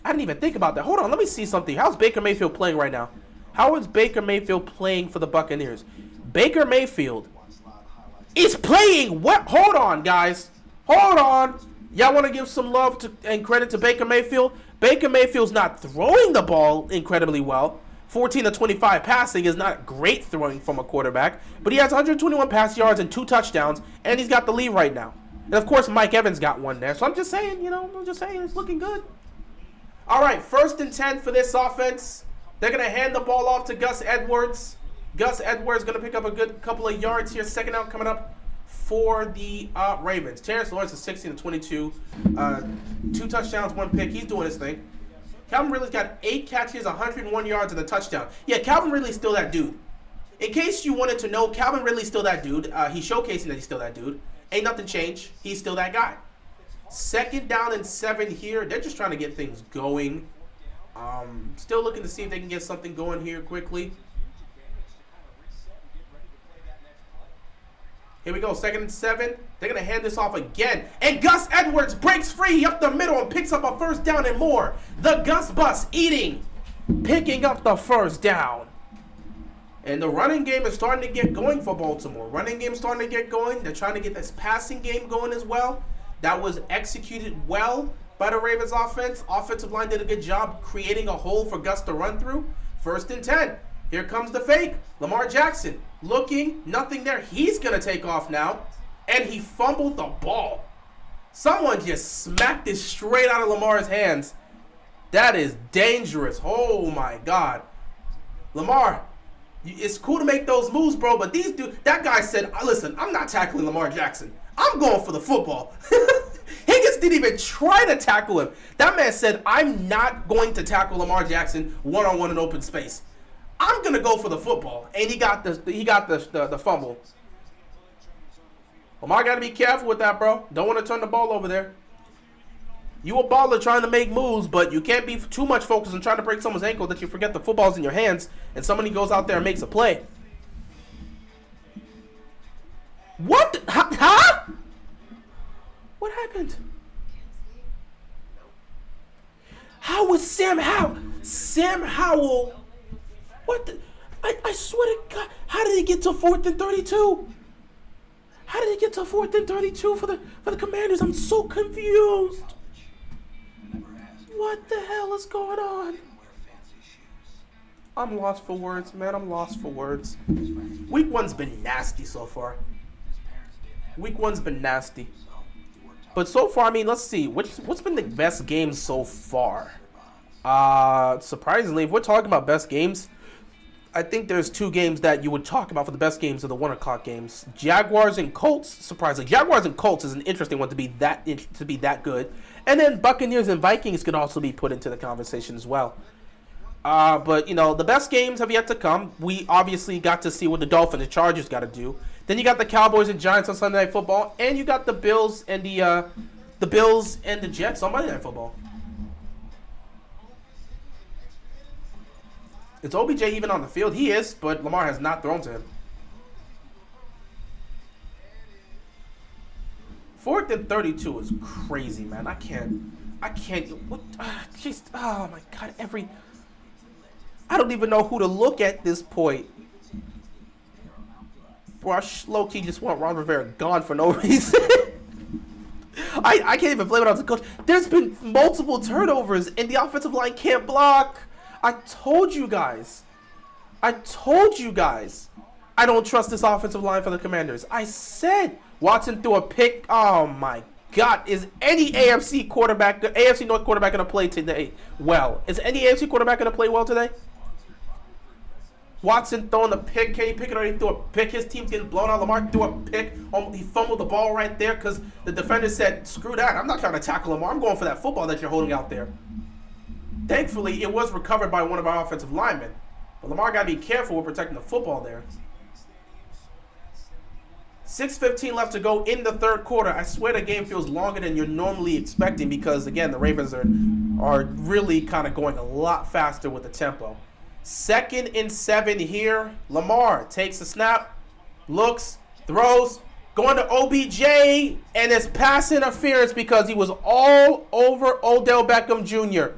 I didn't even think about that. Hold on, let me see something. How's Baker Mayfield playing right now? How is Baker Mayfield playing for the Buccaneers? Baker Mayfield is playing what? Hold on, guys. Hold on. Y'all want to give some love and credit to Baker Mayfield? Baker Mayfield's not throwing the ball incredibly well. 14 of 25 passing is not great throwing from a quarterback, but he has 121 pass yards and 2 touchdowns, and he's got the lead right now. And of course, Mike Evans got one there. So I'm just saying, it's looking good. All right, 1st and 10 for this offense. They're going to hand the ball off to Gus Edwards. Gus Edwards going to pick up a good couple of yards here. 2nd out coming up for the Ravens. Terrence Lawrence is 16 of 22. 2 touchdowns, 1 pick. He's doing his thing. Calvin Ridley's got 8 catches, 101 yards, and a touchdown. Yeah, Calvin Ridley's still that dude. In case you wanted to know, Calvin Ridley's still that dude. He's showcasing that he's still that dude. Ain't nothing changed. He's still that guy. 2nd down and 7 here. They're just trying to get things going. Still looking to see if they can get something going here quickly. Here we go, 2nd and 7. They're going to hand this off again. And Gus Edwards breaks free up the middle and picks up a 1st down and more. The Gus Bus picking up the 1st down. And the running game is starting to get going for Baltimore. Running game starting to get going. They're trying to get this passing game going as well. That was executed well by the Ravens offense. Offensive line did a good job creating a hole for Gus to run through. 1st and 10. Here comes the fake. Lamar Jackson looking, nothing there. He's going to take off now. And he fumbled the ball. Someone just smacked it straight out of Lamar's hands. That is dangerous. Oh my God. Lamar, it's cool to make those moves, bro, but these dudes, that guy said, listen, I'm not tackling Lamar Jackson. I'm going for the football. Higgins didn't even try to tackle him. That man said, I'm not going to tackle Lamar Jackson one-on-one in open space. I'm going to go for the football. And he got the fumble. Lamar got to be careful with that, bro. Don't want to turn the ball over there. You a baller trying to make moves, but you can't be too much focused on trying to break someone's ankle that you forget the football's in your hands and somebody goes out there and makes a play. What? Huh? What happened? How was Sam Howell? Sam Howell. What the? I swear to God. How did he get to 4th and 32? How did he get to 4th and 32 for the Commanders? I'm so confused. What the hell is going on? I'm lost for words, man. I'm lost for words. Week 1's been nasty so far. Week 1's been nasty. But so far, I mean, let's see. What's been the best game so far? Surprisingly, if we're talking about best games, I think there's 2 games that you would talk about for the best games of the 1 o'clock games. Jaguars and Colts, surprisingly. Jaguars and Colts is an interesting one to be that good. And then Buccaneers and Vikings could also be put into the conversation as well. But, you know, the best games have yet to come. We obviously got to see what the Dolphins and Chargers got to do. Then you got the Cowboys and Giants on Sunday Night Football. And you got the Bills and the Bills and the Jets on Monday Night Football. Is OBJ even on the field? He is, but Lamar has not thrown to him. 4th and 32 is crazy, man. I can't. What? Jeez. Oh my God. I don't even know who to look at this point. Bro, I low-key just want Ron Rivera gone for no reason. I can't even blame it on the coach. There's been multiple turnovers, and the offensive line can't block. I told you guys. I don't trust this offensive line for the Commanders. I said Watson threw a pick. Oh, my God. Is any AFC North quarterback going to play today well? Is any AFC quarterback going to play well today? Watson throwing the pick. Kenny Pickett already threw a pick. His team's getting blown out. Lamar threw a pick. He fumbled the ball right there because the defender said, screw that. I'm not trying to tackle Lamar. I'm going for that football that you're holding out there. Thankfully, it was recovered by one of our offensive linemen. But Lamar got to be careful with protecting the football there. 6:15 left to go in the 3rd quarter. I swear the game feels longer than you're normally expecting because, again, the Ravens are really kind of going a lot faster with the tempo. 2nd and 7 here. Lamar takes a snap, looks, throws, going to OBJ, and it's pass interference because he was all over Odell Beckham Jr.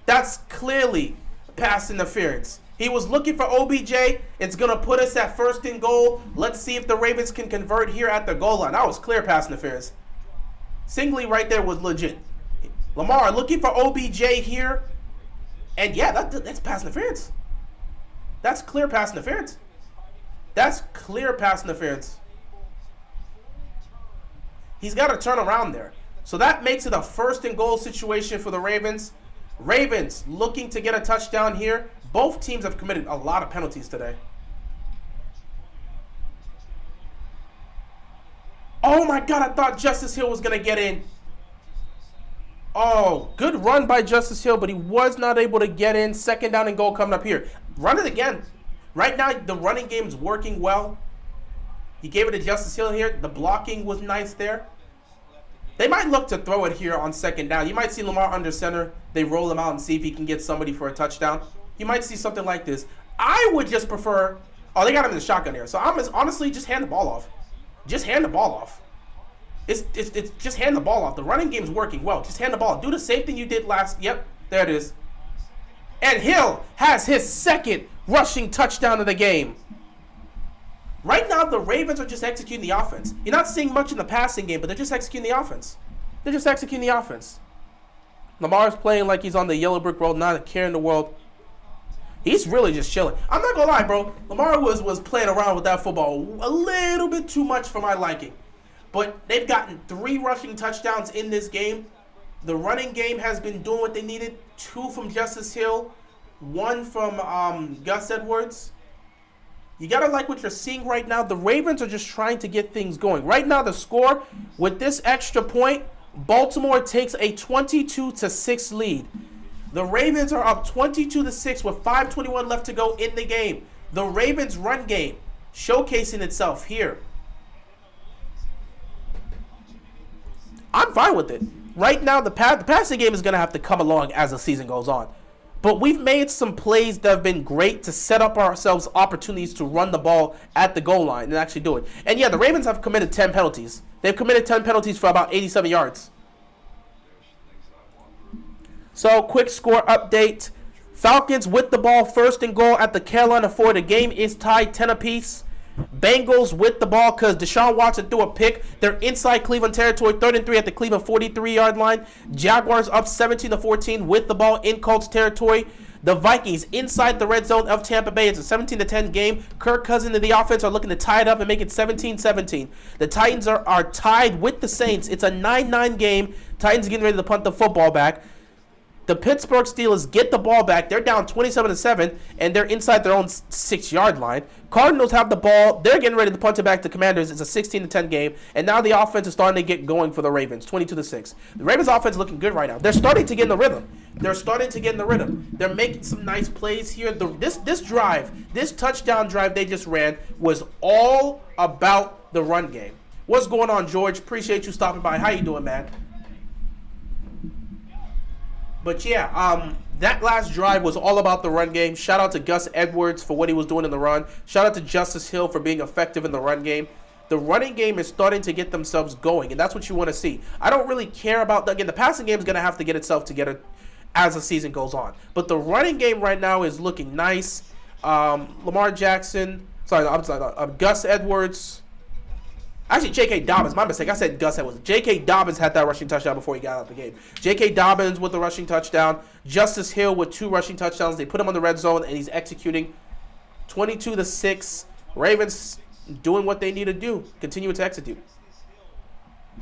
That's clearly pass interference. He was looking for OBJ. It's going to put us at 1st and goal. Let's see if the Ravens can convert here at the goal line. That was clear pass interference. Singly right there was legit. Lamar looking for OBJ here. And yeah, that's pass interference. That's clear pass interference. That's clear pass interference. He's got to turn around there. So that makes it a 1st and goal situation for the Ravens. Ravens looking to get a touchdown here. Both teams have committed a lot of penalties today. Oh my God, I thought Justice Hill was going to get in. Oh, good run by Justice Hill, but he was not able to get in. 2nd down and goal coming up here. Run it again. Right now, the running game is working well. You gave it to Justice Hill here. The blocking was nice there. They might look to throw it here on second down. You might see Lamar under center. They roll him out and see if he can get somebody for a touchdown. You might see something like this. I would just prefer... Oh, they got him in the shotgun here. So honestly, just hand the ball off. Just hand the ball off. It's just hand the ball off. The running game's working well. Just hand the ball. Do the same thing you did last... Yep, there it is. And Hill has his second rushing touchdown of the game. Right now, the Ravens are just executing the offense. You're not seeing much in the passing game, but they're just executing the offense. They're just executing the offense. Lamar's playing like he's on the yellow brick road, not a care in the world. He's really just chilling. I'm not going to lie, bro. Lamar was playing around with that football a little bit too much for my liking. But they've gotten 3 rushing touchdowns in this game. The running game has been doing what they needed. 2 from Justice Hill. 1 from Gus Edwards. You got to like what you're seeing right now. The Ravens are just trying to get things going. Right now, the score, with this extra point, Baltimore takes a 22-6 lead. The Ravens are up 22-6 with 5:21 left to go in the game. The Ravens' run game showcasing itself here. I'm fine with it. Right now, the passing game is going to have to come along as the season goes on. But we've made some plays that have been great to set up ourselves opportunities to run the ball at the goal line and actually do it. And yeah, the Ravens have committed 10 penalties. They've committed 10 penalties for about 87 yards. So, quick score update. Falcons with the ball, first and goal at the Carolina 4. The game is tied 10 apiece. Bengals with the ball because Deshaun Watson threw a pick. They're inside Cleveland territory, 3rd and 3 at the Cleveland 43-yard line. Jaguars up 17-14 with the ball in Colts territory. The Vikings inside the red zone of Tampa Bay. It's a 17-10 game. Kirk Cousins and the offense are looking to tie it up and make it 17-17. The Titans are tied with the Saints. It's a 9-9 game. Titans are getting ready to punt the football back. The Pittsburgh Steelers get the ball back. They're down 27-7, and they're inside their own 6-yard line. Cardinals have the ball. They're getting ready to punt it back to Commanders. It's a 16-10 game, and now the offense is starting to get going for the Ravens, 22-6. The Ravens offense is looking good right now. They're starting to get in the rhythm. They're making some nice plays here. This drive, this touchdown drive they just ran was all about the run game. What's going on, George? Appreciate you stopping by. How you doing, man? But yeah, that last drive was all about the run game. Shout out to Gus Edwards for what he was doing in the run. Shout out to Justice Hill for being effective in the run game. The running game is starting to get themselves going, and that's what you want to see. I don't really care about, again, the passing game is going to have to get itself together as the season goes on. But the running game right now is looking nice. Gus Edwards. Actually, J.K. Dobbins, my mistake. I said Gus Edwards. J.K. Dobbins had that rushing touchdown before he got out of the game. J.K. Dobbins with the rushing touchdown. Justice Hill with 2 rushing touchdowns. They put him on the red zone, and he's executing 22-6. Ravens doing what they need to do. Continue to execute.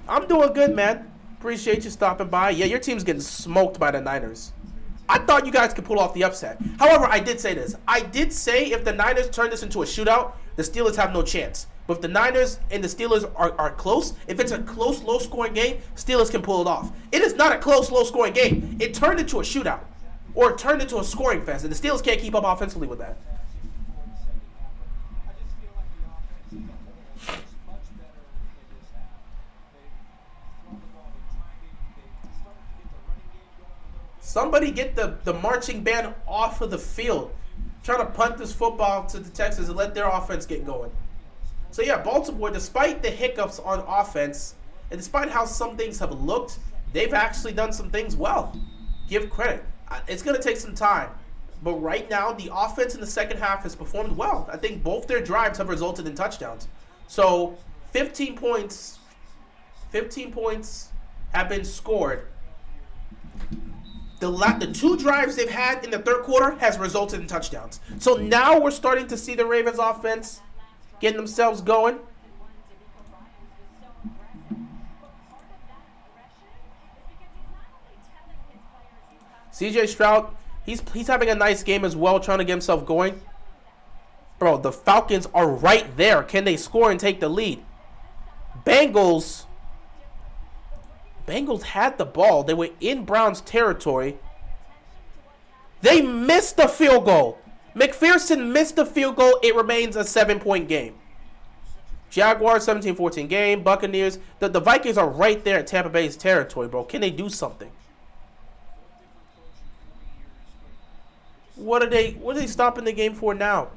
I'm doing good, man. Appreciate you stopping by. Yeah, your team's getting smoked by the Niners. I thought you guys could pull off the upset. However, I did say this. I did say if the Niners turn this into a shootout, the Steelers have no chance. But if the Niners and the Steelers are close, if it's a close, low-scoring game, Steelers can pull it off. It is not a close, low-scoring game. It turned into a shootout. Or it turned into a scoring fest, and the Steelers can't keep up offensively with that. Somebody get the marching band off of the field. Trying to punt this football to the Texans and let their offense get going. So yeah, Baltimore, despite the hiccups on offense, and despite how some things have looked, they've actually done some things well. Give credit. It's going to take some time. But right now, the offense in the second half has performed well. I think both their drives have resulted in touchdowns. So 15 points have been scored. The 2 drives they've had in the third quarter has resulted in touchdowns. So now we're starting to see the Ravens offense getting themselves going. CJ Stroud, he's having a nice game as well, trying to get himself going. Bro, the Falcons are right there. Can they score and take the lead? Bengals had the ball. They were in Browns territory. They missed the field goal. McPherson missed the field goal. It remains a 7-point game. Jaguars 17-14 game. Buccaneers. The Vikings are right there at Tampa Bay's territory, bro. Can they do something? What are they stopping the game for now?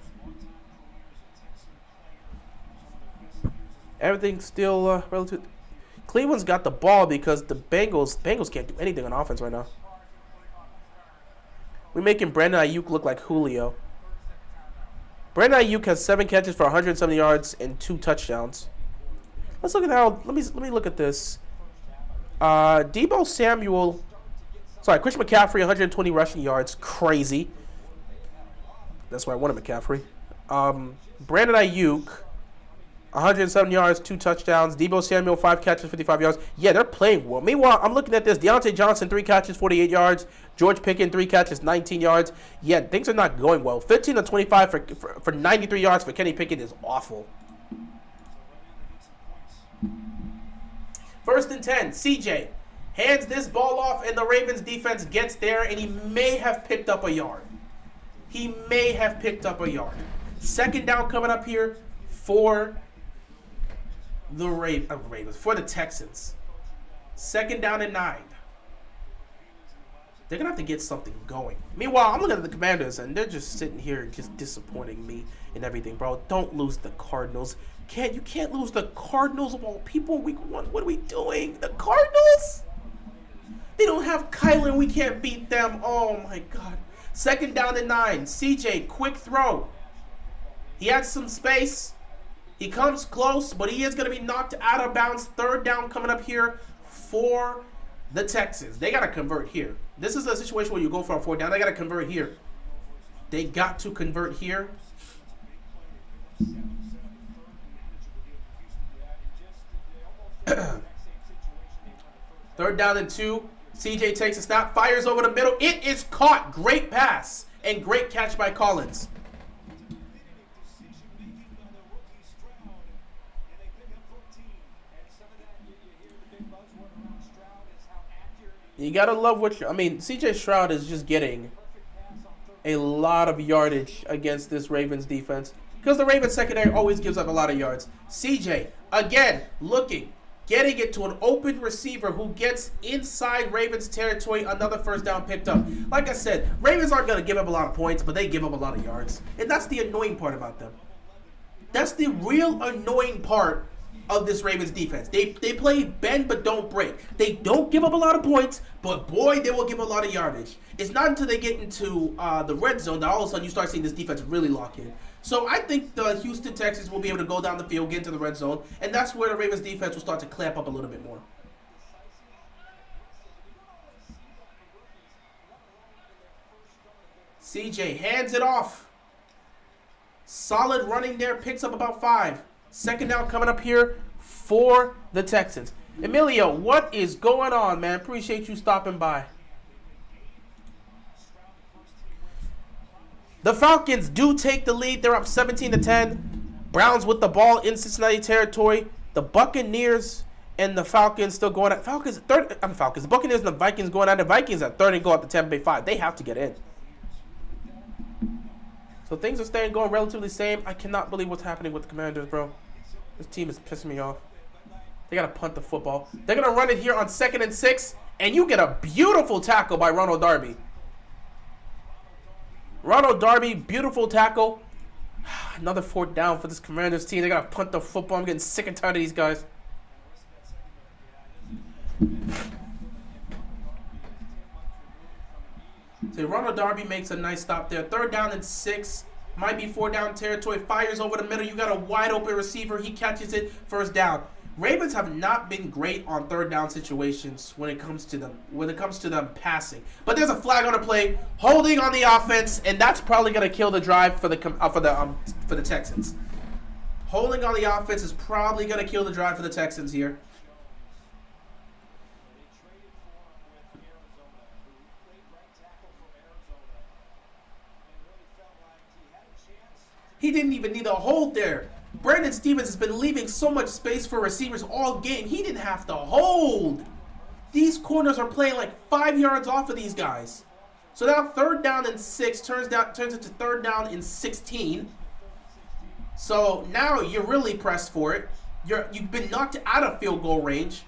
Everything's still relative. Cleveland's got the ball because the Bengals can't do anything on offense right now. We're making Brandon Ayuk look like Julio. Brandon Ayuk has 7 catches for 170 yards and 2 touchdowns. Let's look at how. Let me look at this. Deebo Samuel. Sorry, Christian McCaffrey, 120 rushing yards. Crazy. That's why I wanted McCaffrey. Brandon Ayuk, 107 yards, 2 touchdowns. Deebo Samuel, 5 catches, 55 yards. Yeah, they're playing well. Meanwhile, I'm looking at this. Deontay Johnson, 3 catches, 48 yards. George Pickens, 3 catches, 19 yards. Yeah, things are not going well. 15 to 25 for 93 yards for Kenny Pickett is awful. 1st and 10. CJ hands this ball off, and the Ravens defense gets there, and he may have picked up a yard. He may have picked up a yard. 2nd down coming up here for the Ravens, for the Texans. 2nd down and 9. They're going to have to get something going. Meanwhile, I'm looking at the Commanders, and they're just sitting here just disappointing me and everything, bro. Don't lose the Cardinals. You can't lose the Cardinals of all people in week 1. What are we doing? The Cardinals? They don't have Kyler. We can't beat them. Oh, my God. 2nd down and 9. CJ, quick throw. He had some space. He comes close, but he is going to be knocked out of bounds. 3rd down coming up here for the Texans. They got to convert here. This is a situation where you go for a 4th down. They got to convert here. They got to convert here. 3rd down and 2. CJ takes a snap, fires over the middle. It is caught. Great pass and great catch by Collins. You gotta love what CJ Stroud is just getting a lot of yardage against this Ravens defense because the Ravens secondary always gives up a lot of yards. CJ, again, getting it to an open receiver who gets inside Ravens territory. Another 1st down picked up. Like I said, Ravens aren't going to give up a lot of points, but they give up a lot of yards. And that's the annoying part about them. That's the real annoying part of this Ravens defense. They play bend but don't break. They don't give up a lot of points, but boy, they will give a lot of yardage. It's not until they get into the red zone that all of a sudden you start seeing this defense really lock in. So I think the Houston Texans will be able to go down the field, get into the red zone, and that's where the Ravens defense will start to clamp up a little bit more. CJ hands it off. Solid running there, picks up about 5. 2nd down coming up here for the Texans. Emilio, what is going on, man? Appreciate you stopping by. The Falcons do take the lead. They're up 17-10. Browns with the ball in Cincinnati territory. The Buccaneers and the Falcons still going at The Buccaneers and the Vikings going at the Vikings at 3rd and go at the Tampa Bay 5. They have to get in. So things are staying going relatively same. I cannot believe what's happening with the Commanders, bro. This team is pissing me off. They got to punt the football. They're going to run it here on 2nd and 6. And you get a beautiful tackle by Ronald Darby. Ronald Darby, beautiful tackle. Another 4th down for this Commanders team. They got to punt the football. I'm getting sick and tired of these guys. So Ronald Darby makes a nice stop there. 3rd down and 6. Might be 4th down territory. Fires over the middle. You got a wide open receiver. He catches it. 1st down. Ravens have not been great on 3rd down situations when it comes to them passing. But there's a flag on the play, holding on the offense, and that's probably going to kill the drive for the Texans. Holding on the offense is probably going to kill the drive for the Texans here. He didn't even need a hold there. Brandon Stevens has been leaving so much space for receivers all game. He didn't have to hold. These corners are playing like 5 yards off of these guys. So now 3rd down and 6 turns into 3rd down and 16. So now you're really pressed for it. You've been knocked out of field goal range.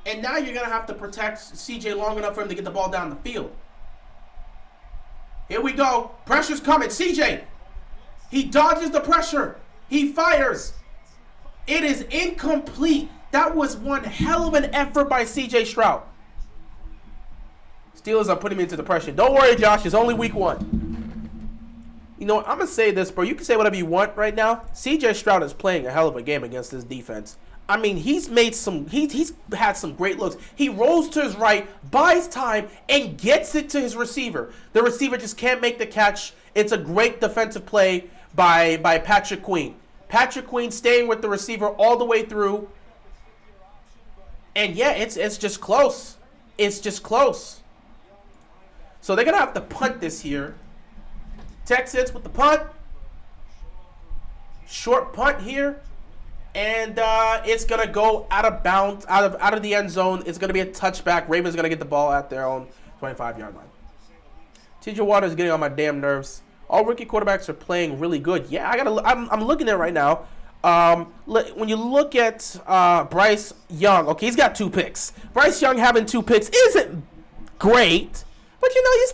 And now you're going to have to protect CJ long enough for him to get the ball down the field. Here we go. Pressure's coming. CJ. He dodges the pressure. He fires. It is incomplete. That was one hell of an effort by CJ Stroud. Steelers are putting me into the pressure. Don't worry, Josh. It's only week 1. You know what? I'm going to say this, bro. You can say whatever you want right now. CJ Stroud is playing a hell of a game against this defense. I mean, he's had some great looks. He rolls to his right, buys time, and gets it to his receiver. The receiver just can't make the catch. It's a great defensive play by Patrick Queen. Patrick Queen staying with the receiver all the way through. And yeah, it's just close. It's just close. So they're going to have to punt this here. Texans with the punt. Short punt here. And it's going to go out of bounds, out of the end zone. It's going to be a touchback. Ravens going to get the ball at their own 25-yard line. TJ Watt is getting on my damn nerves. All rookie quarterbacks are playing really good. Yeah, I'm looking at it right now. When you look at Bryce Young, okay, he's got 2 picks. Bryce Young having 2 picks isn't great, but you know he's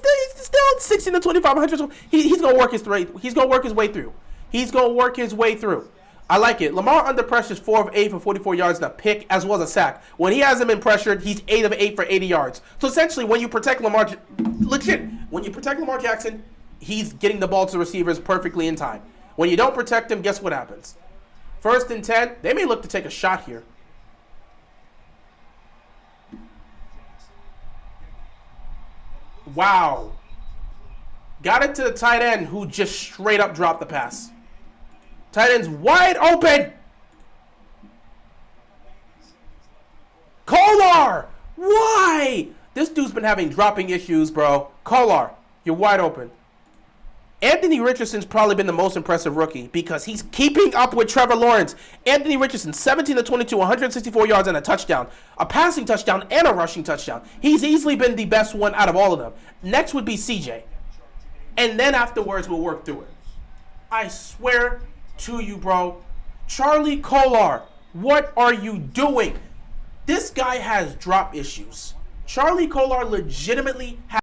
still 16 to 2,500. He's gonna work his way. He's gonna work his way through. He's gonna work his way through. I like it. Lamar under pressure is 4 of 8 for 44 yards and a pick as well as a sack. When he hasn't been pressured, he's 8 of 8 for 80 yards. So essentially, when you protect Lamar Jackson, he's getting the ball to receivers perfectly in time. When you don't protect him, guess what happens? 1st and 10, they may look to take a shot here. Wow. Got it to the tight end who just straight up dropped the pass. Tight end's wide open. Kolar! Why? This dude's been having dropping issues, bro. Kolar, you're wide open. Anthony Richardson's probably been the most impressive rookie because he's keeping up with Trevor Lawrence. Anthony Richardson, 17 to 22, 164 yards and a touchdown. A passing touchdown and a rushing touchdown. He's easily been the best one out of all of them. Next would be CJ. And then afterwards, we'll work through it. I swear to you, bro. Charlie Kolar, what are you doing? This guy has drop issues. Charlie Kolar legitimately has.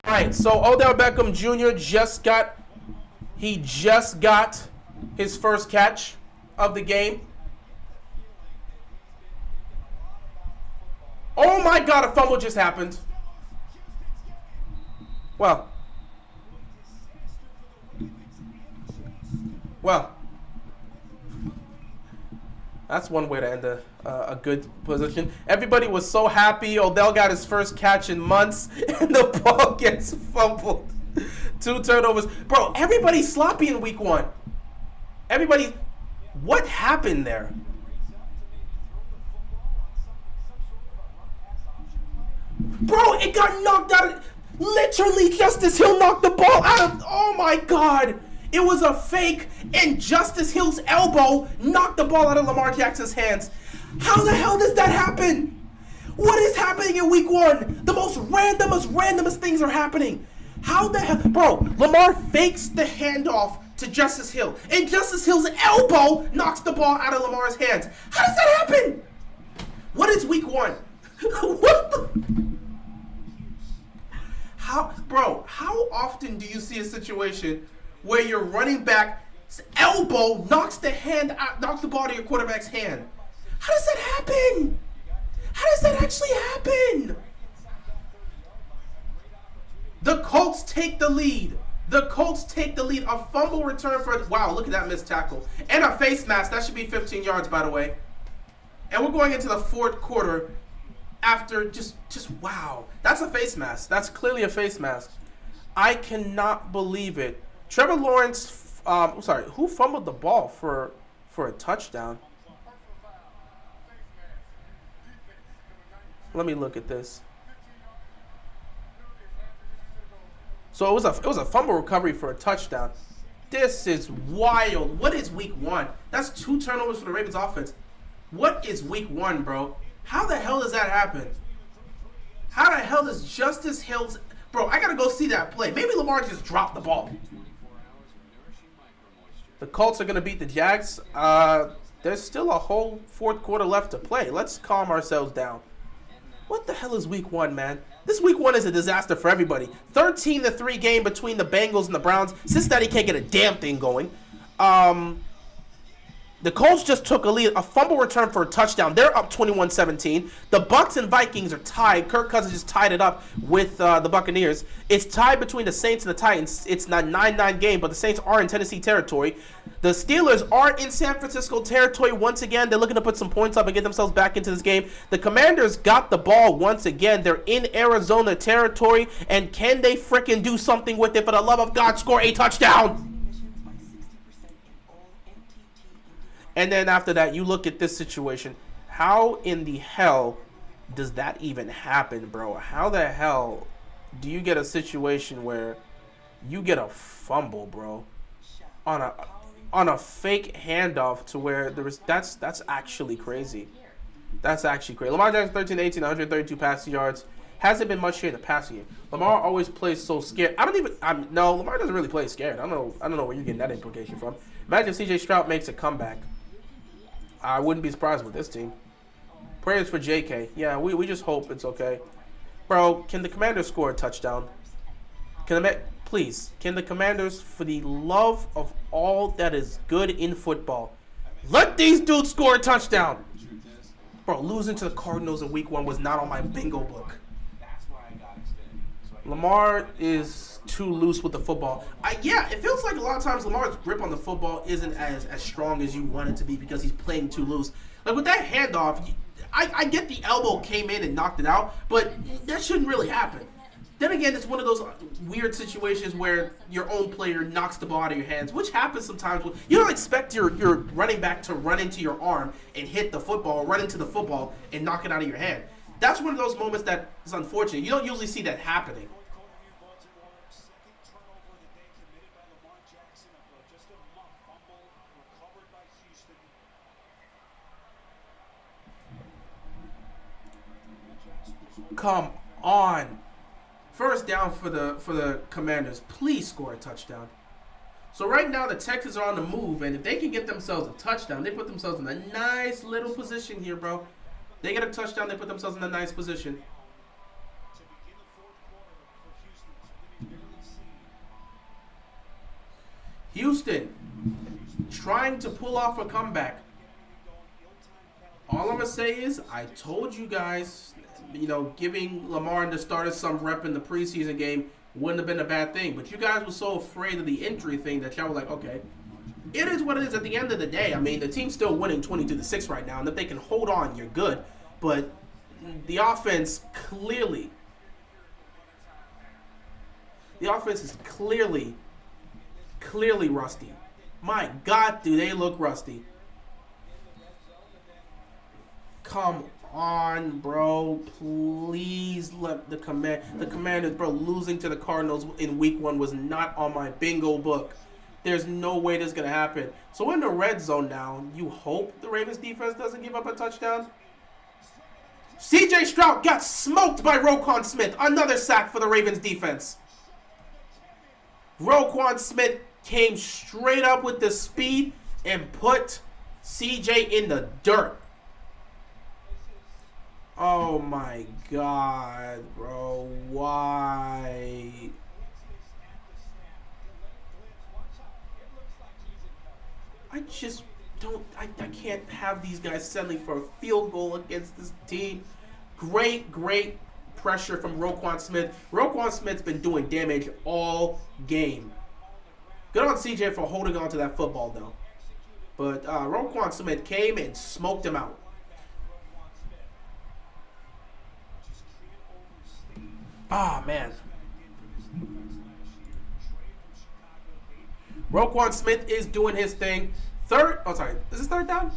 All right, so Odell Beckham Jr. just got his first catch of the game. Oh my God, a fumble just happened. Well, that's one way to end a good position. Everybody was so happy. Odell got his first catch in months, and the ball gets fumbled. 2 turnovers. Bro, everybody's sloppy in week 1. What happened there? Bro, it got knocked out. Literally, Justice Hill knocked the ball out of. Oh my God. It was a fake, and Justice Hill's elbow knocked the ball out of Lamar Jackson's hands. How the hell does that happen? What is happening in week 1? The most randomest things are happening. How the hell? Bro, Lamar fakes the handoff to Justice Hill, and Justice Hill's elbow knocks the ball out of Lamar's hands. How does that happen? What is week 1? What the? How often do you see a situation where your running back's elbow knocks the ball out of your quarterback's hand? How does that happen? How does that actually happen? The Colts take the lead. A fumble return for, wow, look at that missed tackle. And a face mask. That should be 15 yards, by the way. And we're going into the fourth quarter after just wow. That's a face mask. That's clearly a face mask. I cannot believe it. Trevor Lawrence, sorry, who fumbled the ball for a touchdown? Let me look at this. So it was a fumble recovery for a touchdown. This is wild. What is week 1? That's 2 turnovers for the Ravens offense. What is week 1, bro? How the hell does that happen? How the hell does Justice Hills... Bro, I gotta go see that play. Maybe Lamar just dropped the ball. The Colts are gonna beat the Jags. There's still a whole fourth quarter left to play. Let's calm ourselves down. What the hell is week 1, man? This week 1 is a disaster for everybody. 13-3 game between the Bengals and the Browns. Cincinnati can't get a damn thing going. The Colts just took a lead, a fumble return for a touchdown. They're up 21-17. The Bucs and Vikings are tied. Kirk Cousins just tied it up with the Buccaneers. It's tied between the Saints and the Titans. It's a 9-9 game, but the Saints are in Tennessee territory. The Steelers are in San Francisco territory once again. They're looking to put some points up and get themselves back into this game. The Commanders got the ball once again. They're in Arizona territory, and can they freaking do something with it? For the love of God, score a touchdown! And then after that, you look at this situation. How in the hell does that even happen, bro? How the hell do you get a situation where you get a fumble, bro, on a fake handoff to where that's actually crazy. That's actually crazy. Lamar Jackson 13-18, 132 passing yards. Hasn't been much here in the passing game. Lamar always plays so scared. No, Lamar doesn't really play scared. I don't know where you're getting that implication from. Imagine CJ Stroud makes a comeback. I wouldn't be surprised with this team. Prayers for JK. Yeah, we just hope it's okay. Bro, can the Commanders score a touchdown? Please, can the Commanders, for the love of all that is good in football, let these dudes score a touchdown? Bro, losing to the Cardinals in week 1 was not on my bingo book. Lamar is too loose with the football. Yeah, it feels like a lot of times Lamar's grip on the football isn't as strong as you want it to be because he's playing too loose. Like with that handoff, I get the elbow came in and knocked it out, but that shouldn't really happen. Then again, it's one of those weird situations where your own player knocks the ball out of your hands, which happens sometimes. You don't expect your running back to run into your arm and hit the football, run into the football and knock it out of your hand. That's one of those moments that is unfortunate. You don't usually see that happening. Come on. First down for the Commanders. Please score a touchdown. So right now the Texans are on the move, and if they can get themselves a touchdown, they put themselves in a nice little position here, bro. They get a touchdown, they put themselves in a nice position. Houston trying to pull off a comeback. All I'm going to say is I told you guys, giving Lamar and the starters some rep in the preseason game wouldn't have been a bad thing. But you guys were so afraid of the injury thing that y'all were like, okay, it is what it is at the end of the day. I mean, the team's still winning 22-6 right now. And if they can hold on, you're good. But the offense is clearly rusty. My God, do they look rusty. Come on, bro. Please let the Commanders, bro, losing to the Cardinals in week 1 was not on my bingo book. There's no way this is going to happen. So we're in the red zone now. You hope the Ravens defense doesn't give up a touchdown. CJ Stroud got smoked by Roquan Smith. Another sack for the Ravens defense. Roquan Smith came straight up with the speed and put CJ in the dirt. Oh my God, bro. Why? I just don't, I can't have these guys settling for a field goal against this team. Great pressure from Roquan Smith. Roquan Smith's been doing damage all game. Good on CJ for holding on to that football, though. But Roquan Smith came and smoked him out. Ah, man. Roquan Smith is doing his thing. Third. Oh, sorry. Is this third down?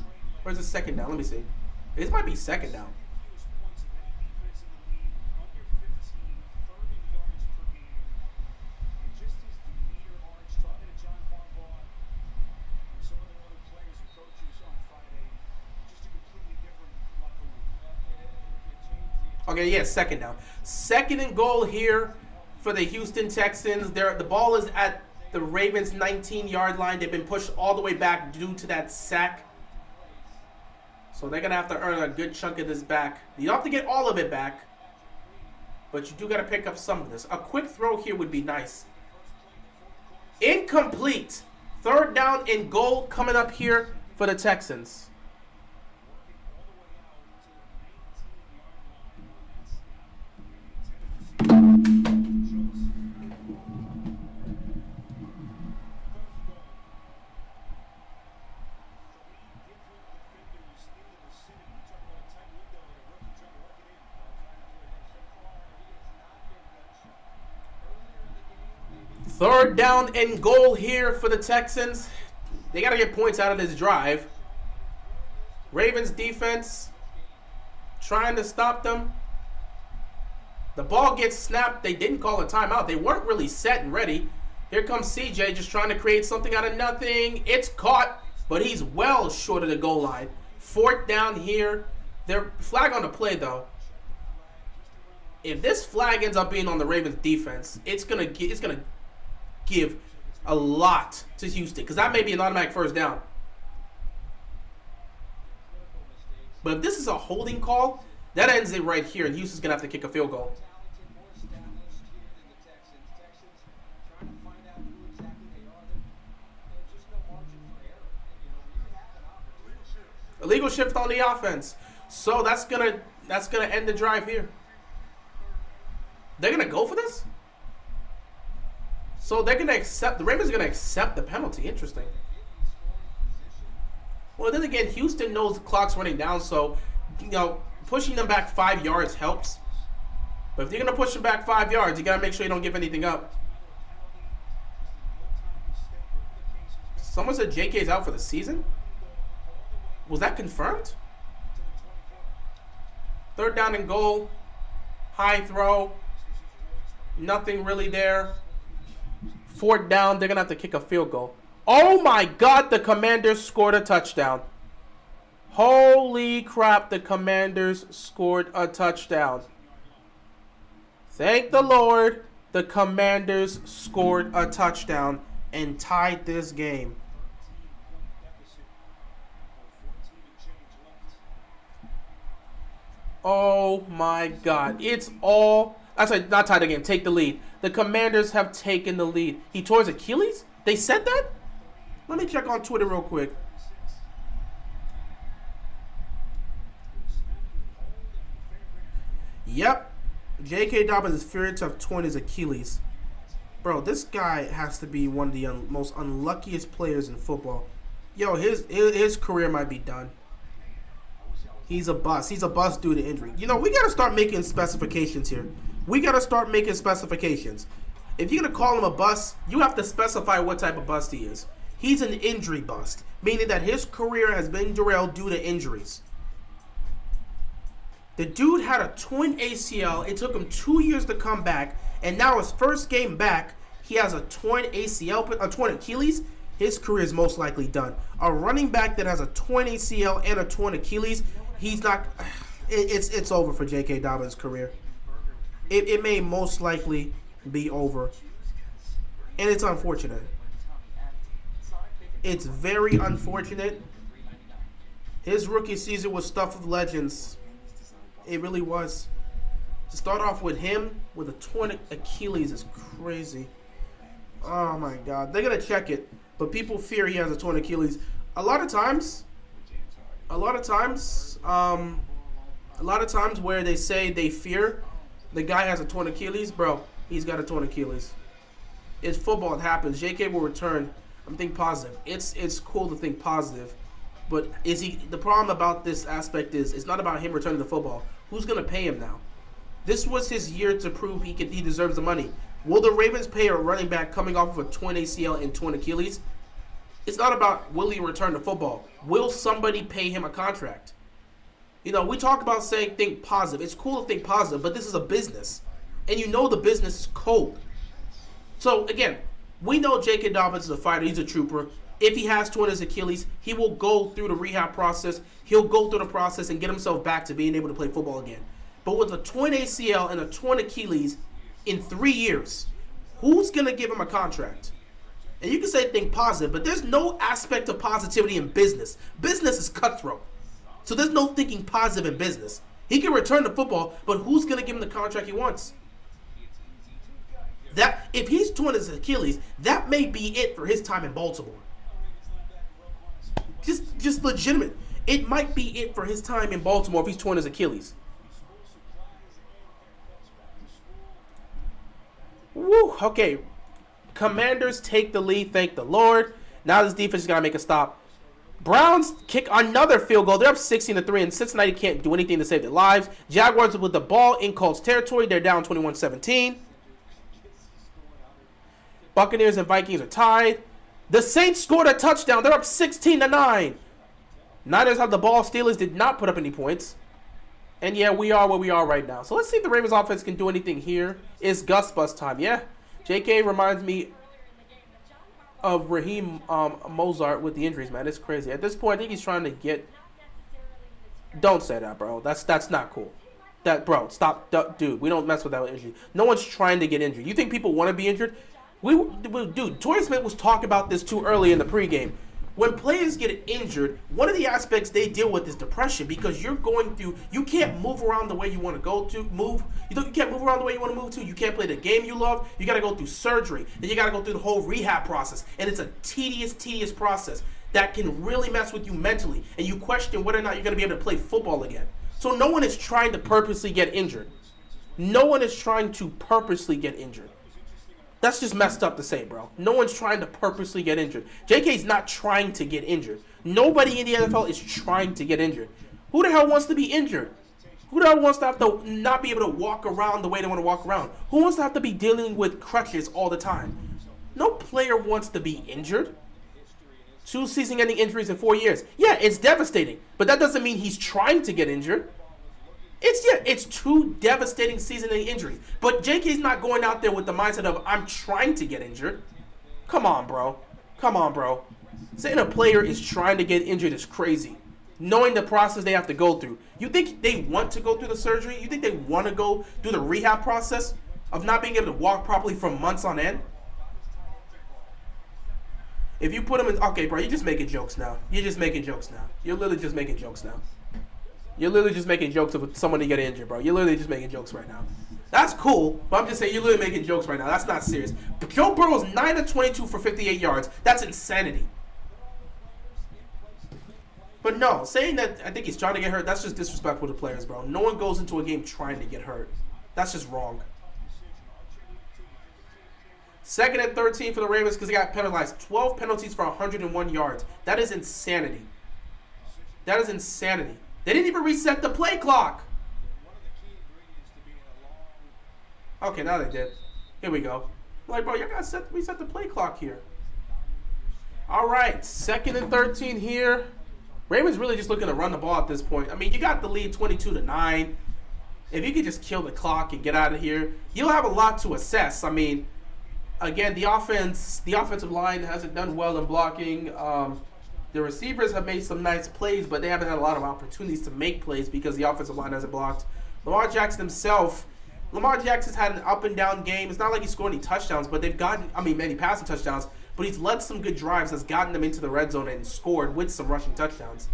Or is this second down? Let me see. This might be second down. Okay, yeah, second down. Second and goal here for the Houston Texans. The ball is at the Ravens' 19-yard line. They've been pushed all the way back due to that sack. So they're going to have to earn a good chunk of this back. You don't have to get all of it back, but you do got to pick up some of this. A quick throw here would be nice. Incomplete. Third down and goal coming up here for the Texans. Third down and goal here for the Texans. They got to get points out of this drive. Ravens defense trying to stop them. The ball gets snapped. They didn't call a timeout. They weren't really set and ready. Here comes CJ just trying to create something out of nothing. It's caught, but he's well short of the goal line. Fourth down here. They're flag on the play, though. If this flag ends up being on the Ravens defense, it's gonna give a lot to Houston, because that may be an automatic first down. But if this is a holding call, that ends it right here, and Houston's gonna have to kick a field goal. Illegal shift on the offense, so that's gonna end the drive here. They're gonna go for this. So they're gonna accept. The Ravens are gonna accept the penalty. Interesting. Well, then again, Houston knows the clock's running down, so pushing them back 5 yards helps. But if you're gonna push them back 5 yards, you gotta make sure you don't give anything up. Someone said JK's out for the season. Was that confirmed? Third down and goal. High throw. Nothing really there. Fourth down, they're going to have to kick a field goal. Oh my God, the Commanders scored a touchdown. Holy crap, the Commanders scored a touchdown. Thank the Lord, the Commanders scored a touchdown and tied this game. Oh my God, it's all... Actually, not tied the game. Take the lead. The Commanders have taken the lead. He tore his Achilles? They said that? Let me check on Twitter real quick. Yep. J.K. Dobbins is feared to have torn his Achilles. Bro, this guy has to be one of the most unluckiest players in football. Yo, his career might be done. He's a bust. He's a bust due to injury. We got to start making specifications here. We got to start making specifications. If you're going to call him a bust, you have to specify what type of bust he is. He's an injury bust, meaning that his career has been derailed due to injuries. The dude had a torn ACL. It took him 2 years to come back, and now his first game back, he has a torn ACL, a torn Achilles. His career is most likely done. A running back that has a torn ACL and a torn Achilles, he's not. It's over for J.K. Dobbins' career. It may most likely be over. And it's unfortunate. It's very unfortunate. His rookie season was stuff of legends. It really was. To start off with him with a torn Achilles is crazy. Oh my God. They're going to check it. But people fear he has a torn Achilles. A lot of times where they say they fear the guy has a torn Achilles, bro, he's got a torn Achilles. It's football. It happens. JK will return. I'm thinking positive. It's cool to think positive. But the problem about this aspect is it's not about him returning to football. Who's going to pay him now? This was his year to prove he deserves the money. Will the Ravens pay a running back coming off of a torn ACL and torn Achilles? It's not about will he return to football. Will somebody pay him a contract? You know, we talk about saying think positive. It's cool to think positive, but this is a business. And you know the business is cold. So, again, we know J.K. Dobbins is a fighter. He's a trooper. If he has torn his Achilles, he will go through the rehab process. He'll go through the process and get himself back to being able to play football again. But with a torn ACL and a torn Achilles in 3 years, who's going to give him a contract? And you can say think positive, but there's no aspect of positivity in business. Business is cutthroat. So there's no thinking positive in business. He can return to football, but who's going to give him the contract he wants? That if he's torn his Achilles, that may be it for his time in Baltimore. Just legitimate. It might be it for his time in Baltimore if he's torn his Achilles. Woo, okay. Commanders take the lead, thank the Lord. Now this defense is going to make a stop. Browns kick another field goal. They're up 16-3, and Cincinnati can't do anything to save their lives. Jaguars with the ball in Colts territory. They're down 21-17. Buccaneers and Vikings are tied. The Saints scored a touchdown. They're up 16-9. Niners have the ball. Steelers did not put up any points. And yeah, we are where we are right now. So let's see if the Ravens offense can do anything here. It's Gus Bus time. Yeah. JK reminds me of Raheem Mozart with the injuries, man. It's crazy. At this point, I think he's trying to get... Don't say that, bro. That's not cool. Bro, stop. Dude, we don't mess with that injury. No one's trying to get injured. You think people want to be injured? Dude, Torrey Smith was talking about this too early in the pregame. When players get injured, one of the aspects they deal with is depression because you're going through, you can't move around the way you want to you can't move around the way you want to move to. You can't play the game you love. You got to go through surgery. Then you got to go through the whole rehab process. And it's a tedious process that can really mess with you mentally. And you question whether or not you're going to be able to play football again. So no one is trying to purposely get injured. No one is trying to purposely get injured. That's just messed up to say, bro. No one's trying to purposely get injured. JK's not trying to get injured. Nobody in the NFL is trying to get injured. Who the hell wants to be injured? Who the hell wants to have to not be able to walk around the way they want to walk around? Who wants to have to be dealing with crutches all the time? No player wants to be injured. 2 season-ending injuries in 4 years. Yeah, it's devastating. But that doesn't mean he's trying to get injured. It's 2 devastating season-ending injuries. But JK's not going out there with the mindset of, I'm trying to get injured. Come on, bro. Saying a player is trying to get injured is crazy. Knowing the process they have to go through. You think they want to go through the surgery? You think they want to go through the rehab process of not being able to walk properly for months on end? If you put them in... Okay, bro, you're just making jokes now. You're literally just making jokes now. You're literally just making jokes of someone to get injured, bro. You're literally just making jokes right now. That's cool, but I'm just saying you're literally making jokes right now. That's not serious. Joe Burrow's 9-22 for 58 yards. That's insanity. But no, saying that I think he's trying to get hurt, that's just disrespectful to players, bro. No one goes into a game trying to get hurt. That's just wrong. 2nd and 13 for the Ravens because they got penalized. 12 penalties for 101 yards. That is insanity. They didn't even reset the play clock. Okay, now they did. Here we go. I'm like, bro, you gotta reset the play clock here. All right, 2nd and 13 here. Ravens really just looking to run the ball at this point. I mean, you got the lead 22-9. If you could just kill the clock and get out of here, you'll have a lot to assess. I mean, again, the offensive line hasn't done well in blocking. The receivers have made some nice plays, but they haven't had a lot of opportunities to make plays because the offensive line hasn't blocked. Lamar Jackson's had an up and down game. It's not like he scored any touchdowns, but they've gotten, many passing touchdowns, but he's led some good drives, has gotten them into the red zone and scored with some rushing touchdowns.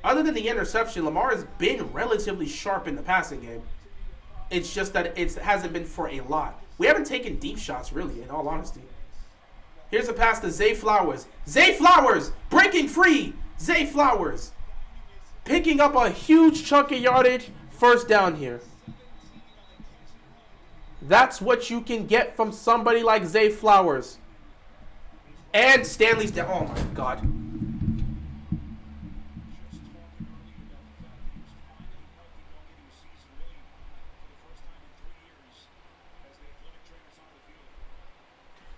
Other than the interception, Lamar has been relatively sharp in the passing game. It's just that it hasn't been for a lot. We haven't taken deep shots, really, in all honesty. Here's a pass to Zay Flowers. Zay Flowers breaking free. Zay Flowers picking up a huge chunk of yardage. First down here. That's what you can get from somebody like Zay Flowers. And Stanley's down. Oh, my God.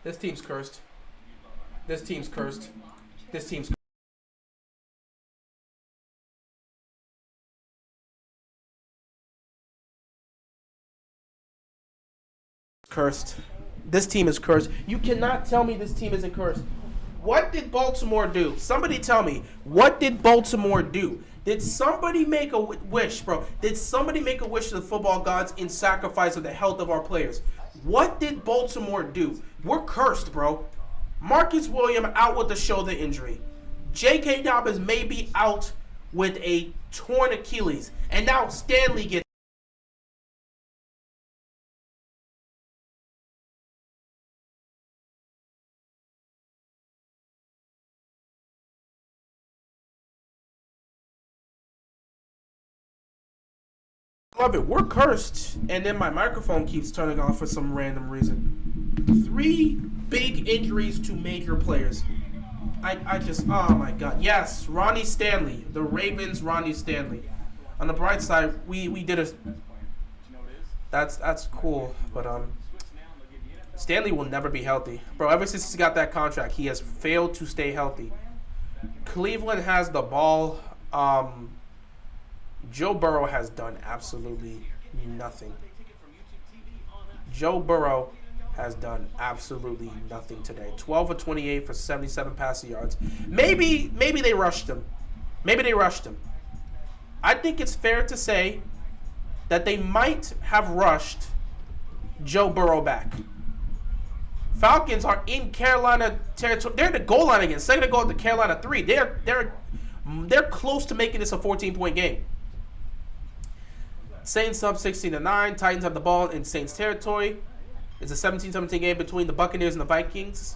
This team's cursed. This team's cursed. This team's cursed. This team is cursed. You cannot tell me this team isn't cursed. What did Baltimore do? Somebody tell me. What did Baltimore do? Did somebody make a wish, bro? Did somebody make a wish to the football gods in sacrifice of the health of our players? What did Baltimore do? We're cursed, bro. Marcus Williams out with a shoulder injury. J.K. Dobbins may be out with a torn Achilles. And now Stanley gets love it. We're cursed. And then my microphone keeps turning off for some random reason. 3 big injuries to major players. I just, oh my God. Yes, Ronnie Stanley. The Ravens, Ronnie Stanley. On the bright side, we did a, that's cool. But Stanley will never be healthy. Bro, ever since he's got that contract, he has failed to stay healthy. Cleveland has the ball. Joe Burrow has done absolutely nothing. Joe Burrow has done absolutely nothing today. 12 of 28 for 77 passing yards. Maybe they rushed him. Maybe they rushed him. I think it's fair to say that they might have rushed Joe Burrow back. Falcons are in Carolina territory. They're at the goal line again. Second to go at the Carolina 3. They're close to making this a 14-point game. Saints up 16-9. Titans have the ball in Saints territory. It's a 17-17 game between the Buccaneers and the Vikings.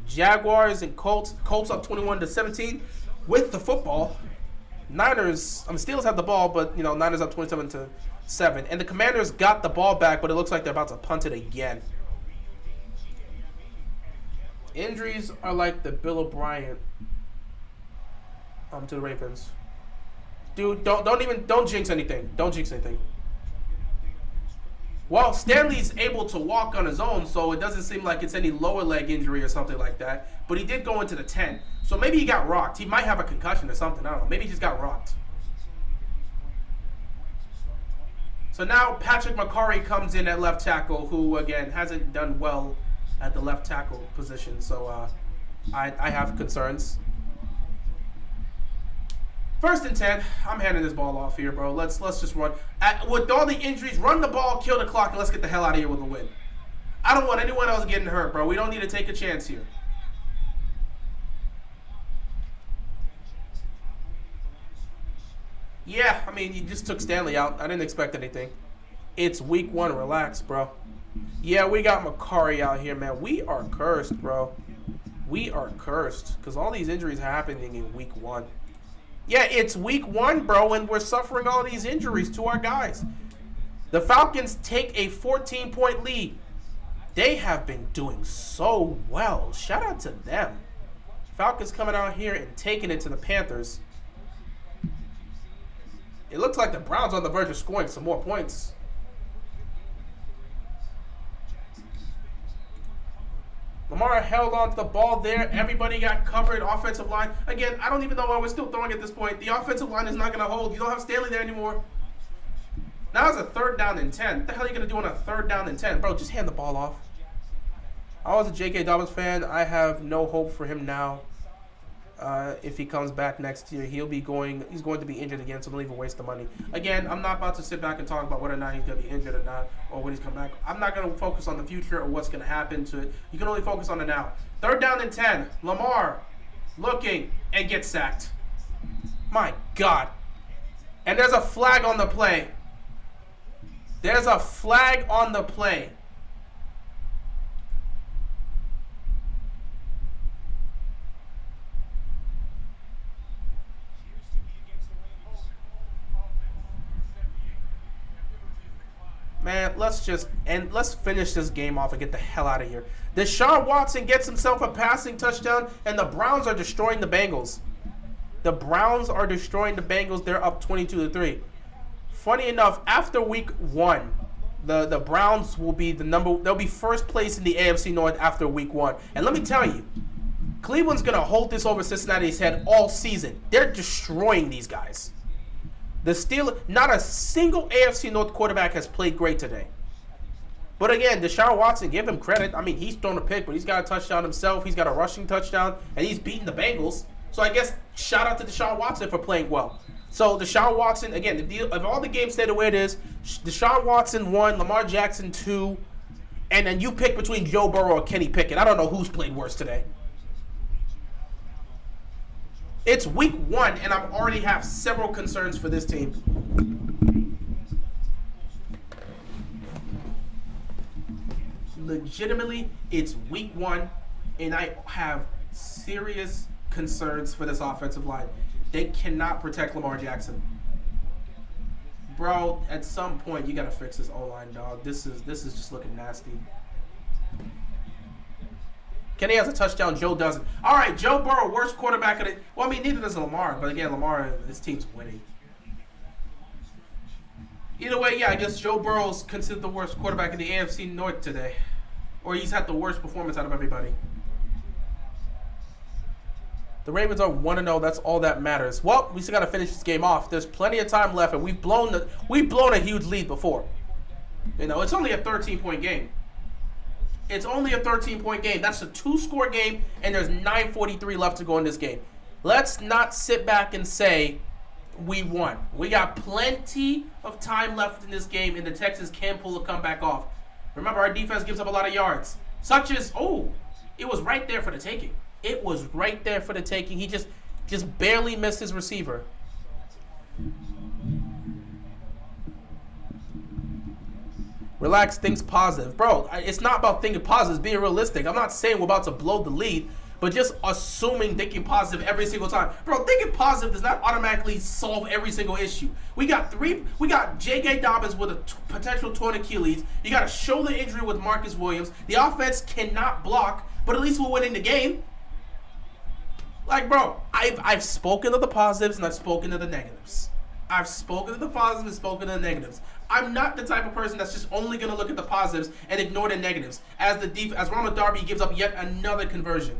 Jaguars and Colts. Colts up 21-17 with the football. Steelers have the ball, but Niners up 27-7. And the Commanders got the ball back, but it looks like they're about to punt it again. Injuries are like the Bill O'Brien to the Ravens. Dude, don't jinx anything. Don't jinx anything. Well, Stanley's able to walk on his own, so it doesn't seem like it's any lower leg injury or something like that. But he did go into the 10. So maybe he got rocked. He might have a concussion or something. I don't know. Maybe he just got rocked. So now Patrick McCurry comes in at left tackle, who, again, hasn't done well at the left tackle position. So I have concerns. 1st and 10. I'm handing this ball off here, bro. Let's just run. With all the injuries, run the ball, kill the clock, and let's get the hell out of here with a win. I don't want anyone else getting hurt, bro. We don't need to take a chance here. Yeah, I mean, you just took Stanley out. I didn't expect anything. It's week 1. Relax, bro. Yeah, we got McCurry out here, man. We are cursed, bro. We are cursed because all these injuries are happening in week 1. Yeah, it's week 1, bro, and we're suffering all these injuries to our guys. The Falcons take a 14-point lead. They have been doing so well. Shout out to them. Falcons coming out here and taking it to the Panthers. It looks like the Browns are on the verge of scoring some more points. Lamar held on to the ball there. Everybody got covered. Offensive line. Again, I don't even know why we're still throwing at this point. The offensive line is not going to hold. You don't have Stanley there anymore. Now it's a 3rd down and 10. What the hell are you going to do on a 3rd down and 10? Bro, just hand the ball off. I was a J.K. Dobbins fan. I have no hope for him now. If he comes back next year, he's going to be injured again, so don't even waste the money. Again, I'm not about to sit back and talk about whether or not he's going to be injured or not, or when he's coming back. I'm not going to focus on the future or what's going to happen to it. You can only focus on the now. 3rd down and 10. Lamar looking and gets sacked. My God. And there's a flag on the play. There's a flag on the play. Man, let's finish this game off and get the hell out of here. Deshaun Watson gets himself a passing touchdown, and the Browns are destroying the Bengals. The Browns are destroying the Bengals. They're up 22-3. Funny enough, after week 1, The Browns will be they'll be first place in the AFC North after week 1. And let me tell you, Cleveland's going to hold this over Cincinnati's head all season. They're destroying these guys. The Steelers, not a single AFC North quarterback has played great today. But again, Deshaun Watson, give him credit. I mean, he's thrown a pick, but he's got a touchdown himself. He's got a rushing touchdown, and he's beaten the Bengals. So I guess shout out to Deshaun Watson for playing well. So Deshaun Watson, again, if all the games stay the way it is, Deshaun Watson 1, Lamar Jackson 2, and then you pick between Joe Burrow or Kenny Pickett. I don't know who's played worse today. It's week 1, and I already have several concerns for this team. Legitimately, it's week 1, and I have serious concerns for this offensive line. They cannot protect Lamar Jackson. Bro, at some point, you got to fix this O-line, dog. This is just looking nasty. Kenny has a touchdown. Joe doesn't. All right, Joe Burrow, worst quarterback of the... Well, I mean, neither does Lamar. But again, Lamar, his team's winning. Either way, yeah, I guess Joe Burrow's considered the worst quarterback in the AFC North today. Or he's had the worst performance out of everybody. The Ravens are 1-0. That's all that matters. Well, we still got to finish this game off. There's plenty of time left, and we've blown a huge lead before. You know, it's only a 13-point game. It's only a 13-point game. That's a 2-score game, and there's 9:43 left to go in this game. Let's not sit back and say we won. We got plenty of time left in this game, and the Texans can pull a comeback off. Remember, our defense gives up a lot of yards. Such as, it was right there for the taking. It was right there for the taking. He just barely missed his receiver. Relax, things positive. Bro, it's not about thinking positive, it's being realistic. I'm not saying we're about to blow the lead, but just assuming thinking positive every single time. Bro, thinking positive does not automatically solve every single issue. We got J.K. Dobbins with a potential torn Achilles. You got a shoulder injury with Marcus Williams. The offense cannot block, but at least we're winning the game. Like, bro, I've spoken of the positives and I've spoken of the negatives. I've spoken of the positives and spoken of the negatives. I'm not the type of person that's just only going to look at the positives and ignore the negatives. As Ronald Darby gives up yet another conversion.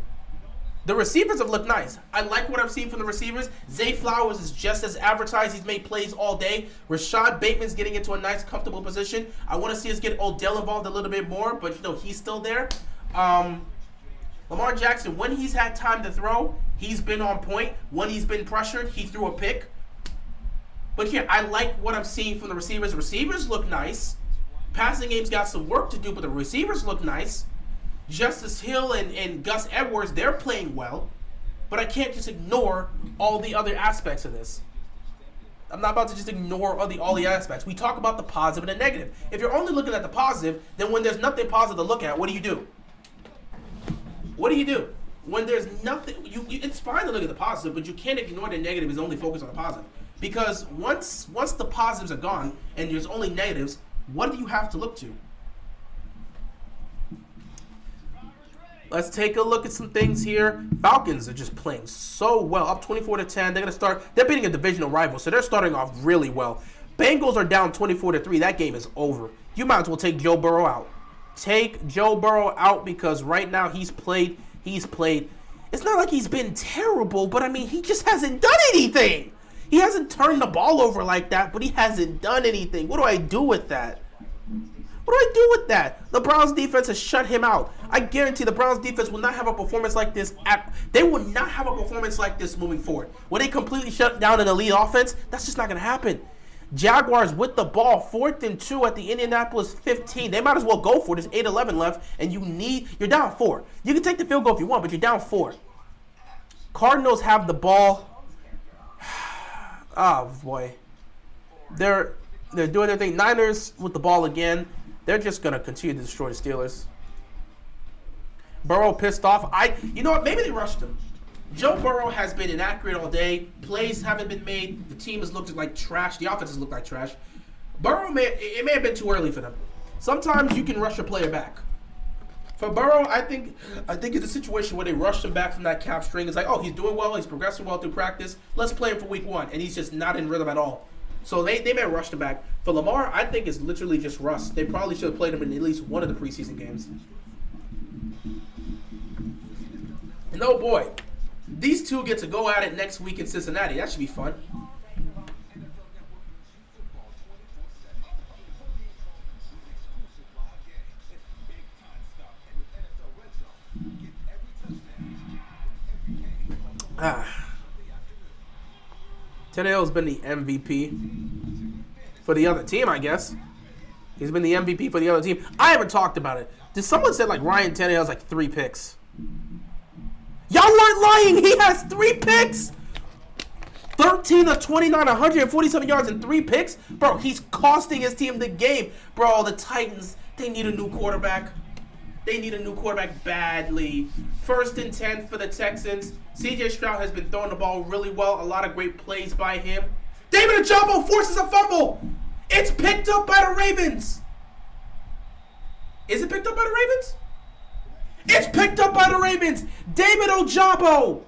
The receivers have looked nice. I like what I've seen from the receivers. Zay Flowers is just as advertised. He's made plays all day. Rashad Bateman's getting into a nice, comfortable position. I want to see us get Odell involved a little bit more, but you know he's still there. Lamar Jackson, when he's had time to throw, he's been on point. When he's been pressured, he threw a pick. But yeah, I like what I'm seeing from the receivers. Receivers look nice. Passing game's got some work to do, but the receivers look nice. Justice Hill and Gus Edwards, they're playing well. But I can't just ignore all the other aspects of this. I'm not about to just ignore all the aspects. We talk about the positive and the negative. If you're only looking at the positive, then when there's nothing positive to look at, what do you do? What do you do? When there's nothing, it's fine to look at the positive, but you can't ignore the negative and only focus on the positive. Because once the positives are gone and there's only negatives, what do you have to look to? Let's take a look at some things here. Falcons are just playing so well, up 24-10. They're beating a divisional rival, so they're starting off really well. Bengals are down 24-3. That game is over. You might as well take Joe Burrow out. Take Joe Burrow out because right now he's played. It's not like he's been terrible, but I mean, he just hasn't done anything. He hasn't turned the ball over like that, but he hasn't done anything. What do I do with that? The Browns defense has shut him out. I guarantee the Browns defense will not have a performance like this. They will not have a performance like this moving forward. When they completely shut down an elite offense, that's just not going to happen. Jaguars with the ball, 4th and 2 at the Indianapolis 15. They might as well go for it. There's 8:11 left, and you're down 4. You can take the field goal if you want, but you're down 4. Cardinals have the ball. Oh, boy. They're doing their thing. Niners with the ball again. They're just going to continue to destroy the Steelers. Burrow pissed off. You know what? Maybe they rushed him. Joe Burrow has been inaccurate all day. Plays haven't been made. The team has looked like trash. The offense has looked like trash. Burrow, it may have been too early for them. Sometimes you can rush a player back. For Burrow, I think it's a situation where they rushed him back from that calf string. It's like, oh, he's doing well. He's progressing well through practice. Let's play him for week 1. And he's just not in rhythm at all. So they may rush the back. For Lamar, I think it's literally just rust. They probably should have played him in at least one of the preseason games. And oh boy, these two get to go at it next week in Cincinnati. That should be fun. Tannehill's been the MVP for the other team, I guess. He's been the MVP for the other team. I haven't talked about it. Did someone say like Ryan Tannehill's like 3 picks? Y'all weren't lying. He has 3 picks. 13 of 29, 147 yards and 3 picks. Bro, he's costing his team the game. Bro, the Titans, they need a new quarterback. They need a new quarterback badly. 1st and 10 for the Texans. C.J. Stroud has been throwing the ball really well. A lot of great plays by him. David Ojabo forces a fumble. It's picked up by the Ravens. Is it picked up by the Ravens? It's picked up by the Ravens. David Ojabo.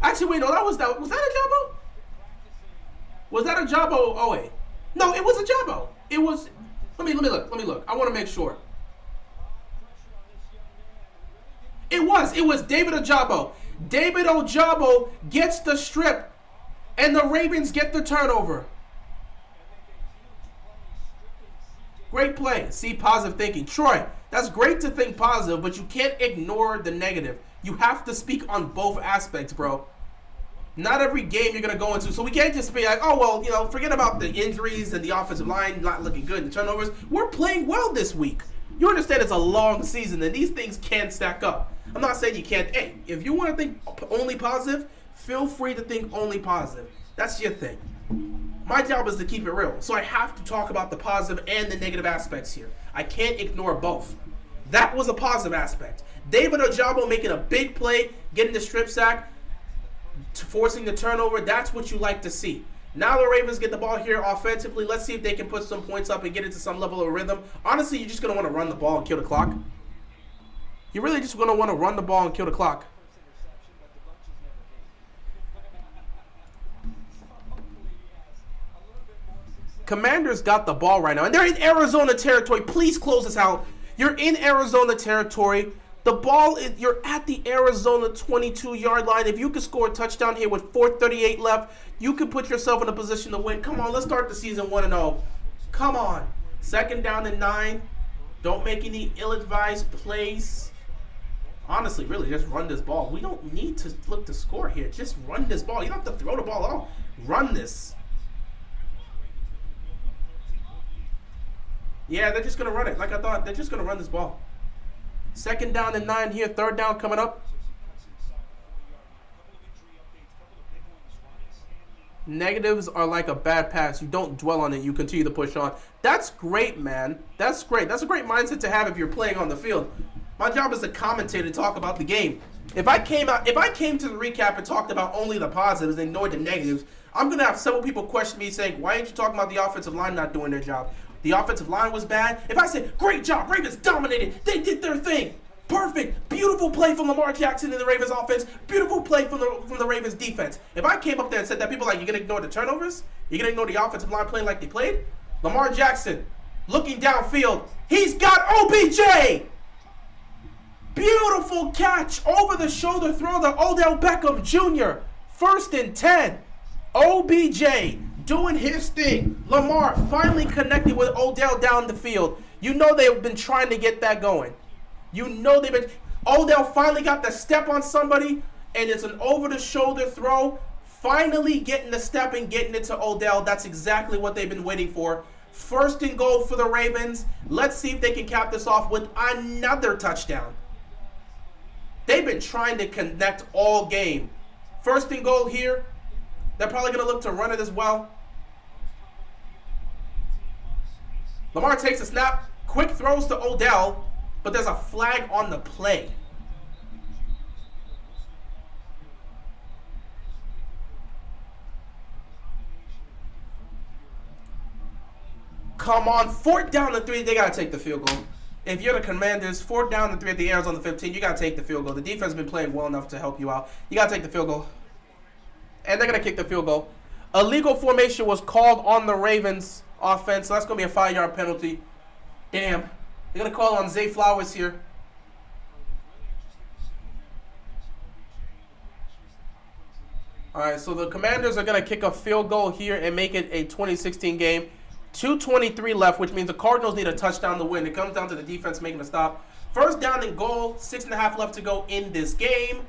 Actually, wait, no, was that Ojabo? Was that Ojabo? Oh, wait. No, it was Ojabo. It was... Let me look. I want to make sure. It was David Ojabo. David Ojabo gets the strip, and the Ravens get the turnover. Great play. See, positive thinking. Troy, that's great to think positive, but you can't ignore the negative. You have to speak on both aspects, bro. Not every game you're going to go into. So we can't just be like, oh, well, you know, forget about the injuries and the offensive line not looking good and the turnovers. We're playing well this week. You understand it's a long season and these things can stack up. I'm not saying you can't. Hey, if you want to think only positive, feel free to think only positive. That's your thing. My job is to keep it real. So I have to talk about the positive and the negative aspects here. I can't ignore both. That was a positive aspect. David Ojabo making a big play, getting the strip sack, forcing the turnover. That's what you like to see. Now the Ravens get the ball here offensively. Let's see if they can put some points up and get into some level of rhythm. Honestly, you're just going to want to run the ball and kill the clock. You're really just going to want to run the ball and kill the clock. Commanders got the ball right now, and they're in Arizona territory. Please close this out. You're in Arizona territory. The ball is, you're at the Arizona 22-yard line. If you could score a touchdown here with 4:38 left, you could put yourself in a position to win. Come on, let's start the season 1-0. Come on. 2nd down and 9. Don't make any ill-advised plays. Honestly, really, just run this ball. We don't need to look to score here. Just run this ball. You don't have to throw the ball at all. Run this. Yeah, they're just going to run it. Like I thought, they're just going to run this ball. 2nd down and 9 here. 3rd down coming up. Negatives are like a bad pass. You don't dwell on it. You continue to push on. That's great, man. That's great. That's a great mindset to have if you're playing on the field. My job is to commentate and talk about the game. If I came to the recap and talked about only the positives and ignored the negatives, I'm going to have several people question me saying, why aren't you talking about the offensive line not doing their job? The offensive line was bad. If I said, great job, Ravens dominated, they did their thing. Perfect. Beautiful play from Lamar Jackson in the Ravens offense. Beautiful play from the Ravens defense. If I came up there and said that, people are like, you're going to ignore the turnovers? You're going to ignore the offensive line playing like they played? Lamar Jackson looking downfield. He's got OBJ. Beautiful catch. Over the shoulder throw to Odell Beckham Jr. 1st and 10. OBJ doing his thing. Lamar finally connected with Odell down the field. You know they've been trying to get that going. You know they've been... Odell finally got the step on somebody, and it's an over-the-shoulder throw. Finally getting the step and getting it to Odell. That's exactly what they've been waiting for. 1st and goal for the Ravens. Let's see if they can cap this off with another touchdown. They've been trying to connect all game. 1st and goal here. They're probably going to look to run it as well. Lamar takes a snap. Quick throws to Odell. But there's a flag on the play. Come on. 4th down and 3. They got to take the field goal. If you're the Commanders, 4th down and 3 at the Arizona 15, you got to take the field goal. The defense has been playing well enough to help you out. You got to take the field goal. And they're going to kick the field goal. Illegal formation was called on the Ravens offense. So that's going to be a 5-yard penalty. Damn. They're going to call on Zay Flowers here. All right, so the Commanders are going to kick a field goal here and make it a 2016 game. 2:23 left, which means the Cardinals need a touchdown to win. It comes down to the defense making a stop. First down and goal, 6.5 left to go in this game.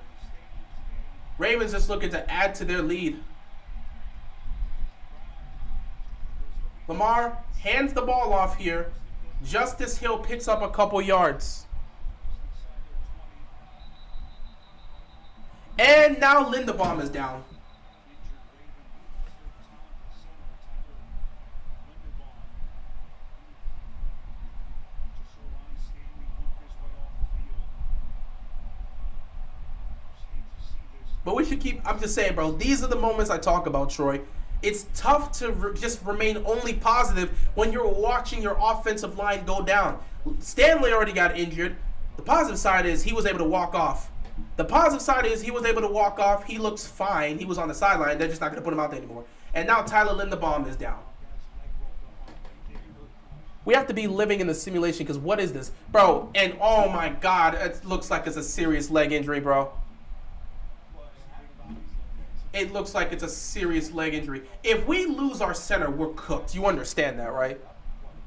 Ravens just looking to add to their lead. Lamar hands the ball off here. Justice Hill picks up a couple yards. And now Linderbaum is down. But we should keep, I'm just saying, bro, these are the moments I talk about, Troy. It's tough to just remain only positive when you're watching your offensive line go down. Stanley already got injured. The positive side is he was able to walk off. The positive side is he was able to walk off. He looks fine. He was on the sideline. They're just not going to put him out there anymore. And now Tyler Linderbaum is down. We have to be living in the simulation because what is this? Bro, and oh my God, it looks like it's a serious leg injury, bro. It looks like it's a serious leg injury. If we lose our center, we're cooked. You understand that, right?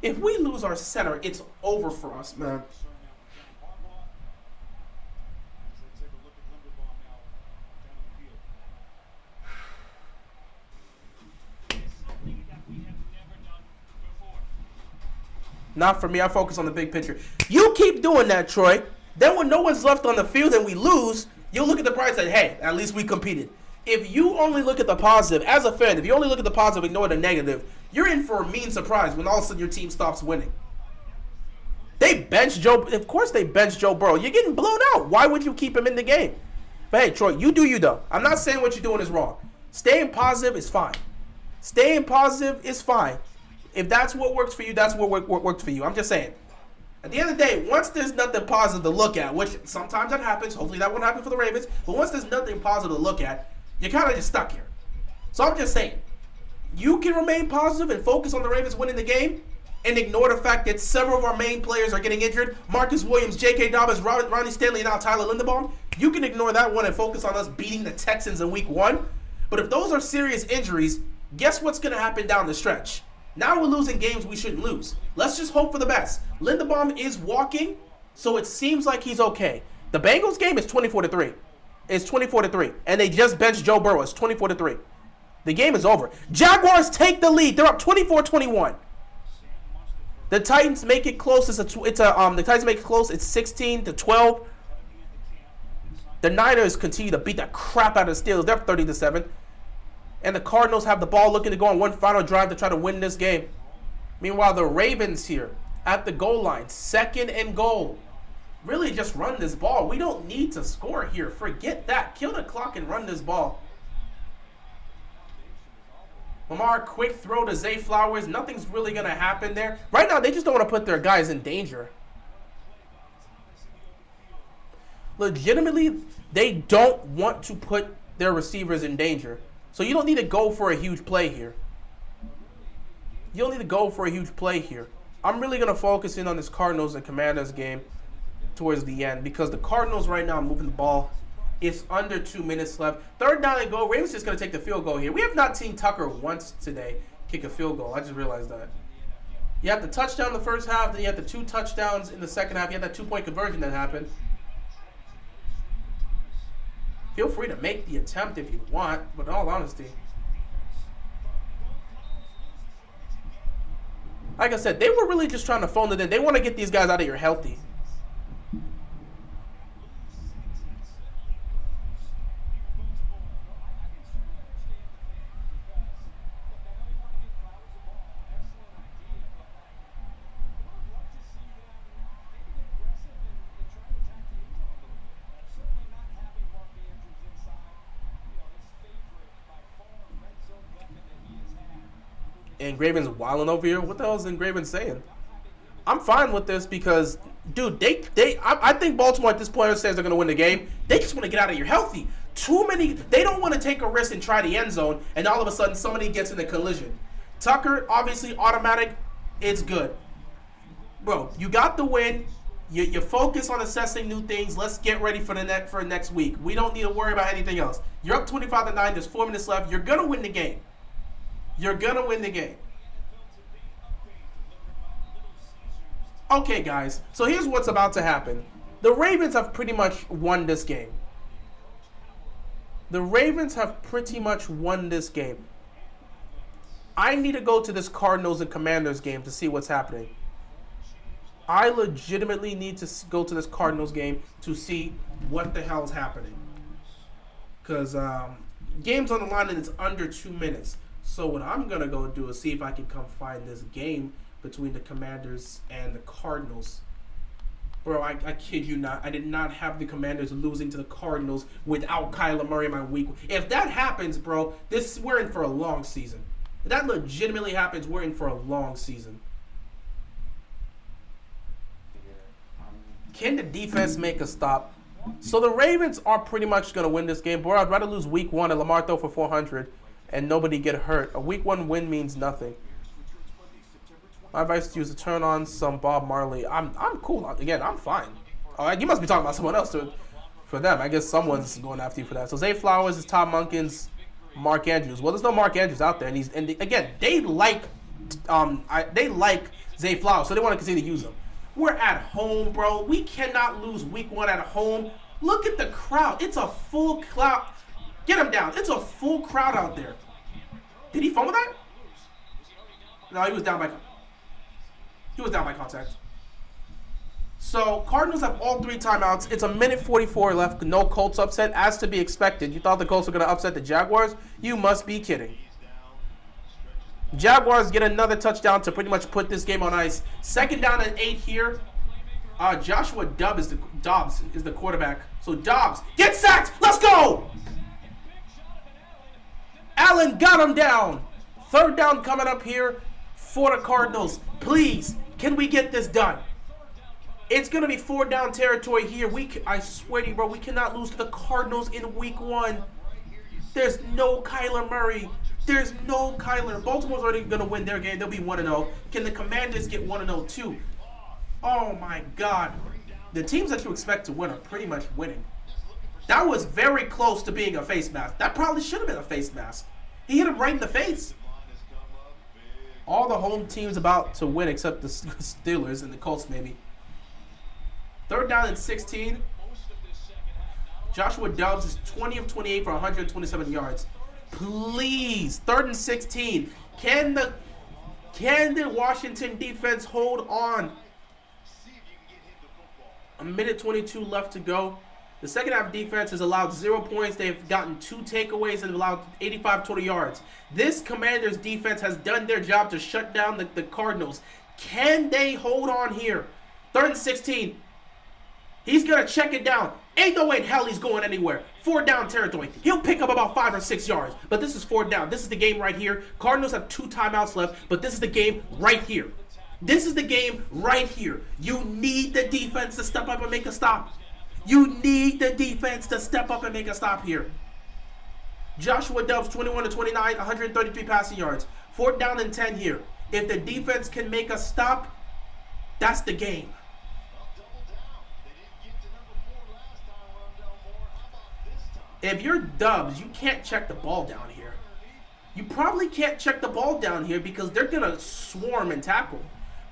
If we lose our center, it's over for us, man. Not for me. I focus on the big picture. You keep doing that, Troy. Then when no one's left on the field and we lose, you'll look at the price and say, hey, at least we competed. If you only look at the positive, as a fan, if you only look at the positive, ignore the negative, you're in for a mean surprise when all of a sudden your team stops winning. They benched Joe. Of course they benched Joe Burrow. You're getting blown out. Why would you keep him in the game? But hey, Troy, you do you, though. I'm not saying what you're doing is wrong. Staying positive is fine. Staying positive is fine. If that's what works for you, that's what works for you. I'm just saying. At the end of the day, once there's nothing positive to look at, which sometimes that happens, hopefully that won't happen for the Ravens, but once there's nothing positive to look at, you're kind of just stuck here. So I'm just saying, you can remain positive and focus on the Ravens winning the game and ignore the fact that several of our main players are getting injured. Marcus Williams, J.K. Dobbins, Ronnie Stanley, and now Tyler Linderbaum. You can ignore that one and focus on us beating the Texans in week 1. But if those are serious injuries, guess what's going to happen down the stretch? Now we're losing games we shouldn't lose. Let's just hope for the best. Linderbaum is walking, so it seems like he's okay. The Bengals game is 24-3. It's 24-3. And they just benched Joe Burrow. It's 24-3. The game is over. Jaguars take the lead. They're up 24-21. The Titans make it close. The Titans make it close. It's 16-12. The Niners continue to beat the crap out of the Steelers. They're up 30-7. And the Cardinals have the ball looking to go on one final drive to try to win this game. Meanwhile, the Ravens here at the goal line, 2nd and goal. Really just run this ball. We don't need to score here. Forget that. Kill the clock and run this ball. Lamar, quick throw to Zay Flowers. Nothing's really going to happen there. Right now, they just don't want to put their guys in danger. Legitimately, they don't want to put their receivers in danger. So you don't need to go for a huge play here. You don't need to go for a huge play here. I'm really going to focus in on this Cardinals and Commanders game towards the end because the Cardinals right now are moving the ball. It's under 2 minutes left. 3rd down and goal. Ravens just going to take the field goal here. We have not seen Tucker once today kick a field goal. I just realized that. You have the touchdown in the first half, then you have the 2 touchdowns in the second half. You have that 2-point conversion that happened. Feel free to make the attempt if you want, but in all honesty. Like I said, they were really just trying to phone it in. They want to get these guys out of here healthy. And Graven's wilding over here. What the hell is Graven saying? I'm fine with this because, dude, I think Baltimore at this point understands they're going to win the game. They just want to get out of here healthy. Too many. They don't want to take a risk and try the end zone, and all of a sudden somebody gets in a collision. Tucker, obviously automatic. It's good. Bro, you got the win. You focus on assessing new things. Let's get ready for next week. We don't need to worry about anything else. You're up 25-9. There's 4 minutes left. You're gonna win the game. You're gonna win the game. Okay, guys. So here's what's about to happen. The Ravens have pretty much won this game. The Ravens have pretty much won this game. I need to go to this Cardinals and Commanders game to see what's happening. I legitimately need to go to this Cardinals game to see what the hell's happening. Because game's on the line and it's under 2 minutes. So what I'm going to go do is see if I can come find this game between the Commanders and the Cardinals. Bro, I kid you not. I did not have the Commanders losing to the Cardinals without Kyler Murray in my week. If that happens, bro, we're in for a long season. If that legitimately happens, we're in for a long season. Can the defense make a stop? So the Ravens are pretty much going to win this game. Bro, I'd rather lose week 1 and Lamar throw for 400 and nobody get hurt. A week 1 win means nothing. My advice to you is to turn on some Bob Marley. I'm cool. Again, I'm fine. You must be talking about someone else for them. I guess someone's going after you for that. So Zay Flowers is Tom Munkins, Mark Andrews. Well, there's no Mark Andrews out there, and again, they like Zay Flowers, so they want to continue to use him. We're at home, bro. We cannot lose week 1 at home. Look at the crowd. It's a full crowd. Get him down. It's a full crowd out there. Did he fumble that? No, he was down by contact. So, Cardinals have all 3 timeouts. It's a minute 44 left. No Colts upset, as to be expected. You thought the Colts were going to upset the Jaguars? You must be kidding. Jaguars get another touchdown to pretty much put this game on ice. 2nd down and 8 here. Joshua Dobbs is the quarterback. So Dobbs, get sacked. Let's go. Allen got him down. 3rd down coming up here for the Cardinals. Please, can we get this done? It's going to be 4 down territory here. I swear to you, bro, we cannot lose to the Cardinals in week 1. There's no Kyler Murray. There's no Kyler. Baltimore's already going to win their game. They'll be 1-0. Can the Commanders get 1-0 too? Oh, my God. The teams that you expect to win are pretty much winning. That was very close to being a face mask. That probably should have been a face mask. He hit him right in the face. All the home teams about to win except the Steelers and the Colts maybe. 3rd down and 16. Joshua Dobbs is 20 of 28 for 127 yards. Please, 3rd and 16. Can the Washington defense hold on? A minute 22 left to go. The second half defense has allowed 0 points. They've gotten 2 takeaways and allowed 85 total yards. This Commanders defense has done their job to shut down the Cardinals. Can they hold on here? 3rd and 16. He's going to check it down. Ain't no way in hell he's going anywhere. 4 down territory. He'll pick up about 5 or 6 yards. But this is 4 down. This is the game right here. Cardinals have 2 timeouts left. But this is the game right here. This is the game right here. You need the defense to step up and make a stop. You need the defense to step up and make a stop here. Joshua Dobbs, 21 to 29, 133 passing yards. 4th down and 10 here. If the defense can make a stop, that's the game. If you're Dubs, you can't check the ball down here. You probably can't check the ball down here because they're going to swarm and tackle.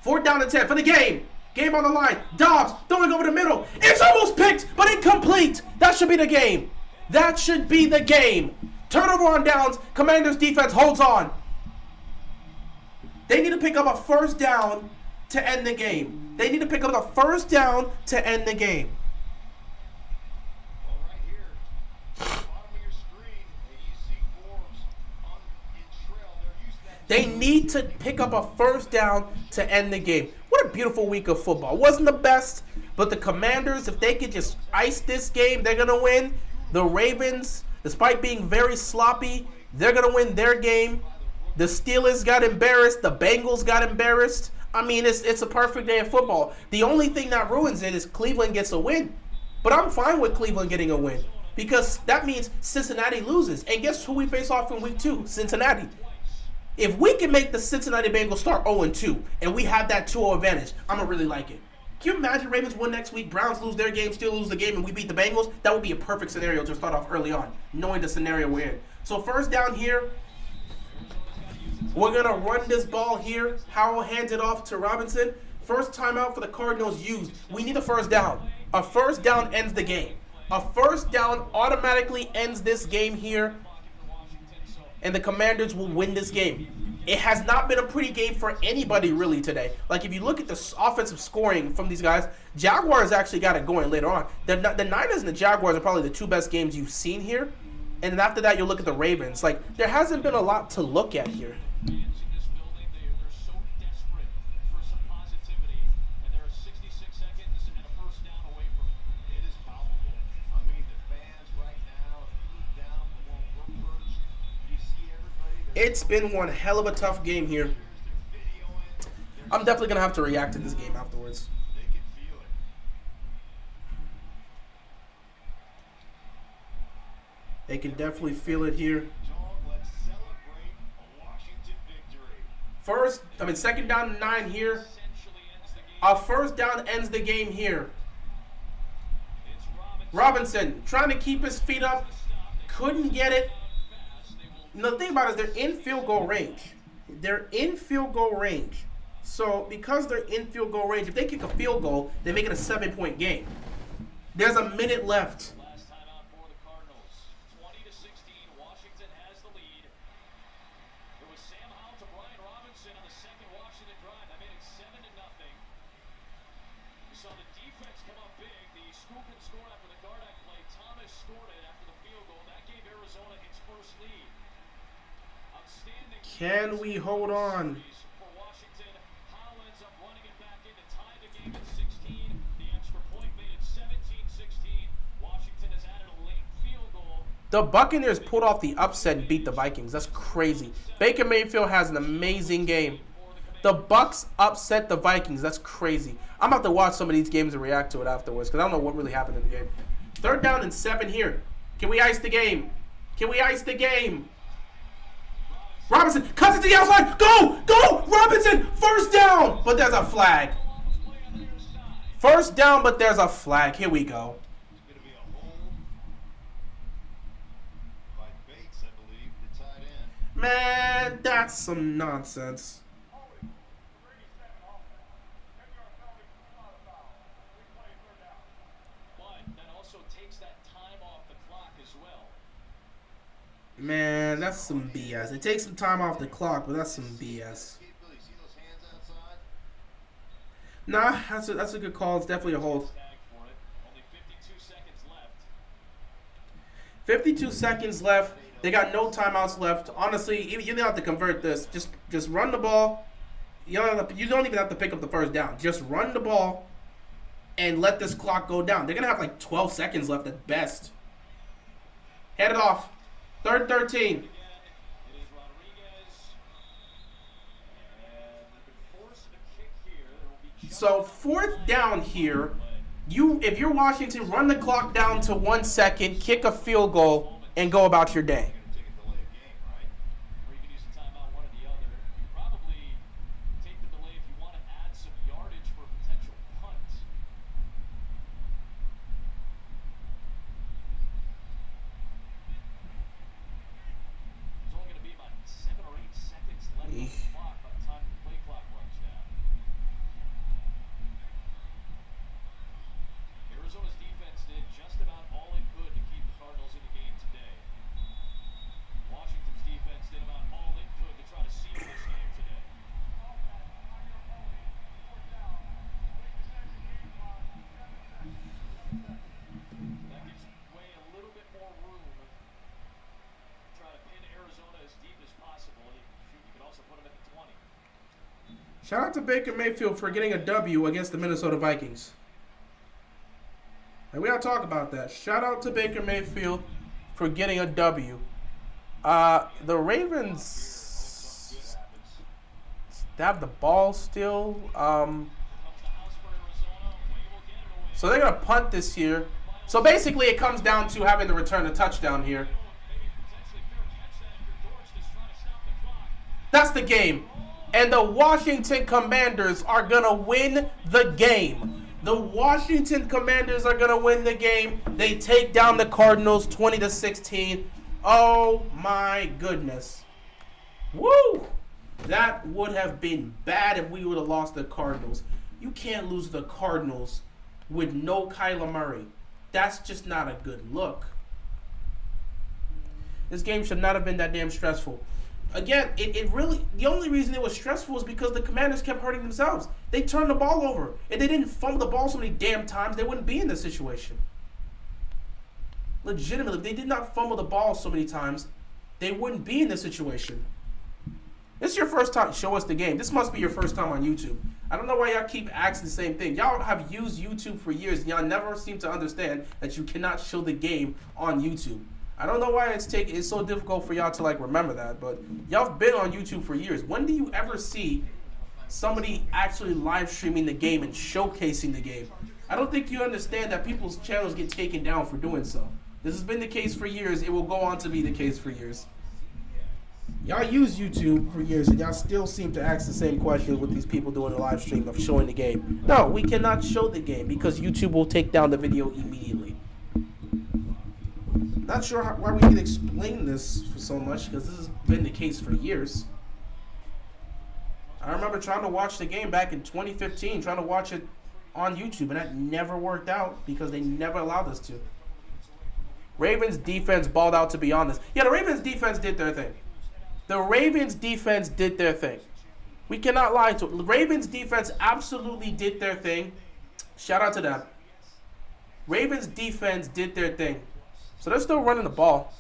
4th down and 10 for the game. Game on the line. Dobbs throwing over the middle. It's almost picked, but incomplete. That should be the game. That should be the game. Turnover on downs. Commanders defense holds on. They need to pick up a 1st down to end the game. They need to pick up a 1st down to end the game. They need to pick up a 1st down to end the game. What a beautiful week of football. Wasn't the best, but the Commanders, if they could just ice this game, they're going to win. The Ravens, despite being very sloppy, they're going to win their game. The Steelers got embarrassed. The Bengals got embarrassed. I mean, it's a perfect day of football. The only thing that ruins it is Cleveland gets a win. But I'm fine with Cleveland getting a win. because that means Cincinnati loses. And guess who we face off in week 2? Cincinnati. If we can make the Cincinnati Bengals start 0-2 and we have that 2-0 advantage, I'm going to really like it. Can you imagine Ravens win next week, Browns lose their game, still lose the game, and we beat the Bengals? That would be a perfect scenario to start off early on, knowing the scenario we're in. So first down here, we're going to run this ball here. Howell hands it off to Robinson. First timeout for the Cardinals used. We need a first down. A first down ends the game. A first down automatically ends this game here, and the Commanders will win this game. It has not been a pretty game for anybody really today. Like, if you look at the offensive scoring from these guys, Jaguars actually got it going later on. The Niners and the Jaguars are probably the 2 best games you've seen here. And then after that, you'll look at the Ravens. Like, there hasn't been a lot to look at here. It's been one hell of a tough game here. I'm definitely going to have to react to this game afterwards. They can definitely feel it here. Second down and 9 here. A first down ends the game here. Robinson trying to keep his feet up. Couldn't get it. The thing about it is they're in field goal range. They're in field goal range. So because they're in field goal range, if they kick a field goal, they make it a 7-point game. There's a minute left. Last time out for the Cardinals. 20-16. Washington has the lead. It was Sam Howell to Brian Robinson on the second Washington drive. That made it 7-0. We saw the defense come up big. The scoop and score after the Gardeck play. Thomas scored it after the field goal. That gave Arizona its first lead. Can we hold on? For Washington, Howell ends up running it back in to tie the game at 16. The extra point made it 17-16. Washington has added a late field goal. The Buccaneers pulled off the upset and beat the Vikings. That's crazy. Baker Mayfield has an amazing game. The Bucs upset the Vikings. That's crazy. I'm about to watch some of these games and react to it afterwards because I don't know what really happened in the game. Third down and 7 here. Can we ice the game? Can we ice the game? Robinson cuts it to the outside. Go! Go! Robinson! First down! But there's a flag. First down, but there's a flag. Here we go. Man, that's some nonsense. Man, that's some BS. It takes some time off the clock, but that's some BS. Nah, that's a good call. It's definitely a hold. 52 seconds left. They got no timeouts left. Honestly, you don't have to convert this. Just run the ball. You don't even have to pick up the first down. Just run the ball and let this clock go down. They're going to have like 12 seconds left at best. Head it off. Third 13. So fourth down here. If you're Washington, run the clock down to 1 second, kick a field goal, and go about your day. Shout out to Baker Mayfield for getting a W against the Minnesota Vikings. And we gotta talk about that. Shout out to Baker Mayfield for getting a W. The Ravens have the ball still. So they're gonna punt this here. So basically, it comes down to having to return a touchdown here. That's the game. And the Washington Commanders are going to win the game. The Washington Commanders are going to win the game. They take down the Cardinals 20-16. Oh, my goodness. Woo! That would have been bad if we would have lost the Cardinals. You can't lose the Cardinals with no Kyler Murray. That's just not a good look. This game should not have been that damn stressful. Again, it really, the only reason it was stressful is because the Commanders kept hurting themselves. They turned the ball over. If they didn't fumble the ball so many damn times, they wouldn't be in this situation. Legitimately, if they did not fumble the ball so many times, they wouldn't be in this situation. This is your first time. Show us the game. This must be your first time on YouTube. I don't know why y'all keep asking the same thing. Y'all have used YouTube for years, and y'all never seem to understand that you cannot show the game on YouTube. I don't know why it's so difficult for y'all to like remember that, but y'all have been on YouTube for years. When do you ever see somebody actually live streaming the game and showcasing the game? I don't think you understand that people's channels get taken down for doing so. This has been the case for years. It will go on to be the case for years. Y'all use YouTube for years, and y'all still seem to ask the same question with these people doing a live stream of showing the game. No, we cannot show the game because YouTube will take down the video immediately. Not sure why we can explain this for so much, because this has been the case for years. I remember trying to watch the game back in 2015, trying to watch it on YouTube, and that never worked out because they never allowed us to. Ravens defense balled out, to be honest. Yeah, the Ravens defense did their thing. The Ravens defense did their thing. We cannot lie to it. The Ravens defense absolutely did their thing. Shout out to them. Ravens defense did their thing. So they're still running the ball.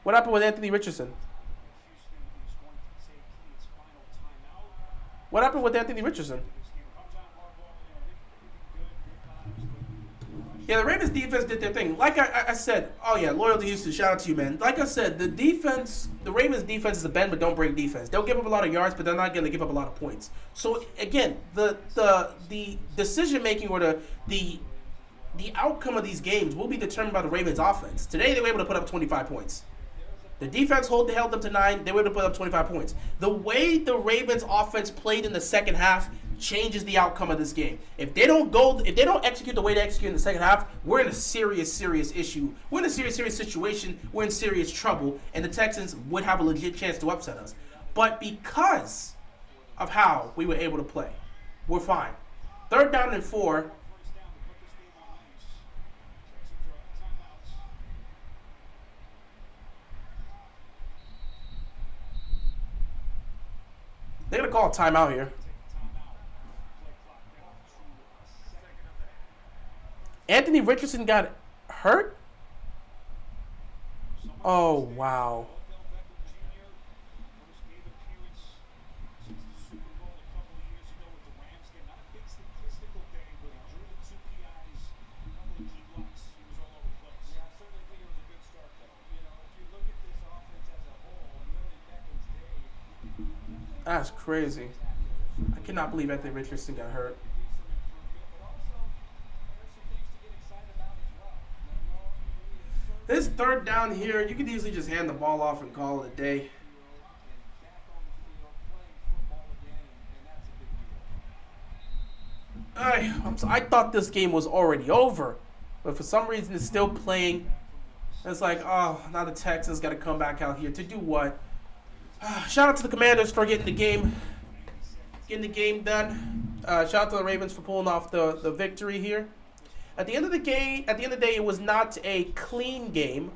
What happened with Anthony Richardson? What happened with Anthony Richardson? Yeah, the Ravens defense did their thing. Like I said, oh yeah, loyal to Houston. Shout out to you, man. Like I said, the Ravens defense is a bend but don't break defense. They'll give up a lot of yards, but they're not going to give up a lot of points. So again, the decision making or the outcome of these games will be determined by the Ravens offense. Today they were able to put up 25 points. The defense held them to 9. They were able to put up 25 points. The way the Ravens offense played in the second half changes the outcome of this game. If they don't execute the way they execute in the second half, we're in a serious issue. We're in a serious situation. We're in serious trouble, and the Texans would have a legit chance to upset us. But because of how we were able to play, we're fine. 3rd down and 4. They're going to call a timeout here. Anthony Richardson got hurt? Oh, wow. That's crazy. I cannot believe Anthony Richardson got hurt. This 3rd down here, you could easily just hand the ball off and call it a day. I thought this game was already over, but for some reason it's still playing. It's like, oh, now the Texans got to come back out here to do what? Shout out to the Commanders for getting the game done. Shout out to the Ravens for pulling off the victory here. At the end of the day, it was not a clean game,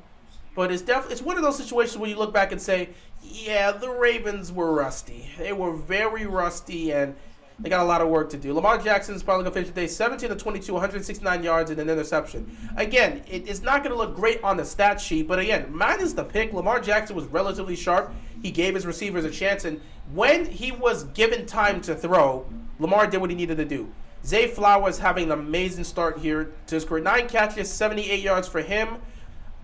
but it's one of those situations where you look back and say, yeah, the Ravens were rusty. They were very rusty, and they got a lot of work to do. Lamar Jackson's probably going to finish the day 17 of 22, 169 yards and an interception. Again, it's not going to look great on the stat sheet, but again, minus the pick, Lamar Jackson was relatively sharp. He gave his receivers a chance, and when he was given time to throw, Lamar did what he needed to do. Zay Flowers having an amazing start here to his career. 9 catches, 78 yards for him.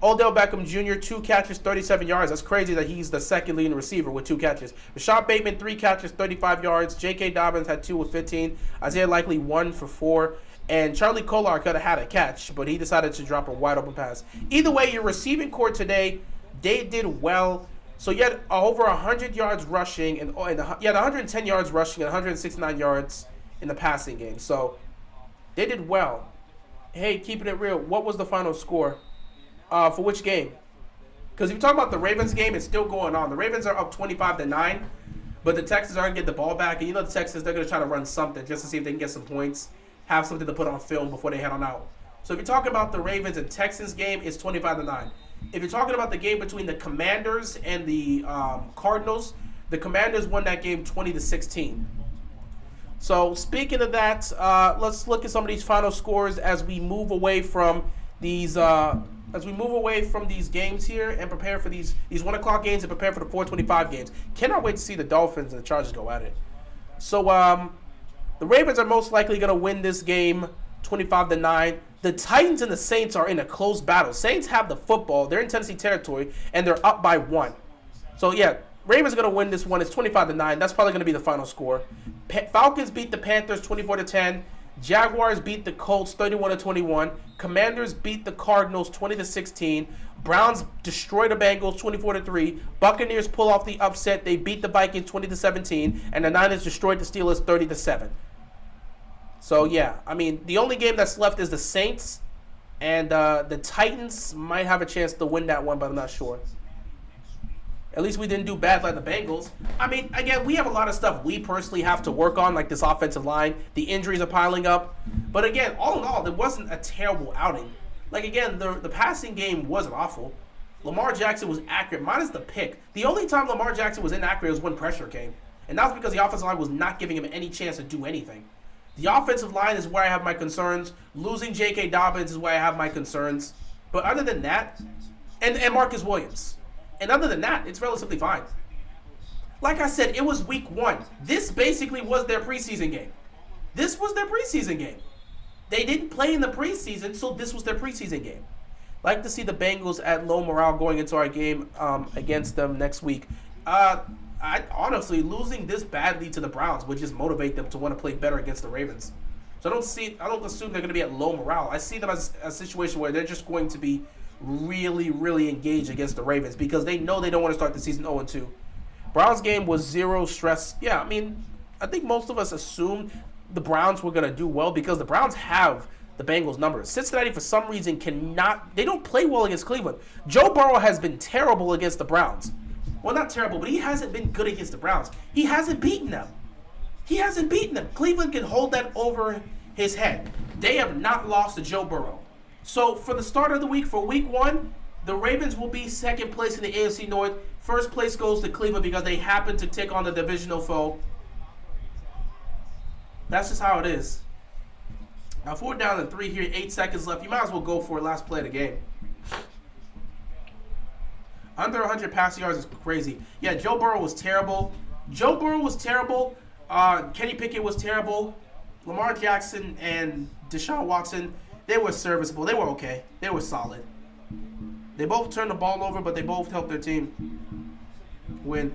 Odell Beckham Jr., 2 catches, 37 yards. That's crazy that he's the second leading receiver with 2 catches. Rashad Bateman, 3 catches, 35 yards. J.K. Dobbins had 2 with 15. Isaiah Likely, 1 for 4. And Charlie Kolar could have had a catch, but he decided to drop a wide open pass. Either way, your receiving core today, they did well. So you had over 100 yards rushing, and you had 110 yards rushing and 169 yards in the passing game. So they did well. Hey, keeping it real, what was the final score for which game? Because if you talk about the Ravens game, it's still going on. The Ravens are up 25-9, but the Texans aren't getting the ball back. And you know the Texans, they're going to try to run something just to see if they can get some points, have something to put on film before they head on out. So if you're talking about the Ravens and Texans game, it's 25-9. If you're talking about the game between the Commanders and the Cardinals, the Commanders won that game 20-16. So speaking of that, let's look at some of these final scores as we move away from these games here and prepare for these 1 o'clock games and prepare for the 4:25 games. Cannot wait to see the Dolphins and the Chargers go at it. So the Ravens are most likely going to win this game 25-9. The Titans and the Saints are in a close battle. Saints have the football. They're in Tennessee territory, and they're up by 1. So, yeah, Ravens are going to win this one. It's 25-9. That's probably going to be the final score. Falcons beat the Panthers 24-10. Jaguars beat the Colts 31-21. Commanders beat the Cardinals 20-16. Browns destroy the Bengals 24-3. Buccaneers pull off the upset. They beat the Vikings 20-17. And the Niners destroyed the Steelers 30-7. So, yeah, I mean, the only game that's left is the Saints. And the Titans might have a chance to win that one, but I'm not sure. At least we didn't do bad like the Bengals. I mean, again, we have a lot of stuff we personally have to work on, like this offensive line. The injuries are piling up. But again, all in all, it wasn't a terrible outing. Like, again, the passing game wasn't awful. Lamar Jackson was accurate, minus the pick. The only time Lamar Jackson was inaccurate was when pressure came. And that was because the offensive line was not giving him any chance to do anything. The offensive line is where I have my concerns. Losing J.K. Dobbins is where I have my concerns. But other than that, and Marcus Williams. And other than that, it's relatively fine. Like I said, it was week 1. This basically was their preseason game. This was their preseason game. They didn't play in the preseason, so this was their preseason game. Like to see the Bengals at low morale going into our game against them next week. I honestly, losing this badly to the Browns would just motivate them to want to play better against the Ravens. So I don't assume they're going to be at low morale. I see them as a situation where they're just going to be really, really engaged against the Ravens because they know they don't want to start the season 0-2. Browns game was zero stress. Yeah, I mean, I think most of us assumed the Browns were going to do well because the Browns have the Bengals numbers. Cincinnati, for some reason, they don't play well against Cleveland. Joe Burrow has been terrible against the Browns. Well, not terrible, but he hasn't been good against the Browns. He hasn't beaten them. Cleveland can hold that over his head. They have not lost to Joe Burrow. So for the start of the week, for week 1, the Ravens will be second place in the AFC North. First place goes to Cleveland because they happen to take on the divisional foe. That's just how it is. Now 4 down and 3 here, 8 seconds left. You might as well go for it. Last play of the game. Under 100 passing yards is crazy. Yeah, Joe Burrow was terrible. Kenny Pickett was terrible. Lamar Jackson and Deshaun Watson, they were serviceable. They were okay. They were solid. They both turned the ball over, but they both helped their team win.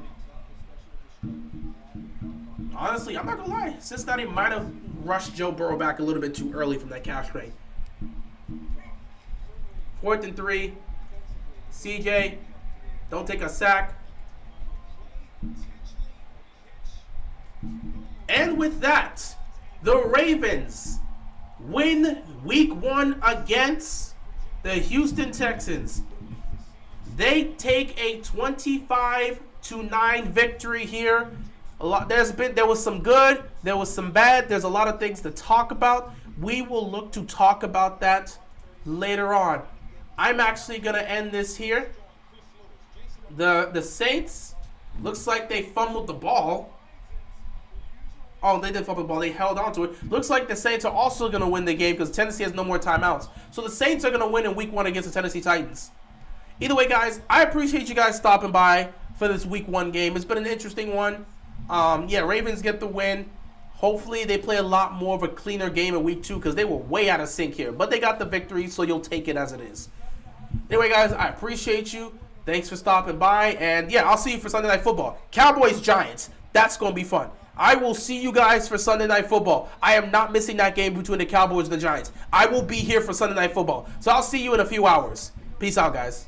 Honestly, I'm not going to lie. Cincinnati might have rushed Joe Burrow back a little bit too early from that cash rate. 4th and 3. CJ, don't take a sack. And with that, the Ravens win week 1 against the Houston Texans. They take a 25-9 victory here. There was some good, there was some bad. There's a lot of things to talk about. We will look to talk about that later on. I'm actually going to end this here. The Saints, looks like they fumbled the ball. Oh, they did fumble the ball. They held on to it. Looks like the Saints are also going to win the game because Tennessee has no more timeouts. So the Saints are going to win in week 1 against the Tennessee Titans. Either way, guys, I appreciate you guys stopping by for this week 1 game. It's been an interesting one. Yeah, Ravens get the win. Hopefully they play a lot more of a cleaner game in week 2 because they were way out of sync here. But they got the victory, so you'll take it as it is. Anyway, guys, I appreciate you. Thanks for stopping by. And, yeah, I'll see you for Sunday Night Football. Cowboys-Giants. That's going to be fun. I will see you guys for Sunday Night Football. I am not missing that game between the Cowboys and the Giants. I will be here for Sunday Night Football. So I'll see you in a few hours. Peace out, guys.